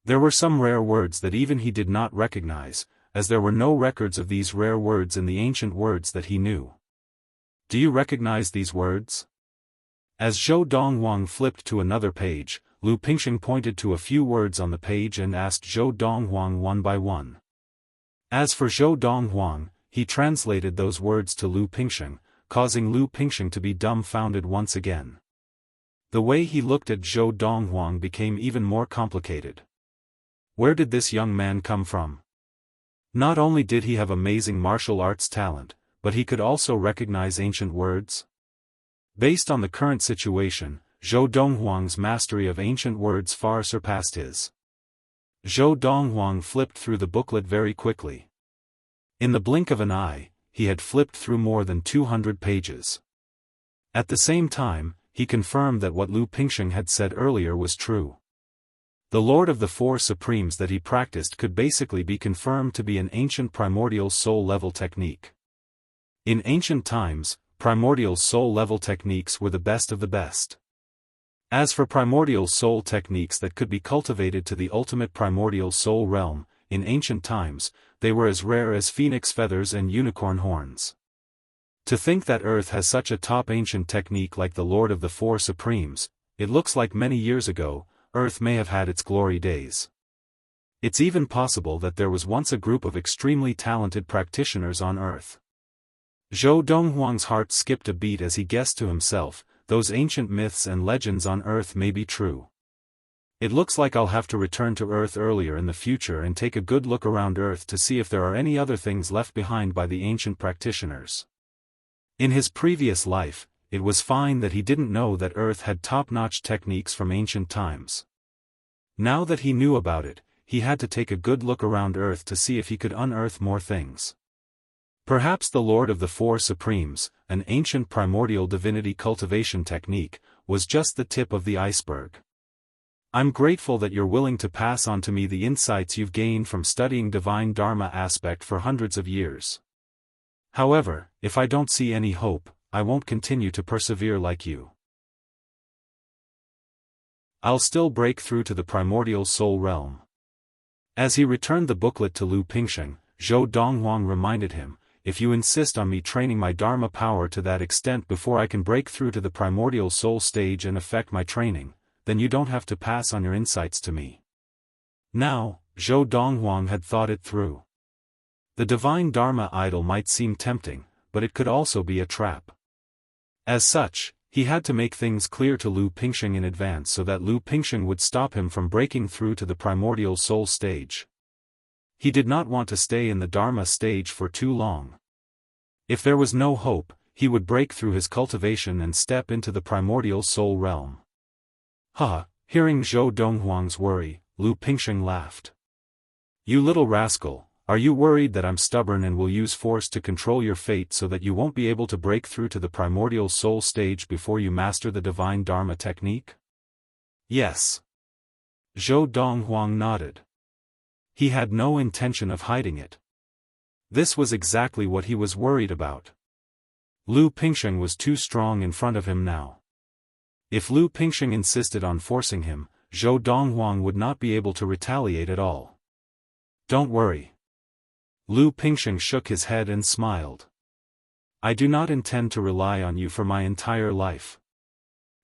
Speaker 1: There were some rare words that even he did not recognize, as there were no records of these rare words in the ancient words that he knew. Do you recognize these words? As Zhou Donghuang flipped to another page, Lu Pingsheng pointed to a few words on the page and asked Zhou Donghuang one by one. As for Zhou Donghuang, he translated those words to Lu Pingsheng, causing Lu Pingsheng to be dumbfounded once again. The way he looked at Zhou Donghuang became even more complicated. Where did this young man come from? Not only did he have amazing martial arts talent, but he could also recognize ancient words. Based on the current situation, Zhou Donghuang's mastery of ancient words far surpassed his. Zhou Donghuang flipped through the booklet very quickly. In the blink of an eye, he had flipped through more than 200 pages. At the same time, he confirmed that what Lu Pingsheng had said earlier was true. The Lord of the Four Supremes that he practiced could basically be confirmed to be an ancient primordial soul level technique. In ancient times, primordial soul level techniques were the best of the best. As for primordial soul techniques that could be cultivated to the ultimate primordial soul realm, in ancient times, they were as rare as phoenix feathers and unicorn horns. To think that Earth has such a top ancient technique like the Lord of the Four Supremes, it looks like many years ago, Earth may have had its glory days. It's even possible that there was once a group of extremely talented practitioners on Earth. Zhou Donghuang's heart skipped a beat as he guessed to himself, those ancient myths and legends on Earth may be true. It looks like I'll have to return to Earth earlier in the future and take a good look around Earth to see if there are any other things left behind by the ancient practitioners. In his previous life, it was fine that he didn't know that Earth had top-notch techniques from ancient times. Now that he knew about it, he had to take a good look around Earth to see if he could unearth more things. Perhaps the Lord of the Four Supremes, an ancient primordial divinity cultivation technique, was just the tip of the iceberg. I'm grateful that you're willing to pass on to me the insights you've gained from studying divine Dharma aspect for hundreds of years. However, if I don't see any hope, I won't continue to persevere like you. I'll still break through to the primordial soul realm. As he returned the booklet to Lu Pingsheng, Zhou Donghuang reminded him, if you insist on me training my Dharma power to that extent before I can break through to the primordial soul stage and affect my training, then you don't have to pass on your insights to me. Now, Zhou Donghuang had thought it through. The divine Dharma idol might seem tempting, but it could also be a trap. As such, he had to make things clear to Lu Pingsheng in advance so that Lu Pingsheng would stop him from breaking through to the primordial soul stage. He did not want to stay in the Dharma stage for too long. If there was no hope, he would break through his cultivation and step into the primordial soul realm. Hearing Zhou Donghuang's worry, Lu Pingsheng laughed. You little rascal, are you worried that I'm stubborn and will use force to control your fate so that you won't be able to break through to the primordial soul stage before you master the divine Dharma technique? Yes. Zhou Donghuang nodded. He had no intention of hiding it. This was exactly what he was worried about. Lu Pingsheng was too strong in front of him now. If Lu Pingsheng insisted on forcing him, Zhou Donghuang would not be able to retaliate at all. Don't worry. Lu Pingsheng shook his head and smiled. I do not intend to rely on you for my entire life.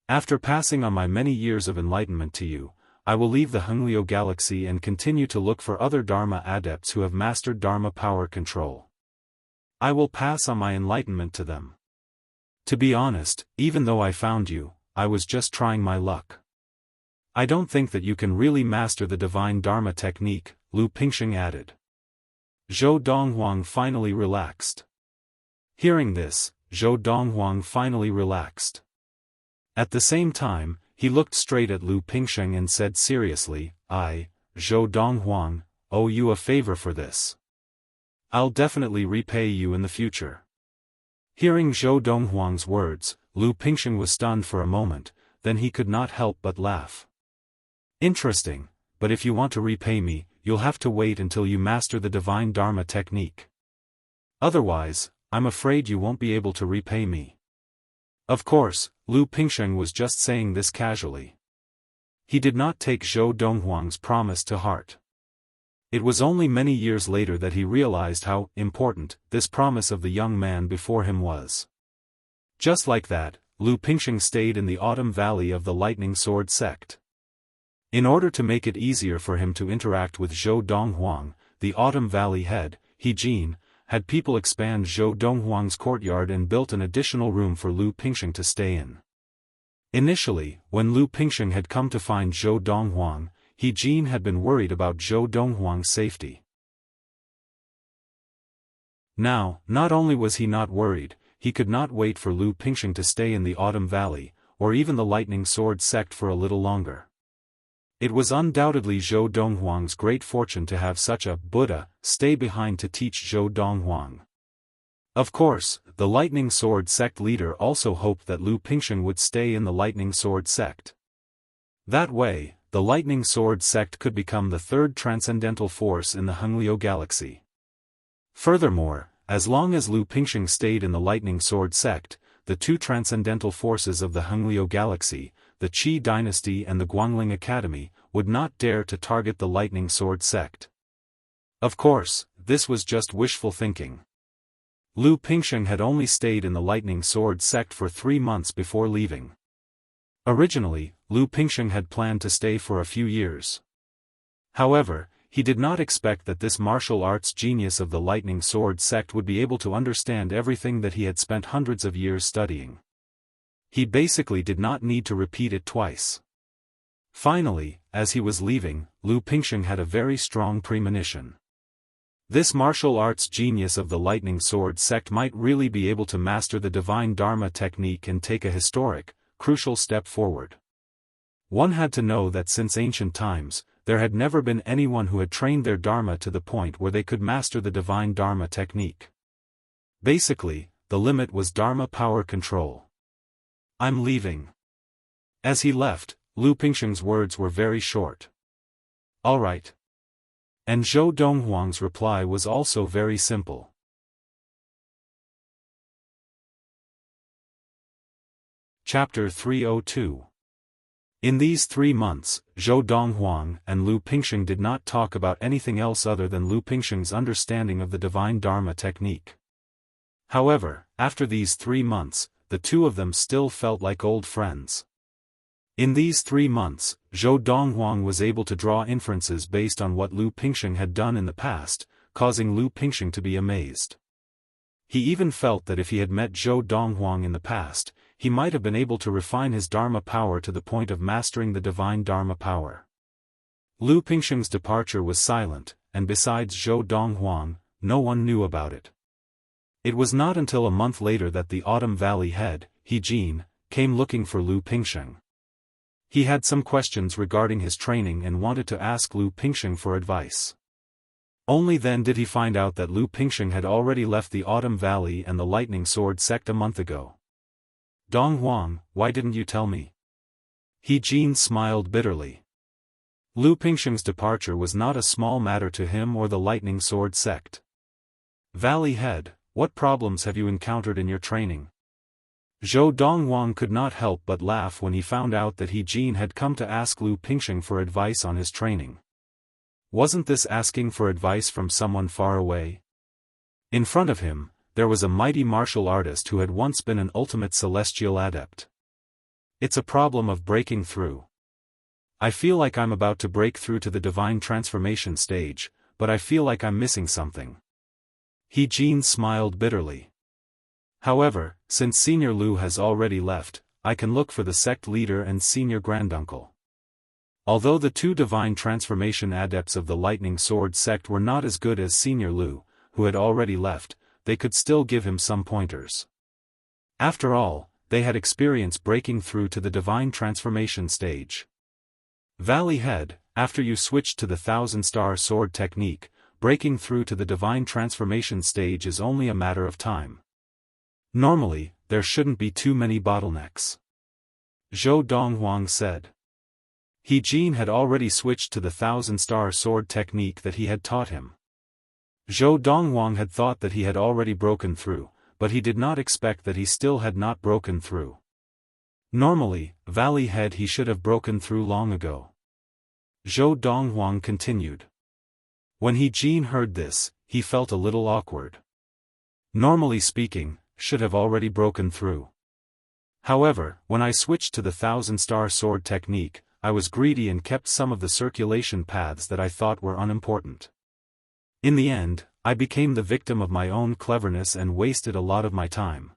Speaker 1: After passing on my many years of enlightenment to you, I will leave the Hengliu galaxy and continue to look for other Dharma adepts who have mastered Dharma power control. I will pass on my enlightenment to them. To be honest, even though I found you, I was just trying my luck. I don't think that you can really master the divine Dharma technique, Lu Pingsheng added. Zhou Donghuang finally relaxed. Hearing this, Zhou Donghuang finally relaxed. At the same time, he looked straight at Lu Pingsheng and said seriously, I, Zhou Donghuang, owe you a favor for this. I'll definitely repay you in the future. Hearing Zhou Donghuang's words, Lu Pingsheng was stunned for a moment, then he could not help but laugh. Interesting, but if you want to repay me, you'll have to wait until you master the divine Dharma technique. Otherwise, I'm afraid you won't be able to repay me. Of course, Lu Pingsheng was just saying this casually. He did not take Zhou Donghuang's promise to heart. It was only many years later that he realized how important this promise of the young man before him was. Just like that, Lu Pingsheng stayed in the Autumn Valley of the Lightning Sword sect. In order to make it easier for him to interact with Zhou Donghuang, the Autumn Valley head, He Jin, had people expand Zhou Donghuang's courtyard and built an additional room for Lu Pingsheng to stay in. Initially, when Lu Pingsheng had come to find Zhou Donghuang, He Jin had been worried about Zhou Donghuang's safety. Now, not only was he not worried, he could not wait for Lu Pingsheng to stay in the Autumn Valley, or even the Lightning Sword sect for a little longer. It was undoubtedly Zhou Donghuang's great fortune to have such a Buddha stay behind to teach Zhou Donghuang. Of course, the Lightning Sword sect leader also hoped that Lu Pingsheng would stay in the Lightning Sword sect. That way, the Lightning Sword sect could become the third transcendental force in the Hengliu galaxy. Furthermore, as long as Lu Pingsheng stayed in the Lightning Sword sect, the two transcendental forces of the Hengliu galaxy, the Qi dynasty and the Guangling Academy, would not dare to target the Lightning Sword sect. Of course, this was just wishful thinking. Lu Pingsheng had only stayed in the Lightning Sword sect for 3 months before leaving. Originally, Lu Pingsheng had planned to stay for a few years. However, he did not expect that this martial arts genius of the lightning sword sect would be able to understand everything that he had spent hundreds of years studying. He basically did not need to repeat it twice. Finally, as he was leaving, Lu Pingsheng had a very strong premonition. This martial arts genius of the lightning sword sect might really be able to master the divine Dharma technique and take a historic, crucial step forward. One had to know that since ancient times, there had never been anyone who had trained their Dharma to the point where they could master the divine Dharma technique. Basically, the limit was Dharma power control. I'm leaving. As he left, Lu Pingsheng's words were very short. All right. And Zhou Donghuang's reply was also very simple. Chapter 302. In these 3 months, Zhou Donghuang and Lu Pingsheng did not talk about anything else other than Lu Pingsheng's understanding of the divine Dharma technique. However, after these 3 months, the two of them still felt like old friends. In these 3 months, Zhou Donghuang was able to draw inferences based on what Lu Pingsheng had done in the past, causing Lu Pingsheng to be amazed. He even felt that if he had met Zhou Donghuang in the past, he might have been able to refine his Dharma power to the point of mastering the divine Dharma power. Lu Pingsheng's departure was silent, and besides Zhou Donghuang, no one knew about it. It was not until a month later that the Autumn Valley head, He Jin, came looking for Lu Pingsheng. He had some questions regarding his training and wanted to ask Lu Pingsheng for advice. Only then did he find out that Lu Pingsheng had already left the Autumn Valley and the Lightning Sword sect a month ago. Donghuang, why didn't you tell me? He Jin smiled bitterly. Lu Pingsheng's departure was not a small matter to him or the Lightning Sword sect. Valley head, what problems have you encountered in your training? Zhou Donghuang could not help but laugh when he found out that He Jin had come to ask Lu Pingsheng for advice on his training. Wasn't this asking for advice from someone far away? In front of him, there was a mighty martial artist who had once been an ultimate celestial adept. It's a problem of breaking through. I feel like I'm about to break through to the divine transformation stage, but I feel like I'm missing something. He Jin smiled bitterly. However, since Senior Lu has already left, I can look for the sect leader and senior granduncle. Although the two divine transformation adepts of the Lightning Sword sect were not as good as Senior Lu, who had already left, they could still give him some pointers. After all, they had experience breaking through to the divine transformation stage. Valley head, after you switched to the Thousand-Star Sword technique, breaking through to the divine transformation stage is only a matter of time. Normally, there shouldn't be too many bottlenecks. Zhou Donghuang said. He Jin had already switched to the Thousand-Star Sword technique that he had taught him. Zhou Donghuang had thought that he had already broken through, but he did not expect that he still had not broken through. Normally, Valley head he should have broken through long ago. Zhou Donghuang continued. When He Jin heard this, he felt a little awkward. Normally speaking, should have already broken through. However, when I switched to the Thousand-Star Sword technique, I was greedy and kept some of the circulation paths that I thought were unimportant. In the end, I became the victim of my own cleverness and wasted a lot of my time.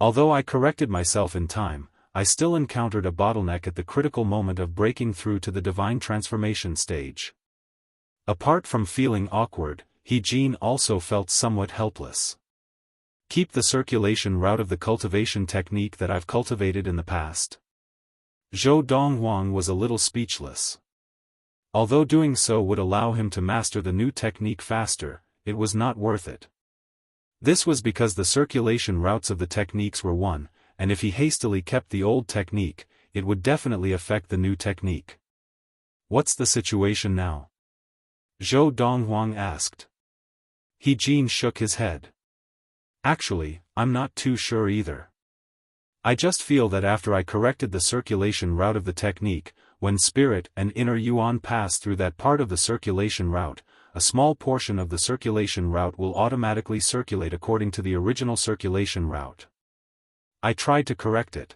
Speaker 1: Although I corrected myself in time, I still encountered a bottleneck at the critical moment of breaking through to the divine transformation stage. Apart from feeling awkward, He Jin also felt somewhat helpless. Keep the circulation route of the cultivation technique that I've cultivated in the past. Zhou Donghuang was a little speechless. Although doing so would allow him to master the new technique faster, it was not worth it. This was because the circulation routes of the techniques were one, and if he hastily kept the old technique, it would definitely affect the new technique. What's the situation now? Zhou Donghuang asked. He Jin shook his head. Actually, I'm not too sure either. I just feel that after I corrected the circulation route of the technique, when spirit and inner yuan pass through that part of the circulation route, a small portion of the circulation route will automatically circulate according to the original circulation route. I tried to correct it.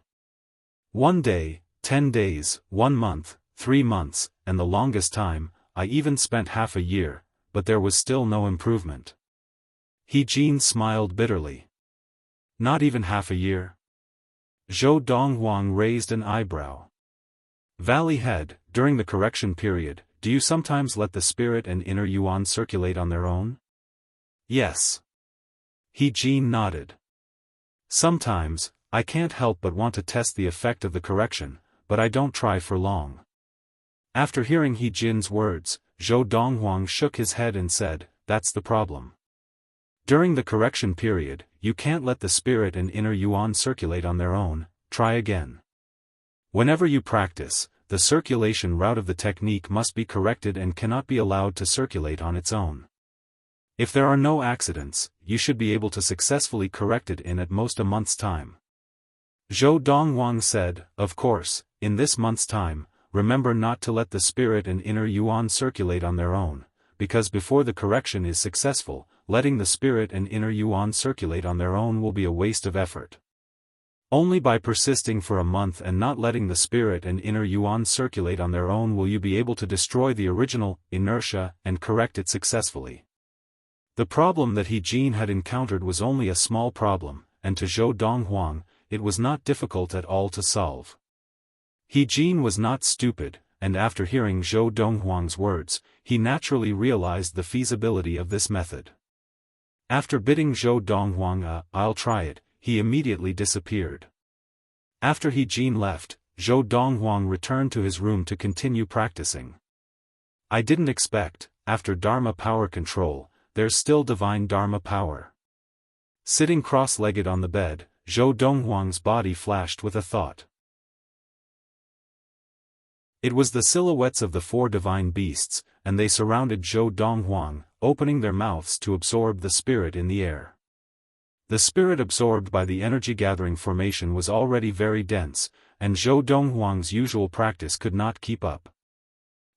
Speaker 1: 1 day, 10 days, 1 month, 3 months, and the longest time, I even spent half a year, but there was still no improvement. He Jin smiled bitterly. Not even half a year? Zhou Donghuang raised an eyebrow. Valley Head, during the correction period, do you sometimes let the spirit and inner yuan circulate on their own? Yes. He Jin nodded. Sometimes, I can't help but want to test the effect of the correction, but I don't try for long. After hearing He Jin's words, Zhou Donghuang shook his head and said, that's the problem. During the correction period, you can't let the spirit and inner yuan circulate on their own, try again. Whenever you practice, the circulation route of the technique must be corrected and cannot be allowed to circulate on its own. If there are no accidents, you should be able to successfully correct it in at most a month's time. Zhou Donghuang said, of course, in this month's time, remember not to let the spirit and inner yuan circulate on their own, because before the correction is successful, letting the spirit and inner yuan circulate on their own will be a waste of effort. Only by persisting for a month and not letting the spirit and inner yuan circulate on their own will you be able to destroy the original inertia and correct it successfully. The problem that He Jin had encountered was only a small problem, and to Zhou Donghuang, it was not difficult at all to solve. He Jin was not stupid, and after hearing Zhou Donghuang's words, he naturally realized the feasibility of this method. After bidding Zhou Donghuang I'll try it, he immediately disappeared. After He Jin left, Zhou Donghuang returned to his room to continue practicing. I didn't expect, after Dharma power control, there's still divine Dharma power. Sitting cross-legged on the bed, Zhou Donghuang's body flashed with a thought. It was the silhouettes of the 4 divine beasts, and they surrounded Zhou Donghuang, opening their mouths to absorb the spirit in the air. The spirit absorbed by the energy-gathering formation was already very dense, and Zhou Donghuang's usual practice could not keep up.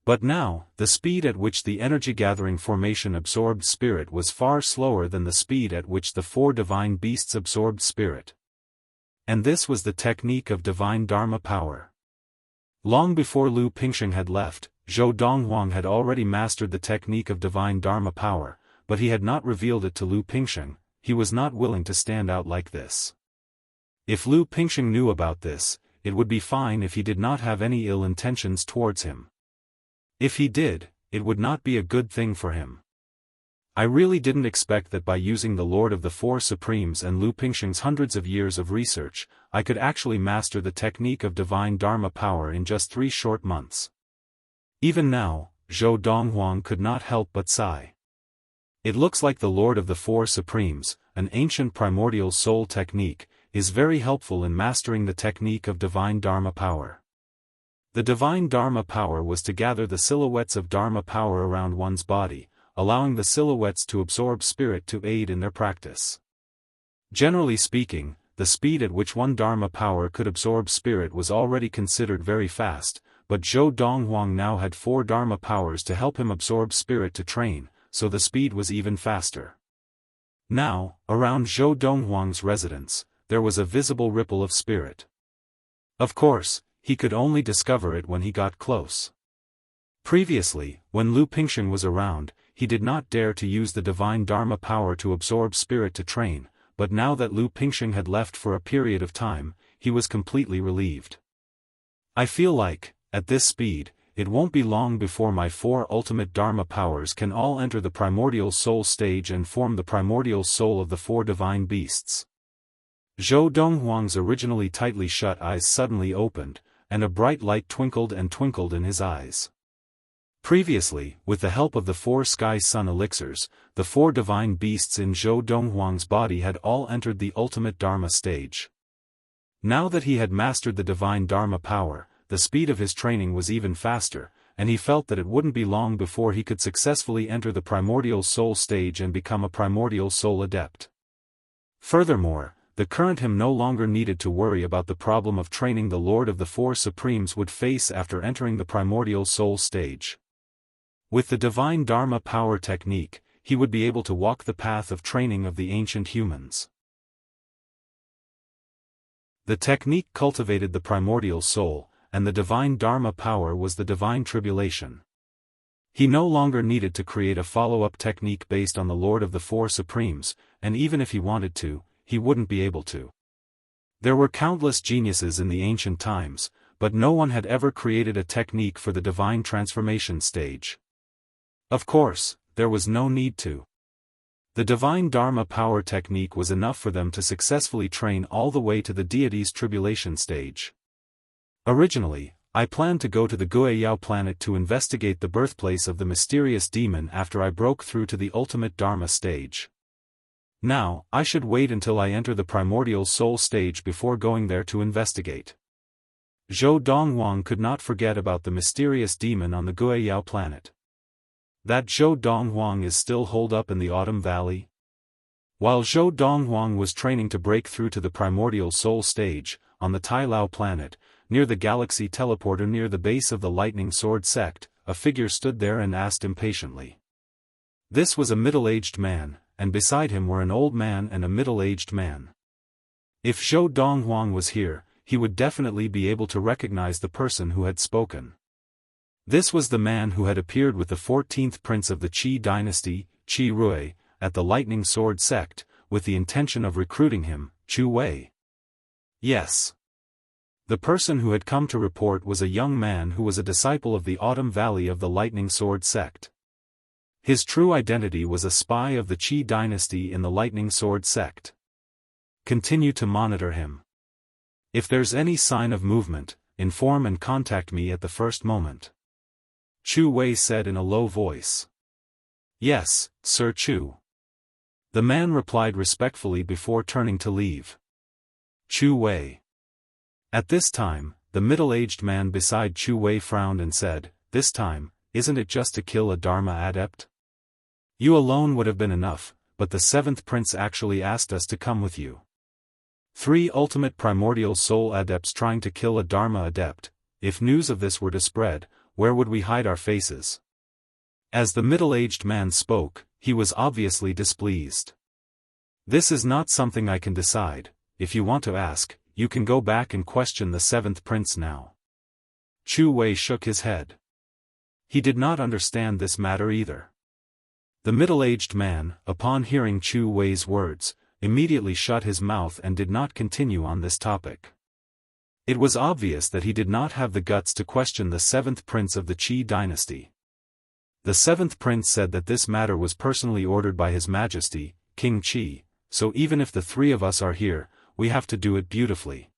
Speaker 1: But now, the speed at which the energy-gathering formation absorbed spirit was far slower than the speed at which the 4 divine beasts absorbed spirit. And this was the technique of divine Dharma power. Long before Lu Pingsheng had left, Zhou Donghuang had already mastered the technique of divine Dharma power, but he had not revealed it to Lu Pingsheng. He was not willing to stand out like this. If Lu Pingsheng knew about this, it would be fine if he did not have any ill intentions towards him. If he did, it would not be a good thing for him. I really didn't expect that by using the Lord of the 4 Supremes and Lu Pingsheng's hundreds of years of research, I could actually master the technique of divine Dharma power in just 3 short months. Even now, Zhou Donghuang could not help but sigh. It looks like the Lord of the 4 Supremes, an ancient primordial soul technique, is very helpful in mastering the technique of divine Dharma power. The divine Dharma power was to gather the silhouettes of Dharma power around one's body, allowing the silhouettes to absorb spirit to aid in their practice. Generally speaking, the speed at which one Dharma power could absorb spirit was already considered very fast, but Zhou Donghuang now had 4 Dharma powers to help him absorb spirit to train, so the speed was even faster. Now, around Zhou Donghuang's residence, there was a visible ripple of spirit. Of course, he could only discover it when he got close. Previously, when Lu Pingsheng was around, he did not dare to use the divine Dharma power to absorb spirit to train, but now that Lu Pingsheng had left for a period of time, he was completely relieved. I feel like, at this speed, it won't be long before my 4 ultimate Dharma powers can all enter the primordial soul stage and form the primordial soul of the 4 divine beasts. Zhou Donghuang's originally tightly shut eyes suddenly opened, and a bright light twinkled in his eyes. Previously, with the help of the 4 sky sun elixirs, the 4 divine beasts in Zhou Donghuang's body had all entered the ultimate Dharma stage. Now that he had mastered the divine Dharma power, the speed of his training was even faster, and he felt that it wouldn't be long before he could successfully enter the primordial soul stage and become a primordial soul adept. Furthermore, the current him no longer needed to worry about the problem of training the Lord of the 4 Supremes would face after entering the primordial soul stage. With the divine Dharma power technique, he would be able to walk the path of training of the ancient humans. The technique cultivated the primordial soul, and the divine Dharma power was the divine tribulation. He no longer needed to create a follow-up technique based on the Lord of the Four Supremes, and even if he wanted to, he wouldn't be able to. There were countless geniuses in the ancient times, but no one had ever created a technique for the divine transformation stage. Of course, there was no need to. The divine Dharma power technique was enough for them to successfully train all the way to the deity's tribulation stage. Originally, I planned to go to the Guiyao planet to investigate the birthplace of the mysterious demon after I broke through to the ultimate Dharma stage. Now, I should wait until I enter the primordial soul stage before going there to investigate. Zhou Donghuang could not forget about the mysterious demon on the Guiyao planet. That Zhou Donghuang is still holed up in the Autumn Valley? While Zhou Donghuang was training to break through to the primordial soul stage, on the Tai Lao planet, near the galaxy teleporter near the base of the Lightning Sword sect, a figure stood there and asked impatiently. This was a middle-aged man, and beside him were an old man and a middle-aged man. If Zhou Donghuang was here, he would definitely be able to recognize the person who had spoken. This was the man who had appeared with the 14th prince of the Qi dynasty, Qi Rui, at the Lightning Sword sect, with the intention of recruiting him, Chu Wei. Yes. The person who had come to report was a young man who was a disciple of the Autumn Valley of the Lightning Sword sect. His true identity was a spy of the Qi dynasty in the Lightning Sword sect. Continue to monitor him. If there's any sign of movement, inform and contact me at the first moment. Chu Wei said in a low voice. Yes, Sir Chu. The man replied respectfully before turning to leave. Chu Wei. At this time, the middle-aged man beside Chu Wei frowned and said, "This time, isn't it just to kill a Dharma adept? You alone would have been enough, but the 7th prince actually asked us to come with you. 3 ultimate primordial soul adepts trying to kill a Dharma adept. If news of this were to spread, where would we hide our faces?" As the middle-aged man spoke, he was obviously displeased. "This is not something I can decide. If you want to ask, you can go back and question the 7th prince now." Chu Wei shook his head. He did not understand this matter either. The middle-aged man, upon hearing Chu Wei's words, immediately shut his mouth and did not continue on this topic. It was obvious that he did not have the guts to question the 7th prince of the Qi dynasty. The 7th prince said that this matter was personally ordered by His Majesty, King Qi, so even if the 3 of us are here, we have to do it beautifully.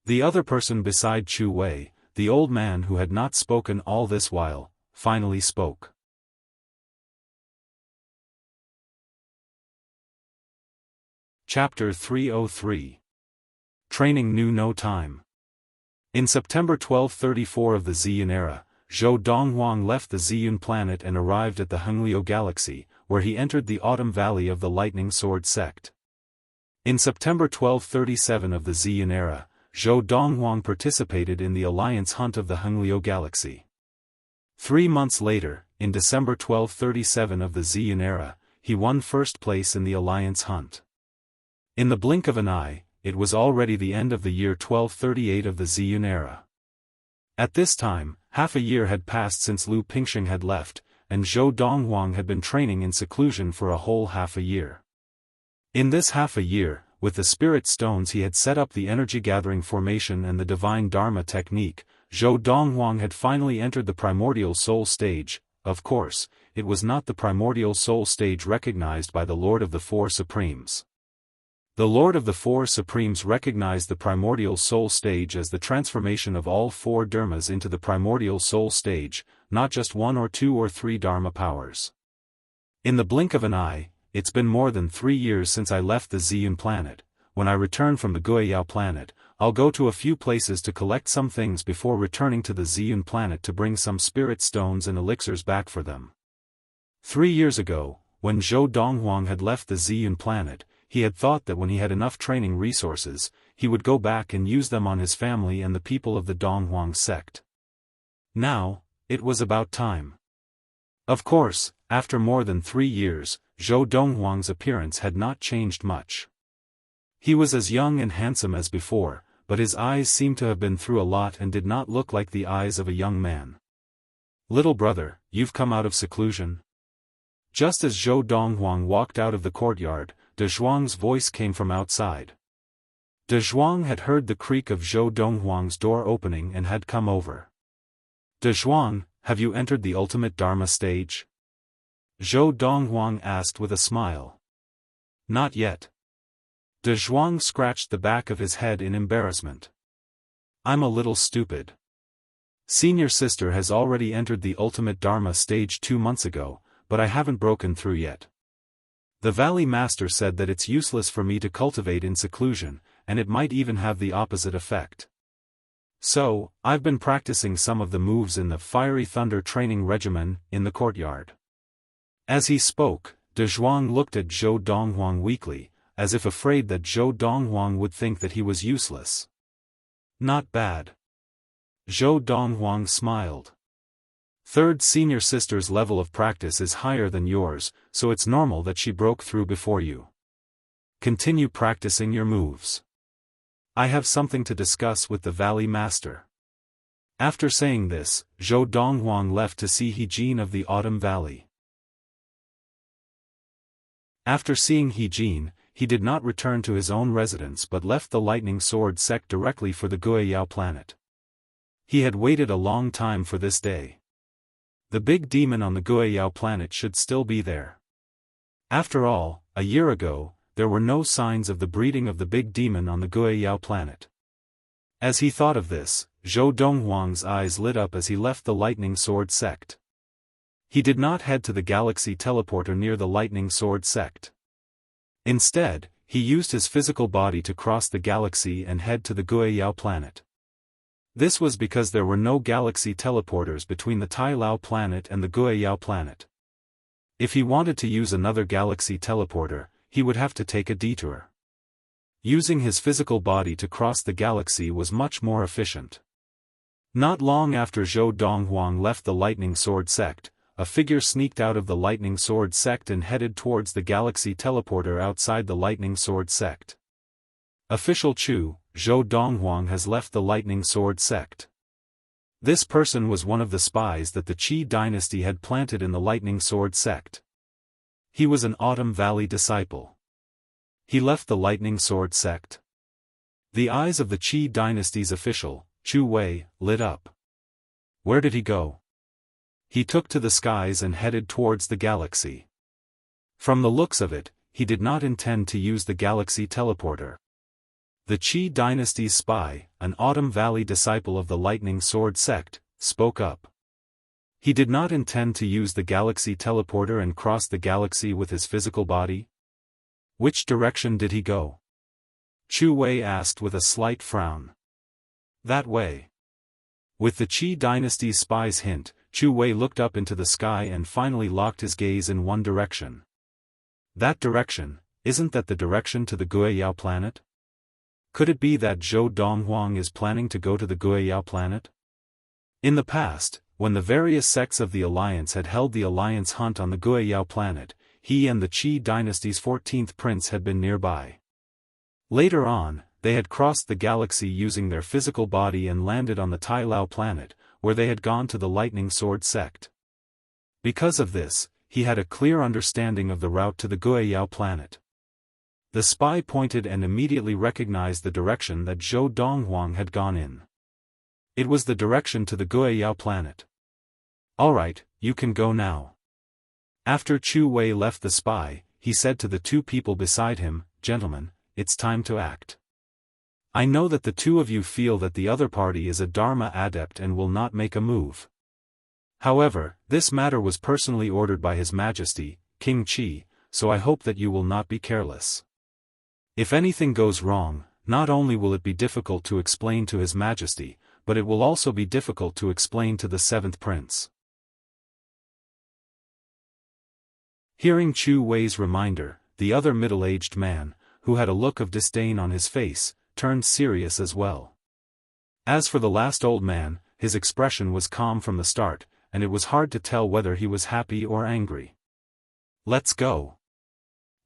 Speaker 1: The other person beside Chu Wei, the old man who had not spoken all this while, finally spoke. Chapter 303. Training knew no time. In September 1234 of the Ziyun era, Zhou Donghuang left the Ziyun planet and arrived at the Hengliu galaxy, where he entered the Autumn Valley of the Lightning Sword sect. In September 1237 of the Ziyun era, Zhou Donghuang participated in the alliance hunt of the Hengliu galaxy. 3 months later, in December 1237 of the Ziyun era, he won first place in the alliance hunt. In the blink of an eye, it was already the end of the year 1238 of the Ziyun era. At this time, half a year had passed since Lu Pingxing had left, and Zhou Donghuang had been training in seclusion for a whole half a year. In this half a year, with the spirit stones he had set up the energy-gathering formation and the divine Dharma technique, Zhou Donghuang had finally entered the primordial soul stage. Of course, it was not the primordial soul stage recognized by the Lord of the Four Supremes. The Lord of the Four Supremes recognized the primordial soul stage as the transformation of all 4 dharmas into the primordial soul stage, not just 1 or 2 or 3 dharma powers. In the blink of an eye, it's been more than 3 years since I left the Ziyun planet. When I return from the Guiyao planet, I'll go to a few places to collect some things before returning to the Ziyun planet to bring some spirit stones and elixirs back for them. 3 years ago, when Zhou Donghuang had left the Ziyun planet, he had thought that when he had enough training resources, he would go back and use them on his family and the people of the Donghuang sect. Now, it was about time. Of course, after more than 3 years, Zhou Donghuang's appearance had not changed much. He was as young and handsome as before, but his eyes seemed to have been through a lot and did not look like the eyes of a young man. "Little brother, you've come out of seclusion?" Just as Zhou Donghuang walked out of the courtyard, De Zhuang's voice came from outside. De Zhuang had heard the creak of Zhou Donghuang's door opening and had come over. "De Zhuang, have you entered the ultimate Dharma stage?" Zhou Donghuang asked with a smile. "Not yet." De Zhuang scratched the back of his head in embarrassment. "I'm a little stupid. Senior sister has already entered the ultimate Dharma stage 2 months ago, but I haven't broken through yet. The Valley Master said that it's useless for me to cultivate in seclusion, and it might even have the opposite effect. So, I've been practicing some of the moves in the Fiery Thunder training regimen in the courtyard." As he spoke, De Zhuang looked at Zhou Donghuang weakly, as if afraid that Zhou Donghuang would think that he was useless. "Not bad." Zhou Donghuang smiled. "Third senior sister's level of practice is higher than yours, so it's normal that she broke through before you. Continue practicing your moves. I have something to discuss with the Valley Master." After saying this, Zhou Donghuang left to see He-Jin of the Autumn Valley. After seeing He-Jin, he did not return to his own residence but left the Lightning Sword sect directly for the Guiyao planet. He had waited a long time for this day. The big demon on the Guiyao planet should still be there. After all, a year ago, there were no signs of the breeding of the big demon on the Guiyao planet. As he thought of this, Zhou Donghuang's eyes lit up as he left the Lightning Sword sect. He did not head to the Galaxy Teleporter near the Lightning Sword sect. Instead, he used his physical body to cross the galaxy and head to the Guiyao planet. This was because there were no galaxy teleporters between the Tai Lao planet and the Guiyao planet. If he wanted to use another galaxy teleporter, he would have to take a detour. Using his physical body to cross the galaxy was much more efficient. Not long after Zhou Donghuang left the Lightning Sword sect, a figure sneaked out of the Lightning Sword sect and headed towards the galaxy teleporter outside the Lightning Sword sect. "Official Chu, Zhou Donghuang has left the Lightning Sword sect." This person was one of the spies that the Qi dynasty had planted in the Lightning Sword sect. He was an Autumn Valley disciple. He left the Lightning Sword sect. The eyes of the Qi dynasty's official, Chu Wei, lit up. Where did he go? He took to the skies and headed towards the galaxy. From the looks of it, he did not intend to use the galaxy teleporter. The Qi dynasty's spy, an Autumn Valley disciple of the Lightning Sword sect, spoke up. He did not intend to use the galaxy teleporter and cross the galaxy with his physical body? Which direction did he go? Chu Wei asked with a slight frown. That way. With the Qi dynasty's spy's hint, Chu Wei looked up into the sky and finally locked his gaze in one direction. That direction, isn't that the direction to the Guiyao planet? Could it be that Zhou Donghuang is planning to go to the Guiyao planet? In the past, when the various sects of the Alliance had held the Alliance hunt on the Guiyao planet, he and the Qi dynasty's 14th prince had been nearby. Later on, they had crossed the galaxy using their physical body and landed on the Tai Lao planet, where they had gone to the Lightning Sword sect. Because of this, he had a clear understanding of the route to the Guiyao planet. The spy pointed and immediately recognized the direction that Zhou Donghuang had gone in. It was the direction to the Guiyao planet. "Alright, you can go now." After Chu Wei left the spy, he said to the two people beside him, "Gentlemen, it's time to act. I know that the two of you feel that the other party is a Dharma adept and will not make a move. However, this matter was personally ordered by His Majesty, King Qi, so I hope that you will not be careless. If anything goes wrong, not only will it be difficult to explain to His Majesty, but it will also be difficult to explain to the 7th prince." Hearing Chu Wei's reminder, the other middle-aged man, who had a look of disdain on his face, turned serious as well. As for the last old man, his expression was calm from the start, and it was hard to tell whether he was happy or angry. "Let's go."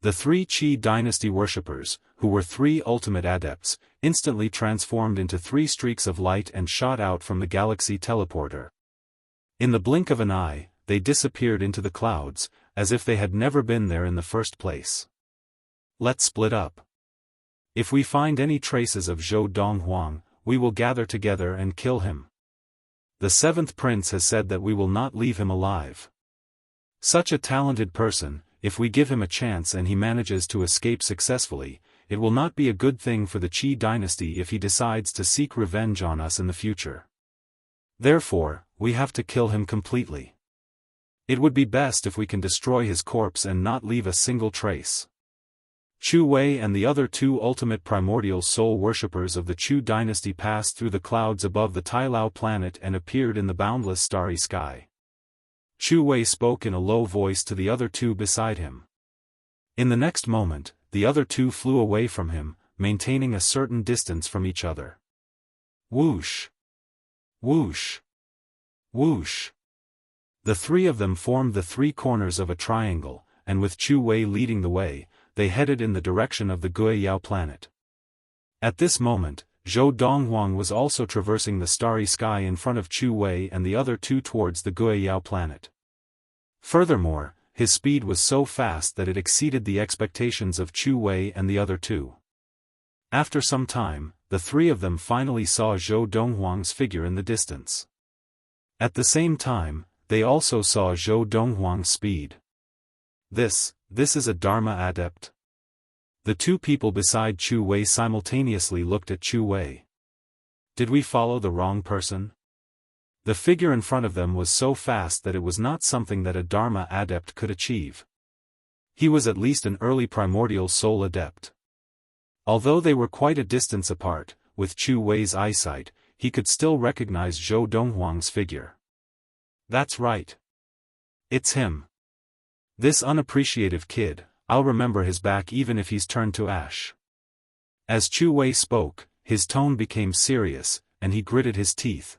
Speaker 1: The 3 Qi dynasty worshippers, who were 3 ultimate adepts, instantly transformed into 3 streaks of light and shot out from the galaxy teleporter. In the blink of an eye, they disappeared into the clouds, as if they had never been there in the first place. Let's split up. If we find any traces of Zhou Donghuang, we will gather together and kill him. The 7th prince has said that we will not leave him alive. Such a talented person, if we give him a chance and he manages to escape successfully, it will not be a good thing for the Qi dynasty if he decides to seek revenge on us in the future. Therefore, we have to kill him completely. It would be best if we can destroy his corpse and not leave a single trace. Chu Wei and the other 2 ultimate primordial soul worshippers of the Chu dynasty passed through the clouds above the Tailao planet and appeared in the boundless starry sky. Chu Wei spoke in a low voice to the other 2 beside him. In the next moment, the other 2 flew away from him, maintaining a certain distance from each other. Whoosh! Whoosh! Whoosh! The 3 of them formed the 3 corners of a triangle, and with Chu Wei leading the way, they headed in the direction of the Guiyao planet. At this moment, Zhou Donghuang was also traversing the starry sky in front of Chu Wei and the other 2 towards the Guiyao planet. Furthermore, his speed was so fast that it exceeded the expectations of Chu Wei and the other 2. After some time, the 3 of them finally saw Zhou Donghuang's figure in the distance. At the same time, they also saw Zhou Donghuang's speed. This is a Dharma adept. The 2 people beside Chu Wei simultaneously looked at Chu Wei. Did we follow the wrong person? The figure in front of them was so fast that it was not something that a Dharma adept could achieve. He was at least an early primordial soul adept. Although they were quite a distance apart, with Chu Wei's eyesight, he could still recognize Zhou Donghuang's figure. That's right. It's him. This unappreciative kid, I'll remember his back even if he's turned to ash. As Chu Wei spoke, his tone became serious, and he gritted his teeth.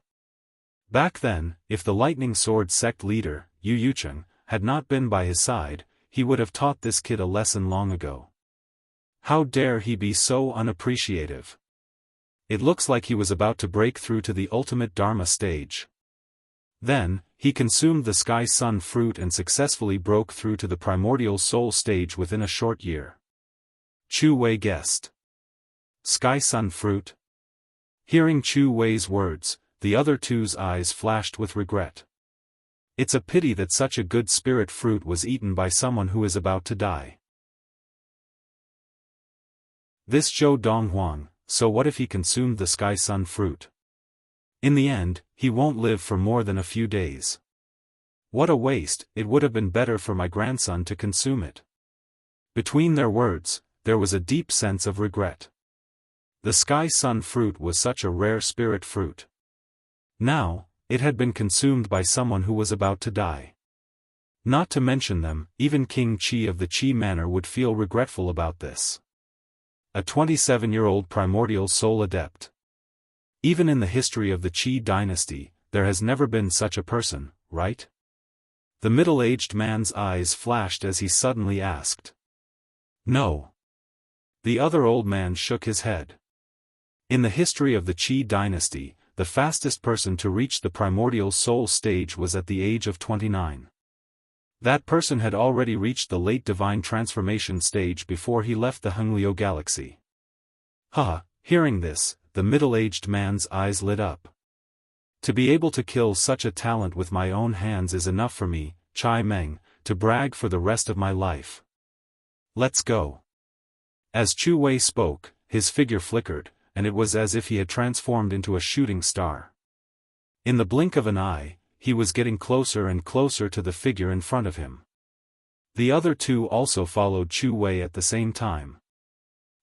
Speaker 1: Back then, if the Lightning Sword sect leader, Yu Yucheng, had not been by his side, he would have taught this kid a lesson long ago. How dare he be so unappreciative? It looks like he was about to break through to the ultimate Dharma stage. Then, he consumed the Sky Sun fruit and successfully broke through to the primordial soul stage within a short year. Chu Wei guessed. Sky Sun fruit? Hearing Chu Wei's words, the other 2's eyes flashed with regret. It's a pity that such a good spirit fruit was eaten by someone who is about to die. This Zhou Donghuang, so what if he consumed the Sky Sun fruit? In the end, he won't live for more than a few days. What a waste, it would have been better for my grandson to consume it. Between their words, there was a deep sense of regret. The Sky Sun fruit was such a rare spirit fruit. Now, it had been consumed by someone who was about to die. Not to mention them, even King Qi of the Qi Manor would feel regretful about this. A 27-year-old primordial soul adept. Even in the history of the Qi dynasty, there has never been such a person, right? The middle-aged man's eyes flashed as he suddenly asked. No. The other old man shook his head. In the history of the Qi dynasty, the fastest person to reach the primordial soul stage was at the age of 29. That person had already reached the late divine transformation stage before he left the Hengliu galaxy. Hearing this, the middle-aged man's eyes lit up. To be able to kill such a talent with my own hands is enough for me, Chai Meng, to brag for the rest of my life. Let's go. As Chu Wei spoke, his figure flickered, and it was as if he had transformed into a shooting star. In the blink of an eye, he was getting closer and closer to the figure in front of him. The other 2 also followed Chu Wei at the same time.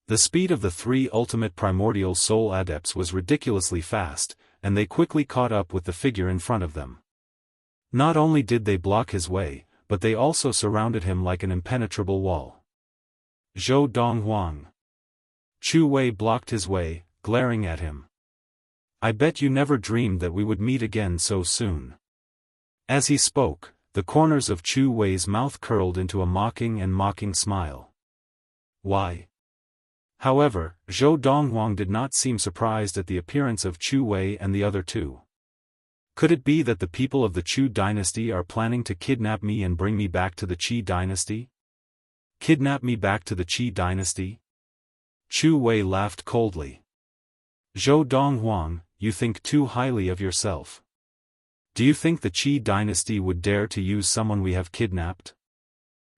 Speaker 1: The speed of the 3 ultimate primordial soul adepts was ridiculously fast, and they quickly caught up with the figure in front of them. Not only did they block his way, but they also surrounded him like an impenetrable wall. Zhou Donghuang. Chu Wei blocked his way, glaring at him. I bet you never dreamed that we would meet again so soon. As he spoke, the corners of Chu Wei's mouth curled into a mocking smile. Why? However, Zhou Donghuang did not seem surprised at the appearance of Chu Wei and the other two. Could it be that the people of the Chu dynasty are planning to kidnap me and bring me back to the Qi dynasty? Kidnap me back to the Qi dynasty? Chu Wei laughed coldly. Zhou Donghuang, you think too highly of yourself. Do you think the Qi dynasty would dare to use someone we have kidnapped?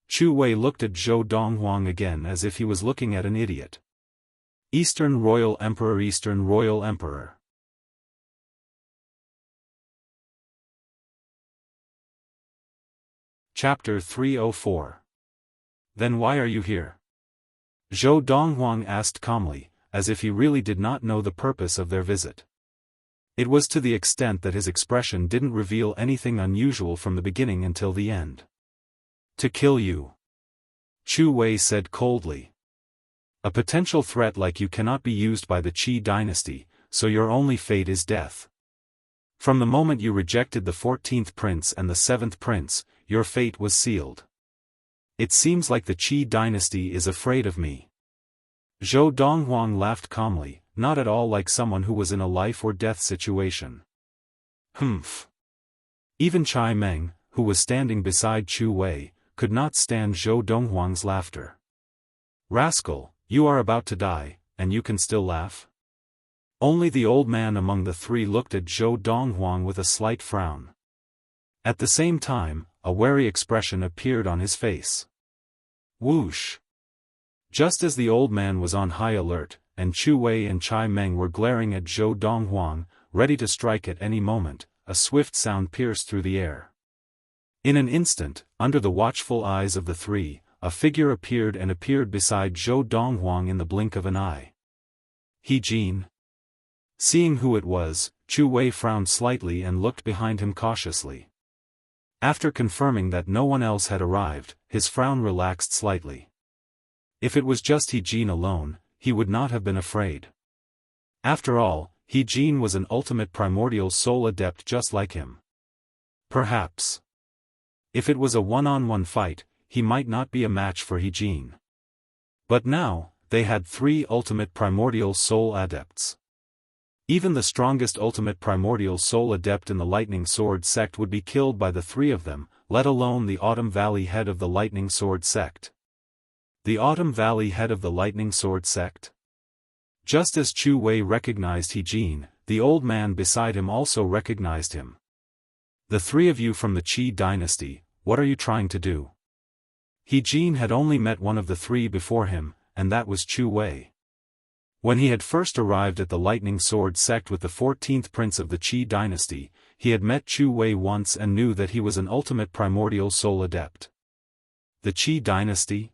Speaker 1: Chu Wei looked at Zhou Donghuang again as if he was looking at an idiot. Eastern Royal Emperor, Eastern Royal Emperor. Chapter 304. Then why are you here? Zhou Donghuang asked calmly, as if he really did not know the purpose of their visit. It was to the extent that his expression didn't reveal anything unusual from the beginning until the end. To kill you. Chu Wei said coldly. A potential threat like you cannot be used by the Qi dynasty, so your only fate is death. From the moment you rejected the 14th prince and the 7th prince, your fate was sealed. It seems like the Qi dynasty is afraid of me. Zhou Donghuang laughed calmly, not at all like someone who was in a life-or-death situation. Humph. Even Chai Meng, who was standing beside Chu Wei, could not stand Zhou Donghuang's laughter. Rascal, you are about to die, and you can still laugh? Only the old man among the three looked at Zhou Donghuang with a slight frown. At the same time, a wary expression appeared on his face. Whoosh! Just as the old man was on high alert, and Chu Wei and Chai Meng were glaring at Zhou Donghuang, ready to strike at any moment, a swift sound pierced through the air. In an instant, under the watchful eyes of the three, a figure appeared beside Zhou Donghuang in the blink of an eye. He Jin. Seeing who it was, Chu Wei frowned slightly and looked behind him cautiously. After confirming that no one else had arrived, his frown relaxed slightly. If it was just He Jin alone, he would not have been afraid. After all, He Jin was an ultimate primordial soul adept just like him. Perhaps. If it was a one-on-one fight, he might not be a match for He Jin. But now, they had 3 ultimate primordial soul adepts. Even the strongest ultimate primordial soul adept in the Lightning Sword sect would be killed by the 3 of them, let alone the Autumn Valley head of the Lightning Sword sect. The Autumn Valley head of the Lightning Sword sect? Just as Chu Wei recognized He Jin, the old man beside him also recognized him. The 3 of you from the Qi dynasty, what are you trying to do? He Jin had only met one of the 3 before him, and that was Chu Wei. When he had first arrived at the Lightning Sword sect with the 14th prince of the Qi dynasty, he had met Chu Wei once and knew that he was an ultimate primordial soul adept. The Qi dynasty?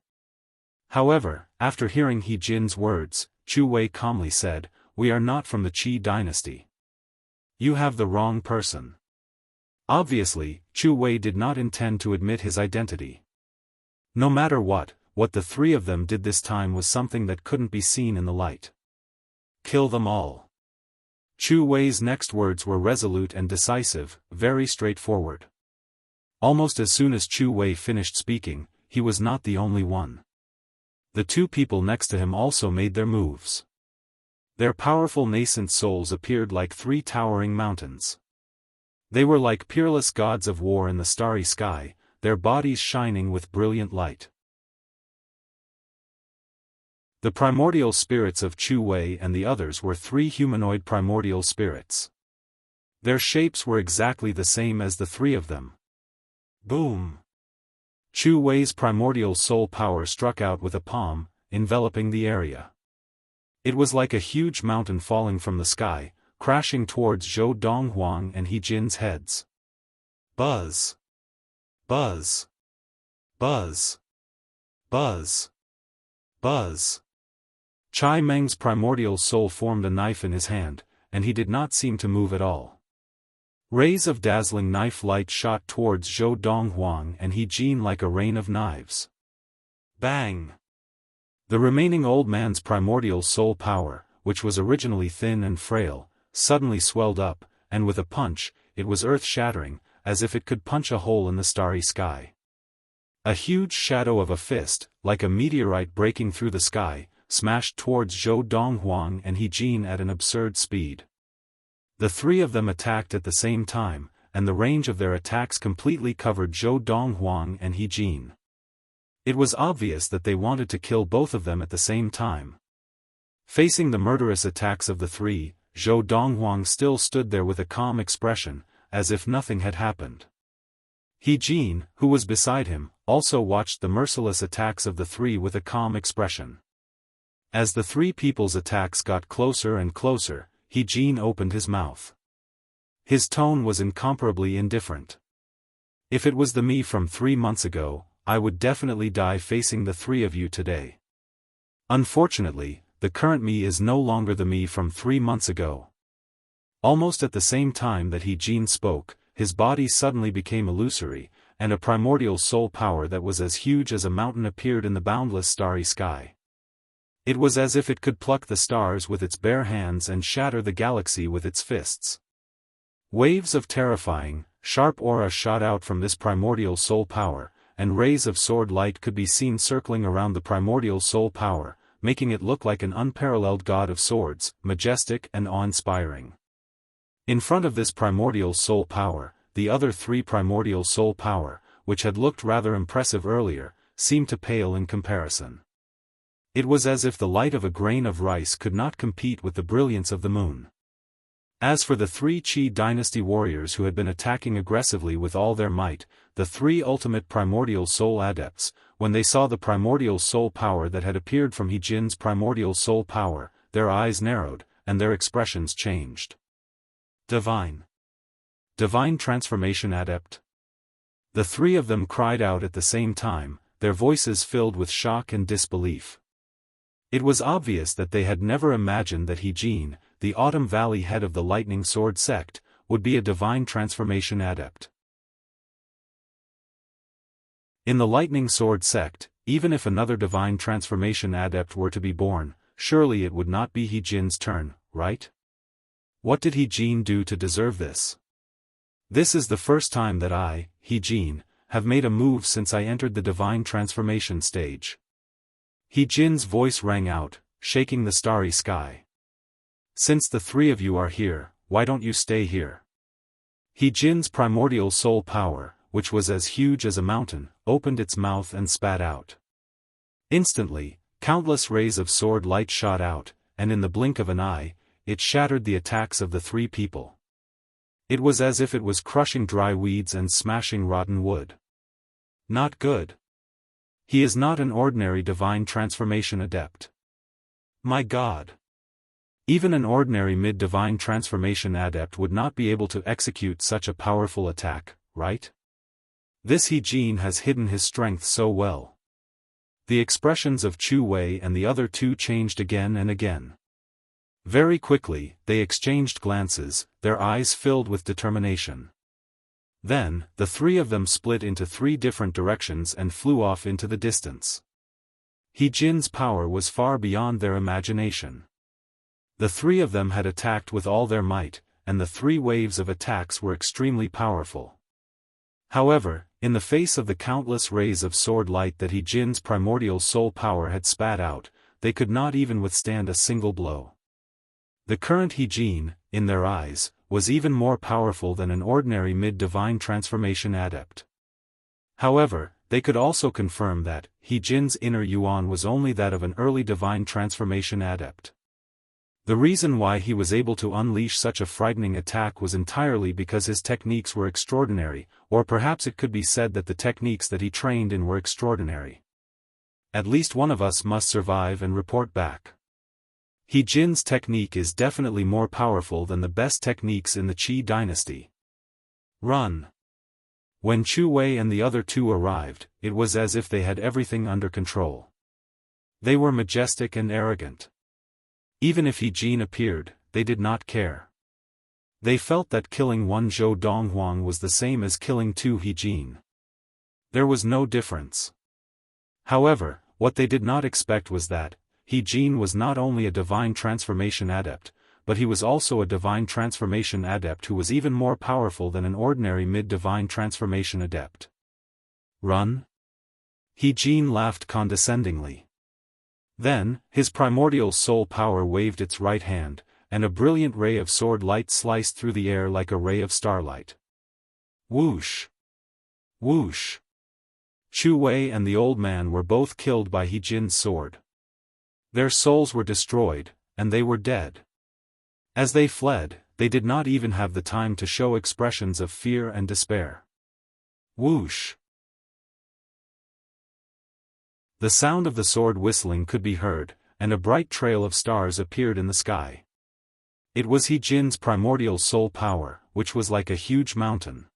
Speaker 1: However, after hearing He Jin's words, Chu Wei calmly said, "We are not from the Qi dynasty. You have the wrong person." Obviously, Chu Wei did not intend to admit his identity. No matter what the 3 of them did this time was something that couldn't be seen in the light. Kill them all. Chu Wei's next words were resolute and decisive, very straightforward. Almost as soon as Chu Wei finished speaking, he was not the only one. The 2 people next to him also made their moves. Their powerful nascent souls appeared like 3 towering mountains. They were like peerless gods of war in the starry sky, their bodies shining with brilliant light. The primordial spirits of Chu Wei and the others were 3 humanoid primordial spirits. Their shapes were exactly the same as the 3 of them. Boom! Chu Wei's primordial soul power struck out with a palm, enveloping the area. It was like a huge mountain falling from the sky, crashing towards Zhou Donghuang and He Jin's heads. Buzz! Buzz! Buzz! Buzz! Buzz! Chai Meng's primordial soul formed a knife in his hand, and he did not seem to move at all. Rays of dazzling knife light shot towards Zhou Donghuang and He Jin like a rain of knives. Bang! The remaining old man's primordial soul power, which was originally thin and frail, suddenly swelled up, and with a punch, it was earth-shattering, as if it could punch a hole in the starry sky. A huge shadow of a fist, like a meteorite breaking through the sky, smashed towards Zhou Donghuang and He Jin at an absurd speed. The three of them attacked at the same time, and the range of their attacks completely covered Zhou Donghuang and He Jin. It was obvious that they wanted to kill both of them at the same time. Facing the murderous attacks of the three, Zhou Donghuang still stood there with a calm expression, as if nothing had happened. He Jin, who was beside him, also watched the merciless attacks of the three with a calm expression. As the three people's attacks got closer and closer, He Jin opened his mouth. His tone was incomparably indifferent. If it was the me from 3 months ago, I would definitely die facing the three of you today. Unfortunately, the current me is no longer the me from 3 months ago. Almost at the same time that He Jin spoke, his body suddenly became illusory, and a primordial soul power that was as huge as a mountain appeared in the boundless starry sky. It was as if it could pluck the stars with its bare hands and shatter the galaxy with its fists. Waves of terrifying, sharp aura shot out from this primordial soul power, and rays of sword light could be seen circling around the primordial soul power, making it look like an unparalleled god of swords, majestic and awe-inspiring. In front of this primordial soul power, the other three primordial soul power, which had looked rather impressive earlier, seemed to pale in comparison. It was as if the light of a grain of rice could not compete with the brilliance of the moon. As for the three Qi dynasty warriors who had been attacking aggressively with all their might, the three ultimate primordial soul adepts, when they saw the primordial soul power that had appeared from He Jin's primordial soul power, their eyes narrowed, and their expressions changed. Divine Transformation Adept. The three of them cried out at the same time, their voices filled with shock and disbelief. It was obvious that they had never imagined that He Jin, the Autumn Valley head of the Lightning Sword sect, would be a divine transformation adept. In the Lightning Sword sect, even if another divine transformation adept were to be born, surely it would not be He Jin's turn, right? What did He Jin do to deserve this? This is the first time that I, He Jin, have made a move since I entered the divine transformation stage. He Jin's voice rang out, shaking the starry sky. Since the three of you are here, why don't you stay here? He Jin's primordial soul power, which was as huge as a mountain, opened its mouth and spat out. Instantly, countless rays of sword light shot out, and in the blink of an eye, it shattered the attacks of the three people. It was as if it was crushing dry weeds and smashing rotten wood. Not good. He is not an ordinary divine transformation adept. My God! Even an ordinary mid-divine transformation adept would not be able to execute such a powerful attack, right? This He Jin has hidden his strength so well. The expressions of Chu Wei and the other two changed again and again. Very quickly, they exchanged glances, their eyes filled with determination. Then, the three of them split into 3 different directions and flew off into the distance. He Jin's power was far beyond their imagination. The three of them had attacked with all their might, and the 3 waves of attacks were extremely powerful. However, in the face of the countless rays of sword light that He Jin's primordial soul power had spat out, they could not even withstand a single blow. The current He Jin, in their eyes, was even more powerful than an ordinary mid-divine transformation adept. However, they could also confirm that He Jin's inner yuan was only that of an early divine transformation adept. The reason why he was able to unleash such a frightening attack was entirely because his techniques were extraordinary, or perhaps it could be said that the techniques that he trained in were extraordinary. At least one of us must survive and report back. He Jin's technique is definitely more powerful than the best techniques in the Qi dynasty. Run! When Chu Wei and the other 2 arrived, it was as if they had everything under control. They were majestic and arrogant. Even if He Jin appeared, they did not care. They felt that killing 1 Zhou Donghuang was the same as killing 2 He Jin. There was no difference. However, what they did not expect was that He Jin was not only a divine transformation adept, but he was also a divine transformation adept who was even more powerful than an ordinary mid-divine transformation adept. Run? He Jin laughed condescendingly. Then, his primordial soul power waved its right hand, and a brilliant ray of sword light sliced through the air like a ray of starlight. Whoosh! Whoosh! Chu Wei and the old man were both killed by He Jin's sword. Their souls were destroyed, and they were dead. As they fled, they did not even have the time to show expressions of fear and despair. Whoosh! The sound of the sword whistling could be heard, and a bright trail of stars appeared in the sky. It was He Jin's primordial soul power, which was like a huge mountain.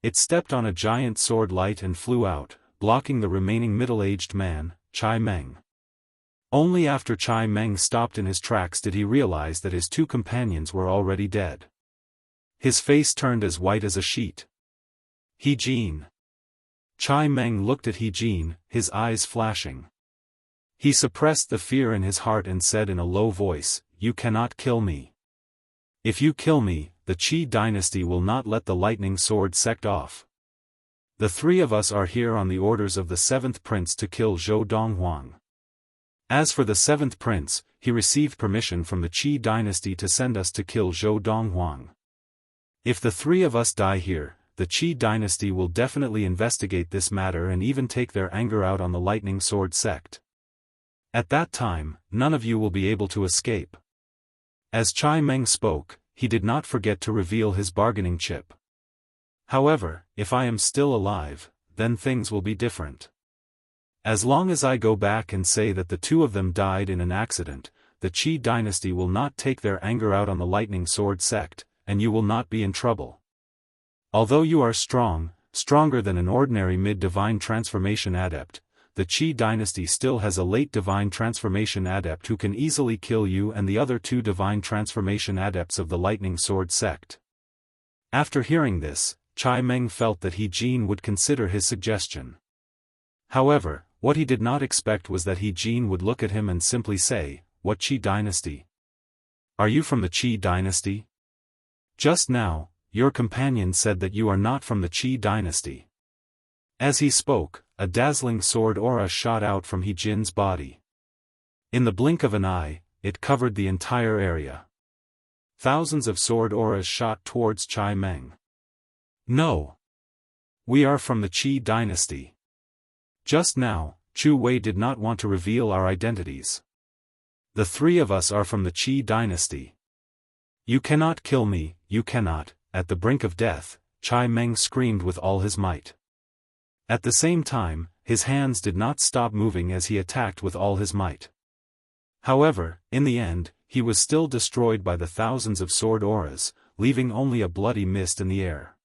Speaker 1: It stepped on a giant sword light and flew out, blocking the remaining middle-aged man, Chai Meng. Only after Chai Meng stopped in his tracks did he realize that his two companions were already dead. His face turned as white as a sheet. He Jin. Chai Meng looked at He Jin, his eyes flashing. He suppressed the fear in his heart and said in a low voice, "You cannot kill me. If you kill me, the Qi dynasty will not let the lightning sword sect off. The three of us are here on the orders of the seventh prince to kill Zhou Donghuang. As for the seventh prince, he received permission from the Qi dynasty to send us to kill Zhou Donghuang. If the three of us die here, the Qi dynasty will definitely investigate this matter and even take their anger out on the lightning sword sect. At that time, none of you will be able to escape." As Chai Meng spoke, he did not forget to reveal his bargaining chip. "However, if I am still alive, then things will be different. As long as I go back and say that the two of them died in an accident, the Qi dynasty will not take their anger out on the lightning sword sect, and you will not be in trouble. Although you are strong, stronger than an ordinary mid-divine transformation adept, the Qi dynasty still has a late divine transformation adept who can easily kill you and the other two divine transformation adepts of the lightning sword sect." After hearing this, Chai Meng felt that He Jin would consider his suggestion. However, what he did not expect was that He Jin would look at him and simply say, "What Qi dynasty? Are you from the Qi dynasty? Just now, your companion said that you are not from the Qi dynasty." As he spoke, a dazzling sword aura shot out from He Jin's body. In the blink of an eye, it covered the entire area. Thousands of sword auras shot towards Chai Meng. "No. We are from the Qi dynasty. Just now, Chu Wei did not want to reveal our identities. The three of us are from the Qi dynasty. You cannot kill me, you cannot." At the brink of death, Chai Meng screamed with all his might. At the same time, his hands did not stop moving as he attacked with all his might. However, in the end, he was still destroyed by the thousands of sword auras, leaving only a bloody mist in the air.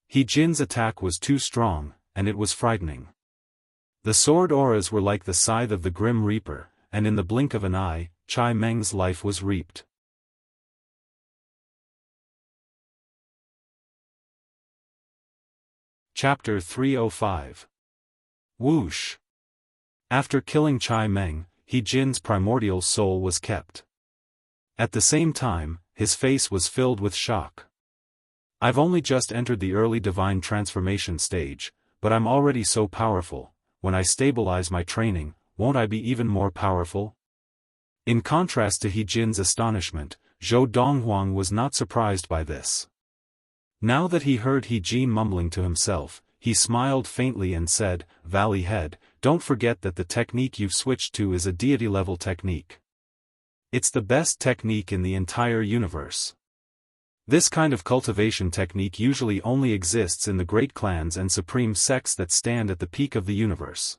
Speaker 1: He Jin's attack was too strong, and it was frightening. The sword auras were like the scythe of the Grim Reaper, and in the blink of an eye, Chai Meng's life was reaped. Chapter 305. Whoosh! After killing Chai Meng, He Jin's primordial soul was kept. At the same time, his face was filled with shock. "I've only just entered the early divine transformation stage, but I'm already so powerful. When I stabilize my training, won't I be even more powerful?" In contrast to He Jin's astonishment, Zhou Donghuang was not surprised by this. Now that he heard He Jin mumbling to himself, he smiled faintly and said, "Valley Head, don't forget that the technique you've switched to is a deity-level technique. It's the best technique in the entire universe. This kind of cultivation technique usually only exists in the great clans and supreme sects that stand at the peak of the universe.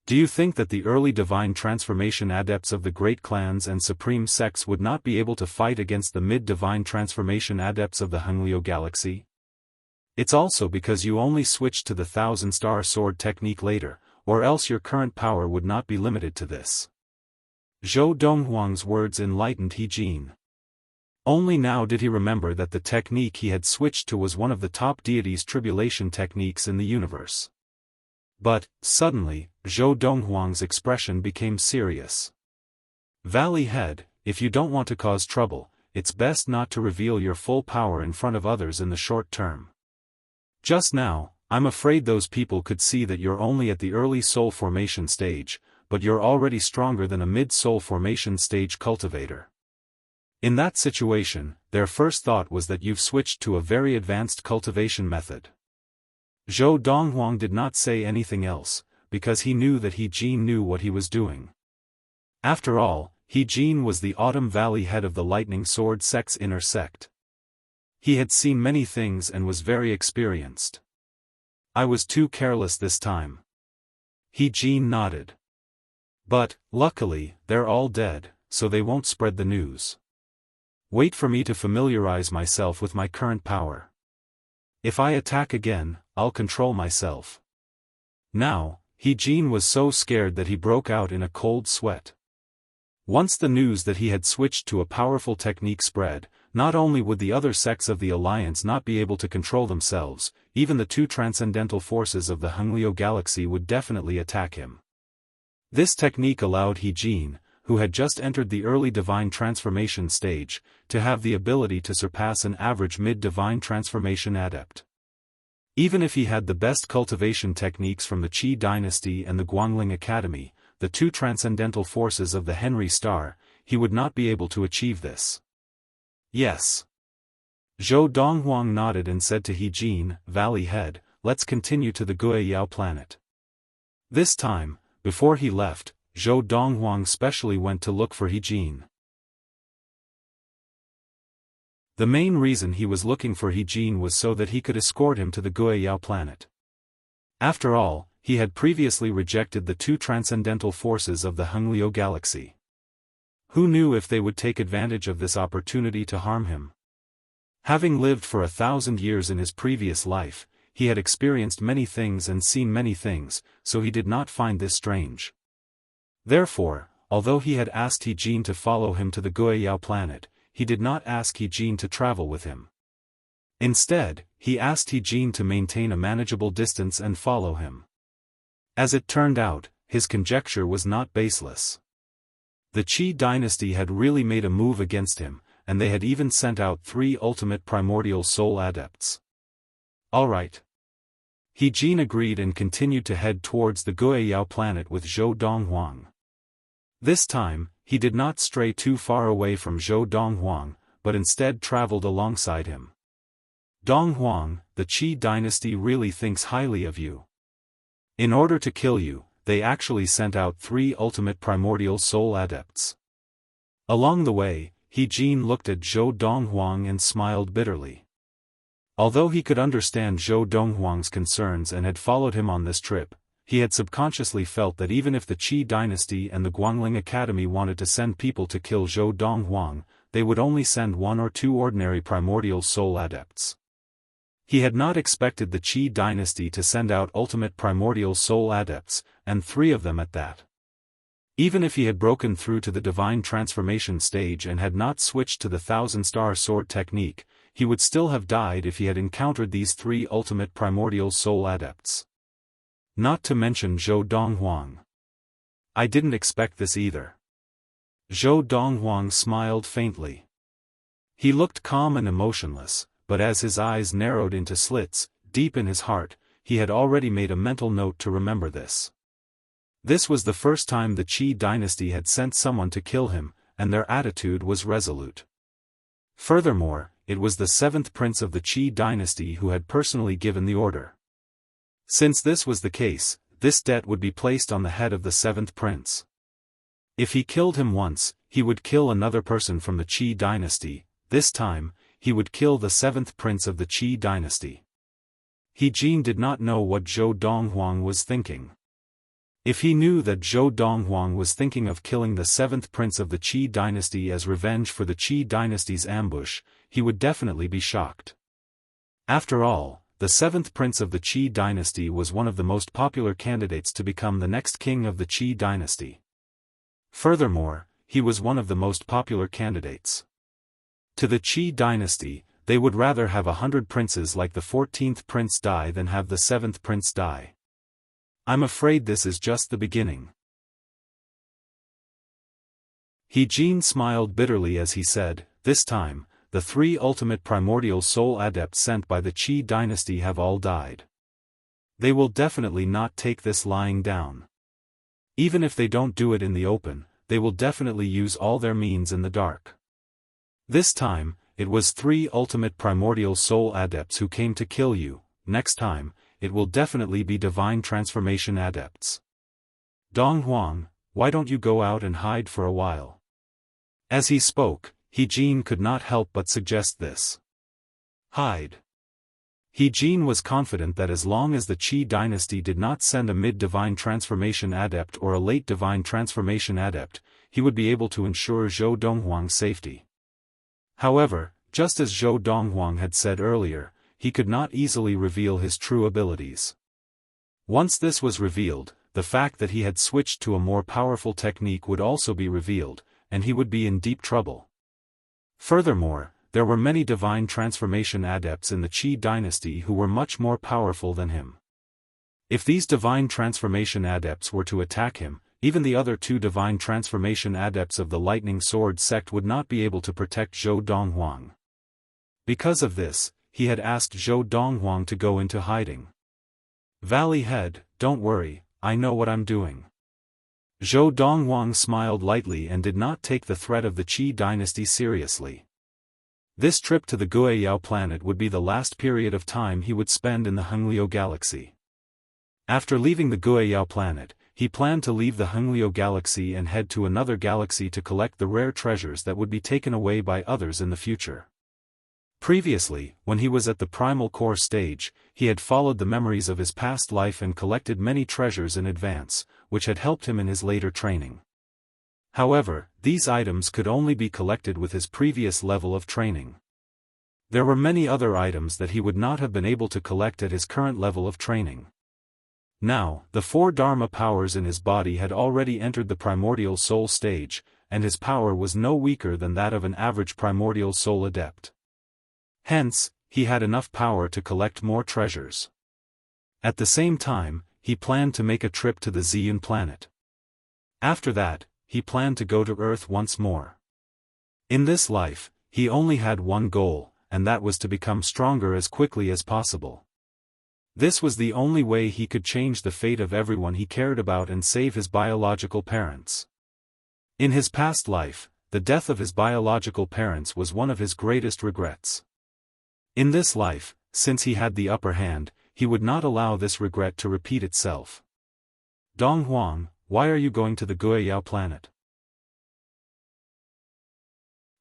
Speaker 1: Do you think that the early divine transformation adepts of the great clans and supreme sects would not be able to fight against the mid-divine transformation adepts of the Hengliu galaxy? It's also because you only switched to the thousand-star sword technique later, or else your current power would not be limited to this." Zhou Donghuang's words enlightened He Jin. Only now did he remember that the technique he had switched to was one of the top deities' tribulation techniques in the universe. But, suddenly, Zhou Donghuang's expression became serious. "Valley Head, if you don't want to cause trouble, it's best not to reveal your full power in front of others in the short term. Just now, I'm afraid those people could see that you're only at the early soul formation stage, but you're already stronger than a mid-soul formation stage cultivator. In that situation, their first thought was that you've switched to a very advanced cultivation method. Zhou Donghuang did not say anything else, because he knew that He Jin knew what he was doing. After all, He Jin was the Autumn Valley head of the Lightning Sword sect's inner sect. He had seen many things and was very experienced. I was too careless this time. He Jin nodded. But, luckily, they're all dead, so they won't spread the news. Wait for me to familiarize myself with my current power. If I attack again, I'll control myself. Now, He Jin was so scared that he broke out in a cold sweat. Once the news that he had switched to a powerful technique spread, not only would the other sects of the Alliance not be able to control themselves, even the two transcendental forces of the Hengliu galaxy would definitely attack him. This technique allowed He Jin, who had just entered the early divine transformation stage, to have the ability to surpass an average mid-divine transformation adept. Even if he had the best cultivation techniques from the Qi dynasty and the Guangling Academy, the two transcendental forces of the Henry Star, he would not be able to achieve this. Yes. Zhou Donghuang nodded and said to He Jin, Valley Head, let's continue to the Guiyao planet. This time, before he left, Zhou Donghuang specially went to look for He Jin. The main reason he was looking for He Jin was so that he could escort him to the Guiyao planet. After all, he had previously rejected the two transcendental forces of the Hengliu galaxy. Who knew if they would take advantage of this opportunity to harm him? Having lived for 1,000 years in his previous life, he had experienced many things and seen many things, so he did not find this strange. Therefore, although he had asked He Jin to follow him to the Guiyao planet, he did not ask He Jin to travel with him. Instead, he asked He Jin to maintain a manageable distance and follow him. As it turned out, his conjecture was not baseless. The Qi dynasty had really made a move against him, and they had even sent out 3 ultimate primordial soul adepts. All right. He Jin agreed and continued to head towards the Guiyao planet with Zhou Donghuang. This time, he did not stray too far away from Zhou Donghuang, but instead traveled alongside him. Donghuang, the Qi dynasty really thinks highly of you. In order to kill you, they actually sent out 3 ultimate primordial soul adepts. Along the way, He Jin looked at Zhou Donghuang and smiled bitterly. Although he could understand Zhou Donghuang's concerns and had followed him on this trip, he had subconsciously felt that even if the Qi dynasty and the Guangling Academy wanted to send people to kill Zhou Donghuang, they would only send 1 or 2 ordinary primordial soul adepts. He had not expected the Qi dynasty to send out ultimate primordial soul adepts, and 3 of them at that. Even if he had broken through to the divine transformation stage and had not switched to the 1,000-star sword technique, he would still have died if he had encountered these 3 ultimate primordial soul adepts. Not to mention Zhou Donghuang. I didn't expect this either. Zhou Donghuang smiled faintly. He looked calm and emotionless, but as his eyes narrowed into slits, deep in his heart, he had already made a mental note to remember this. This was the first time the Qi dynasty had sent someone to kill him, and their attitude was resolute. Furthermore, it was the 7th prince of the Qi dynasty who had personally given the order. Since this was the case, this debt would be placed on the head of the 7th prince. If he killed him once, he would kill another person from the Qi dynasty. This time, he would kill the 7th prince of the Qi dynasty. He Jin did not know what Zhou Donghuang was thinking. If he knew that Zhou Donghuang was thinking of killing the 7th prince of the Qi dynasty as revenge for the Qi dynasty's ambush, he would definitely be shocked. After all, the 7th prince of the Qi dynasty was one of the most popular candidates to become the next king of the Qi dynasty. Furthermore, he was one of the most popular candidates. To the Qi dynasty, they would rather have 100 princes like the 14th prince die than have the 7th prince die. I'm afraid this is just the beginning. He Jin smiled bitterly as he said, this time, the 3 ultimate primordial soul adepts sent by the Qi dynasty have all died. They will definitely not take this lying down. Even if they don't do it in the open, they will definitely use all their means in the dark. This time, it was 3 ultimate primordial soul adepts who came to kill you. Next time, it will definitely be divine transformation adepts. Dong Huang, why don't you go out and hide for a while? As he spoke, He Jin could not help but suggest this. Hide. He Jin was confident that as long as the Qi dynasty did not send a mid-divine transformation adept or a late divine transformation adept, he would be able to ensure Zhou Donghuang's safety. However, just as Zhou Donghuang had said earlier, he could not easily reveal his true abilities. Once this was revealed, the fact that he had switched to a more powerful technique would also be revealed, and he would be in deep trouble. Furthermore, there were many divine transformation adepts in the Qi dynasty who were much more powerful than him. If these divine transformation adepts were to attack him, even the other 2 divine transformation adepts of the Lightning Sword sect would not be able to protect Zhou Donghuang. Because of this, he had asked Zhou Donghuang to go into hiding. Valley Head, don't worry, I know what I'm doing. Zhou Donghuang smiled lightly and did not take the threat of the Qi dynasty seriously. This trip to the Guiyao planet would be the last period of time he would spend in the Hengliu galaxy. After leaving the Guiyao planet, he planned to leave the Hengliu galaxy and head to another galaxy to collect the rare treasures that would be taken away by others in the future. Previously, when he was at the primal core stage, he had followed the memories of his past life and collected many treasures in advance, which had helped him in his later training. However, these items could only be collected with his previous level of training. There were many other items that he would not have been able to collect at his current level of training. Now, the 4 Dharma powers in his body had already entered the primordial soul stage, and his power was no weaker than that of an average primordial soul adept. Hence, he had enough power to collect more treasures. At the same time, he planned to make a trip to the Ziyun planet. After that, he planned to go to Earth once more. In this life, he only had one goal, and that was to become stronger as quickly as possible. This was the only way he could change the fate of everyone he cared about and save his biological parents. In his past life, the death of his biological parents was one of his greatest regrets. In this life, since he had the upper hand, he would not allow this regret to repeat itself. Dong Huang, why are you going to the Guiyao planet?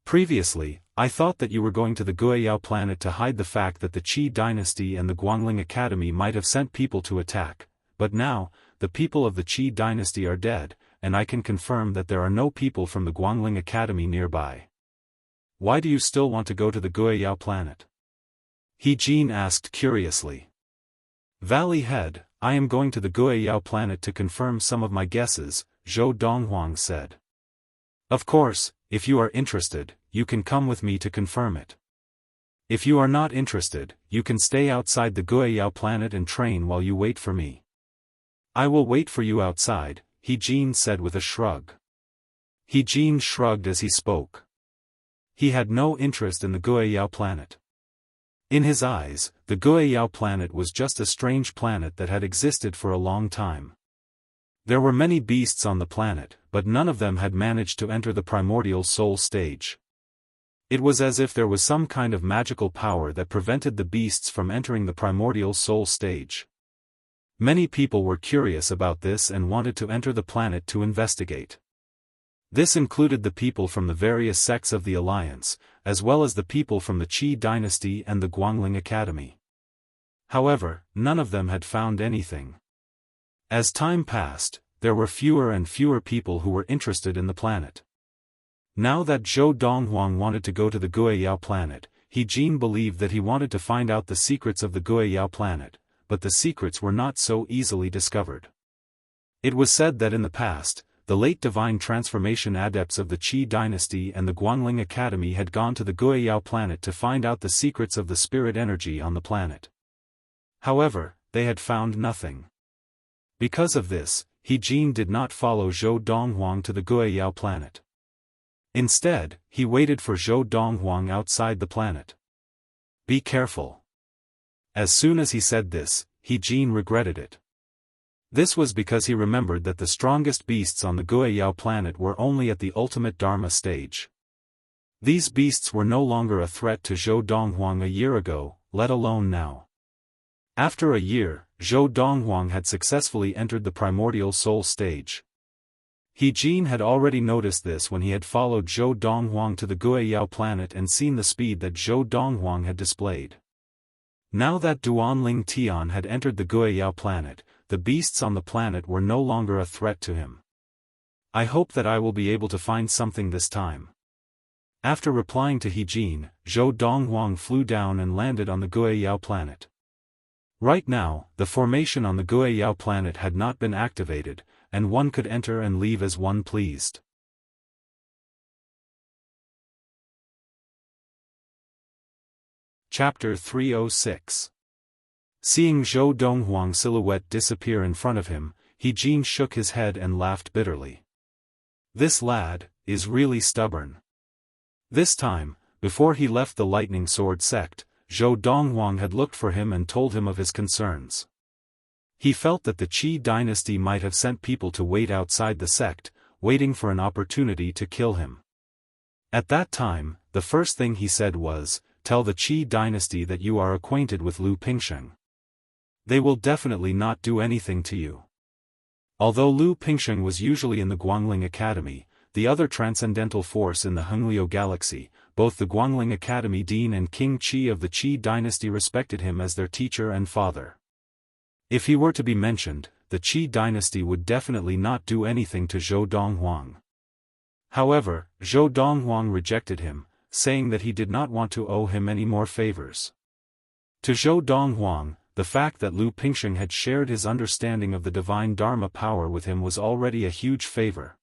Speaker 1: Previously, I thought that you were going to the Guiyao planet to hide the fact that the Qi dynasty and the Guangling Academy might have sent people to attack, but now, the people of the Qi dynasty are dead, and I can confirm that there are no people from the Guangling Academy nearby. Why do you still want to go to the Guiyao planet? He Jin asked curiously. Valley Head, I am going to the Guiyao planet to confirm some of my guesses, Zhou Donghuang said. Of course, if you are interested, you can come with me to confirm it. If you are not interested, you can stay outside the Guiyao planet and train while you wait for me. I will wait for you outside, He Jin said with a shrug. He Jin shrugged as he spoke. He had no interest in the Guiyao planet. In his eyes, the Guiyao planet was just a strange planet that had existed for a long time. There were many beasts on the planet, but none of them had managed to enter the primordial soul stage. It was as if there was some kind of magical power that prevented the beasts from entering the primordial soul stage. Many people were curious about this and wanted to enter the planet to investigate. This included the people from the various sects of the Alliance, as well as the people from the Qi dynasty and the Guangling Academy. However, none of them had found anything. As time passed, there were fewer and fewer people who were interested in the planet. Now that Zhou Donghuang wanted to go to the Guiyao planet, He Jin believed that he wanted to find out the secrets of the Guiyao planet, but the secrets were not so easily discovered. It was said that in the past, the late divine transformation adepts of the Qi dynasty and the Guangling Academy had gone to the Guiyao planet to find out the secrets of the spirit energy on the planet. However, they had found nothing. Because of this, He Jin did not follow Zhou Donghuang to the Guiyao planet. Instead, he waited for Zhou Donghuang outside the planet. Be careful. As soon as he said this, He Jin regretted it. This was because he remembered that the strongest beasts on the Guiyao planet were only at the ultimate Dharma stage. These beasts were no longer a threat to Zhou Donghuang a year ago, let alone now. After a year, Zhou Donghuang had successfully entered the primordial soul stage. He Jin had already noticed this when he had followed Zhou Donghuang to the Guiyao planet and seen the speed that Zhou Donghuang had displayed. Now that Duanling Tian had entered the Guiyao planet, the beasts on the planet were no longer a threat to him. I hope that I will be able to find something this time. After replying to He Jin, Zhou Donghuang flew down and landed on the Guiyao planet. Right now, the formation on the Guiyao planet had not been activated, and one could enter and leave as one pleased. Chapter 306. Seeing Zhou Donghuang's silhouette disappear in front of him, He Jin shook his head and laughed bitterly. This lad is really stubborn. This time, before he left the Lightning Sword sect, Zhou Donghuang had looked for him and told him of his concerns. He felt that the Qi dynasty might have sent people to wait outside the sect, waiting for an opportunity to kill him. At that time, the first thing he said was, "Tell the Qi dynasty that you are acquainted with Lu Pingsheng. They will definitely not do anything to you." Although Lu Pingsheng was usually in the Guangling Academy, the other transcendental force in the Hengliu galaxy, both the Guangling Academy Dean and King Qi of the Qi dynasty respected him as their teacher and father. If he were to be mentioned, the Qi dynasty would definitely not do anything to Zhou Donghuang. However, Zhou Donghuang rejected him, saying that he did not want to owe him any more favors. To Zhou Donghuang, the fact that Lu Pingsheng had shared his understanding of the divine Dharma power with him was already a huge favor.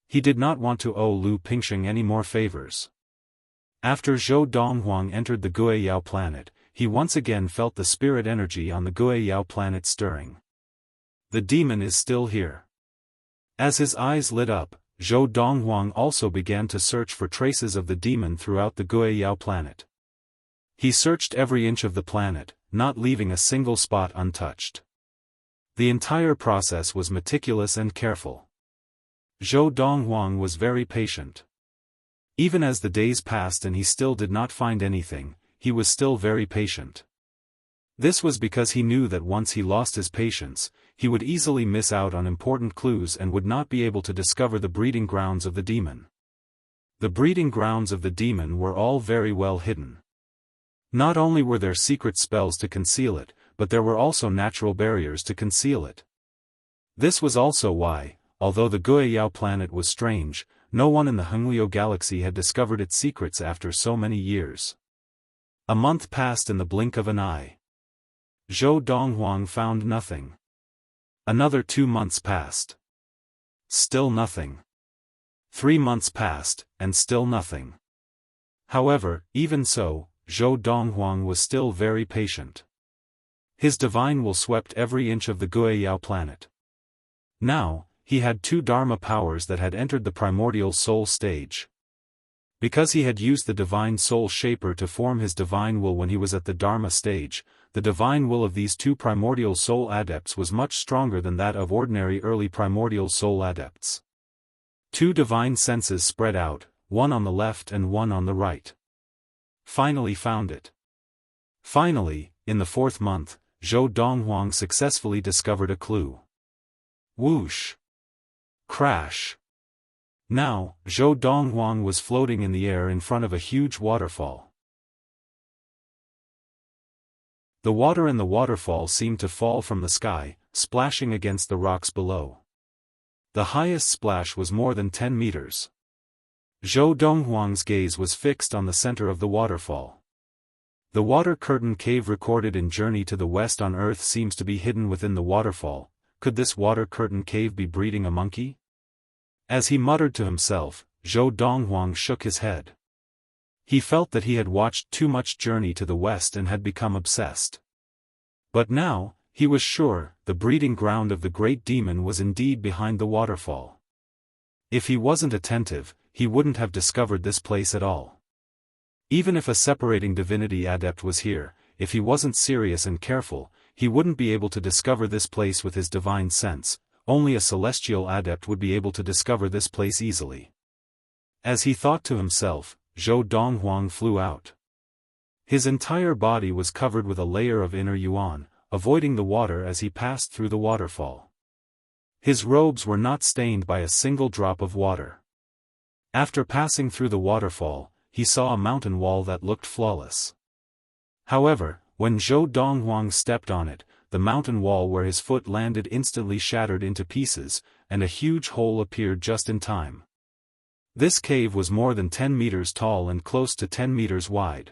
Speaker 1: He did not want to owe Lu Pingsheng any more favors. After Zhou Donghuang entered the Guiyao planet, he once again felt the spirit energy on the Guiyao planet stirring. The demon is still here. As his eyes lit up, Zhou Donghuang also began to search for traces of the demon throughout the Guiyao planet. He searched every inch of the planet, not leaving a single spot untouched. The entire process was meticulous and careful. Zhou Donghuang was very patient. Even as the days passed and he still did not find anything, he was still very patient. This was because he knew that once he lost his patience, he would easily miss out on important clues and would not be able to discover the breeding grounds of the demon. The breeding grounds of the demon were all very well hidden. Not only were there secret spells to conceal it, but there were also natural barriers to conceal it. This was also why, although the Guiyao planet was strange, no one in the Hengliu galaxy had discovered its secrets after so many years. A month passed in the blink of an eye. Zhou Donghuang found nothing. Another 2 months passed. Still nothing. 3 months passed, and still nothing. However, even so, Zhou Donghuang was still very patient. His divine will swept every inch of the Guiyao planet. Now, he had 2 Dharma powers that had entered the primordial soul stage. Because he had used the divine soul shaper to form his divine will when he was at the Dharma stage, the divine will of these 2 primordial soul adepts was much stronger than that of ordinary early primordial soul adepts. 2 divine senses spread out, one on the left and one on the right. Finally found it. Finally, in the 4th month, Zhou Donghuang successfully discovered a clue. Whoosh! Crash! Now, Zhou Donghuang was floating in the air in front of a huge waterfall. The water in the waterfall seemed to fall from the sky, splashing against the rocks below. The highest splash was more than 10 meters. Zhou Donghuang's gaze was fixed on the center of the waterfall. The water curtain cave recorded in Journey to the West on Earth seems to be hidden within the waterfall. Could this water curtain cave be breeding a monkey? As he muttered to himself, Zhou Donghuang shook his head. He felt that he had watched too much Journey to the West and had become obsessed. But now, he was sure, the breeding ground of the great demon was indeed behind the waterfall. If he wasn't attentive, he wouldn't have discovered this place at all. Even if a separating divinity adept was here, if he wasn't serious and careful, he wouldn't be able to discover this place with his divine sense, only a celestial adept would be able to discover this place easily. As he thought to himself, Zhou Donghuang flew out. His entire body was covered with a layer of inner yuan, avoiding the water as he passed through the waterfall. His robes were not stained by a single drop of water. After passing through the waterfall, he saw a mountain wall that looked flawless. However, when Zhou Donghuang stepped on it, the mountain wall where his foot landed instantly shattered into pieces, and a huge hole appeared just in time. This cave was more than 10 meters tall and close to 10 meters wide.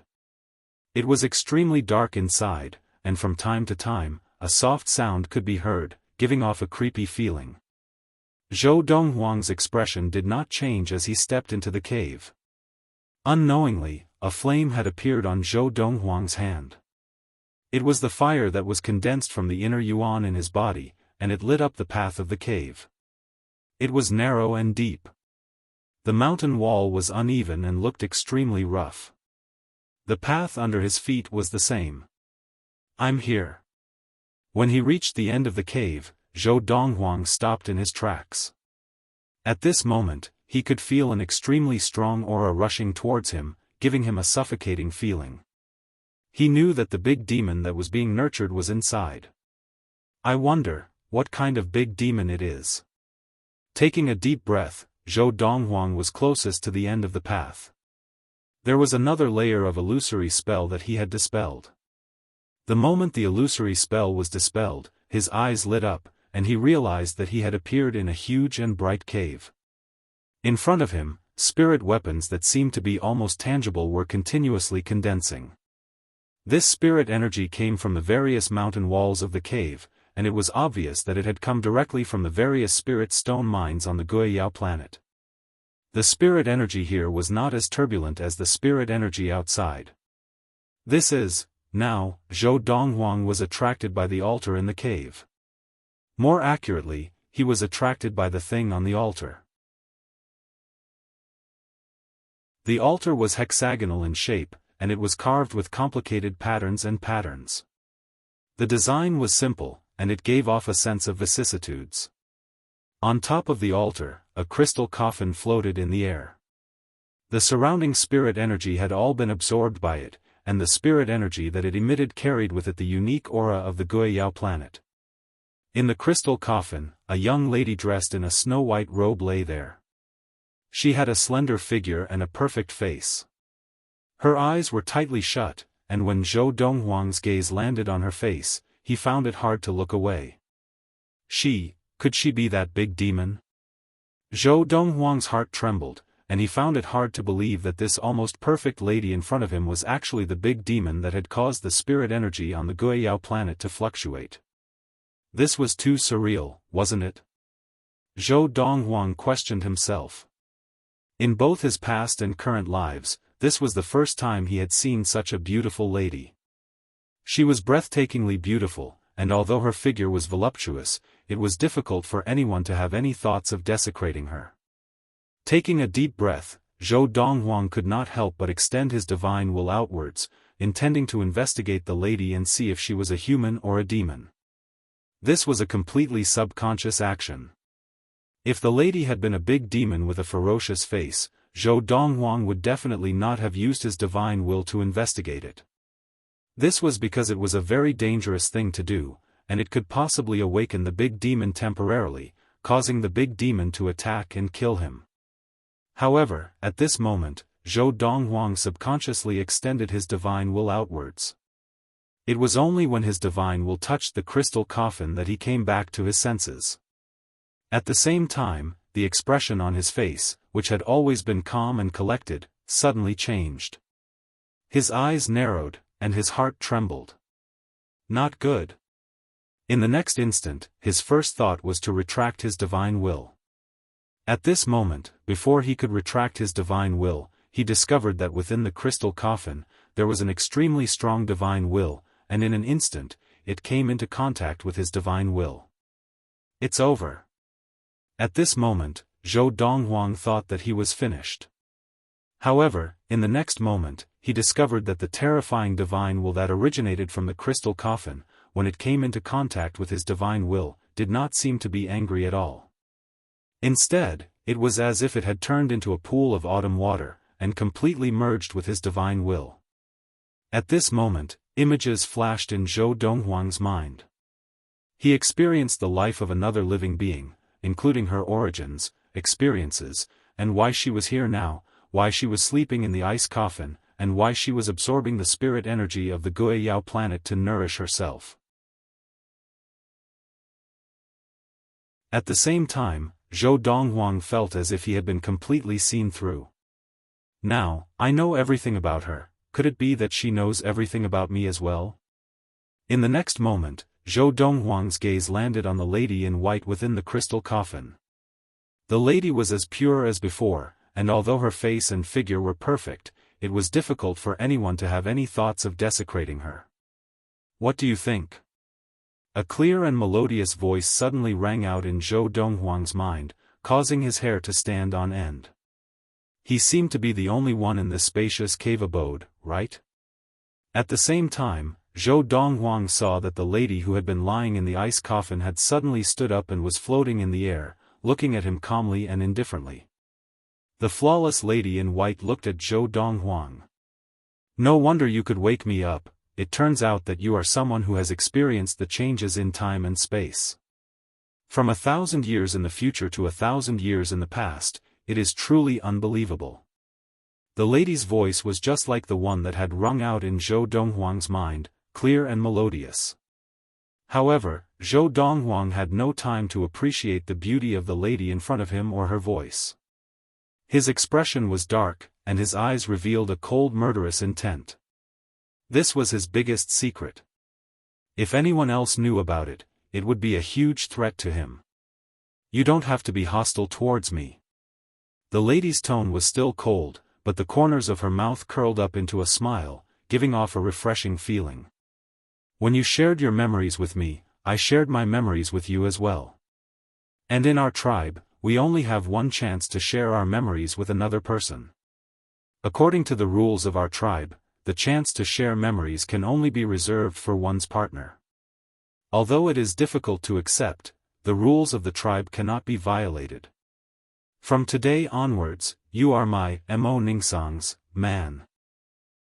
Speaker 1: It was extremely dark inside, and from time to time, a soft sound could be heard, giving off a creepy feeling. Zhou Donghuang's expression did not change as he stepped into the cave. Unknowingly, a flame had appeared on Zhou Donghuang's hand. It was the fire that was condensed from the inner yuan in his body, and it lit up the path of the cave. It was narrow and deep. The mountain wall was uneven and looked extremely rough. The path under his feet was the same. "I'm here." When he reached the end of the cave, Zhou Donghuang stopped in his tracks. At this moment, he could feel an extremely strong aura rushing towards him, giving him a suffocating feeling. He knew that the big demon that was being nurtured was inside. "I wonder, what kind of big demon it is." Taking a deep breath, Zhou Donghuang was closest to the end of the path. There was another layer of illusory spell that he had dispelled. The moment the illusory spell was dispelled, his eyes lit up, and he realized that he had appeared in a huge and bright cave. In front of him, spirit weapons that seemed to be almost tangible were continuously condensing. This spirit energy came from the various mountain walls of the cave, and it was obvious that it had come directly from the various spirit stone mines on the Guiyao planet. The spirit energy here was not as turbulent as the spirit energy outside. Now, Zhou Donghuang was attracted by the altar in the cave. More accurately, he was attracted by the thing on the altar. The altar was hexagonal in shape, and it was carved with complicated patterns and patterns. The design was simple, and it gave off a sense of vicissitudes. On top of the altar, a crystal coffin floated in the air. The surrounding spirit energy had all been absorbed by it, and the spirit energy that it emitted carried with it the unique aura of the Guiyao planet. In the crystal coffin, a young lady dressed in a snow-white robe lay there. She had a slender figure and a perfect face. Her eyes were tightly shut, and when Zhou Donghuang's gaze landed on her face, he found it hard to look away. Could she be that big demon? Zhou Donghuang's heart trembled, and he found it hard to believe that this almost perfect lady in front of him was actually the big demon that had caused the spirit energy on the Guiyao planet to fluctuate. This was too surreal, wasn't it? Zhou Donghuang questioned himself. In both his past and current lives, this was the first time he had seen such a beautiful lady. She was breathtakingly beautiful, and although her figure was voluptuous, it was difficult for anyone to have any thoughts of desecrating her. Taking a deep breath, Zhou Donghuang could not help but extend his divine will outwards, intending to investigate the lady and see if she was a human or a demon. This was a completely subconscious action. If the lady had been a big demon with a ferocious face, Zhou Donghuang would definitely not have used his divine will to investigate it. This was because it was a very dangerous thing to do, and it could possibly awaken the big demon temporarily, causing the big demon to attack and kill him. However, at this moment, Zhou Donghuang subconsciously extended his divine will outwards. It was only when his divine will touched the crystal coffin that he came back to his senses. At the same time, the expression on his face, which had always been calm and collected, suddenly changed. His eyes narrowed, and his heart trembled. Not good. In the next instant, his first thought was to retract his divine will. At this moment, before he could retract his divine will, he discovered that within the crystal coffin, there was an extremely strong divine will, and in an instant, it came into contact with his divine will. It's over. At this moment, Zhou Donghuang thought that he was finished. However, in the next moment, he discovered that the terrifying divine will that originated from the crystal coffin when it came into contact with his divine will, did not seem to be angry at all. Instead, it was as if it had turned into a pool of autumn water, and completely merged with his divine will. At this moment, images flashed in Zhou Donghuang's mind. He experienced the life of another living being, including her origins, experiences, and why she was here now, why she was sleeping in the ice coffin, and why she was absorbing the spirit energy of the Guiyao planet to nourish herself. At the same time, Zhou Donghuang felt as if he had been completely seen through. Now, I know everything about her, could it be that she knows everything about me as well? In the next moment, Zhou Donghuang's gaze landed on the lady in white within the crystal coffin. The lady was as pure as before, and although her face and figure were perfect, it was difficult for anyone to have any thoughts of desecrating her. What do you think? A clear and melodious voice suddenly rang out in Zhou Donghuang's mind, causing his hair to stand on end. He seemed to be the only one in this spacious cave abode, right? At the same time, Zhou Donghuang saw that the lady who had been lying in the ice coffin had suddenly stood up and was floating in the air, looking at him calmly and indifferently. The flawless lady in white looked at Zhou Donghuang. No wonder you could wake me up, it turns out that you are someone who has experienced the changes in time and space. From 1,000 years in the future to 1,000 years in the past, it is truly unbelievable. The lady's voice was just like the one that had rung out in Zhou Donghuang's mind, clear and melodious. However, Zhou Donghuang had no time to appreciate the beauty of the lady in front of him or her voice. His expression was dark, and his eyes revealed a cold murderous intent. This was his biggest secret. If anyone else knew about it, it would be a huge threat to him. You don't have to be hostile towards me. The lady's tone was still cold, but the corners of her mouth curled up into a smile, giving off a refreshing feeling. When you shared your memories with me, I shared my memories with you as well. And in our tribe, we only have one chance to share our memories with another person. According to the rules of our tribe, the chance to share memories can only be reserved for one's partner. Although it is difficult to accept, the rules of the tribe cannot be violated. From today onwards, you are my Mo Ningsang's man.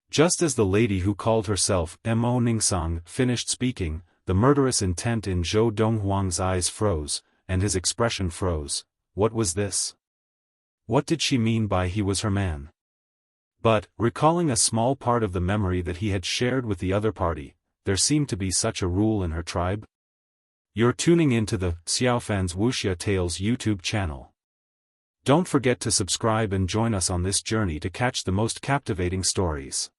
Speaker 1: Just as the lady who called herself Mo Ningsang finished speaking, the murderous intent in Zhou Donghuang's eyes froze, and his expression froze. What was this? What did she mean by he was her man? But, recalling a small part of the memory that he had shared with the other party, there seemed to be such a rule in her tribe. You're tuning into the Xiaofan's Wuxia Tales YouTube channel. Don't forget to subscribe and join us on this journey to catch the most captivating stories.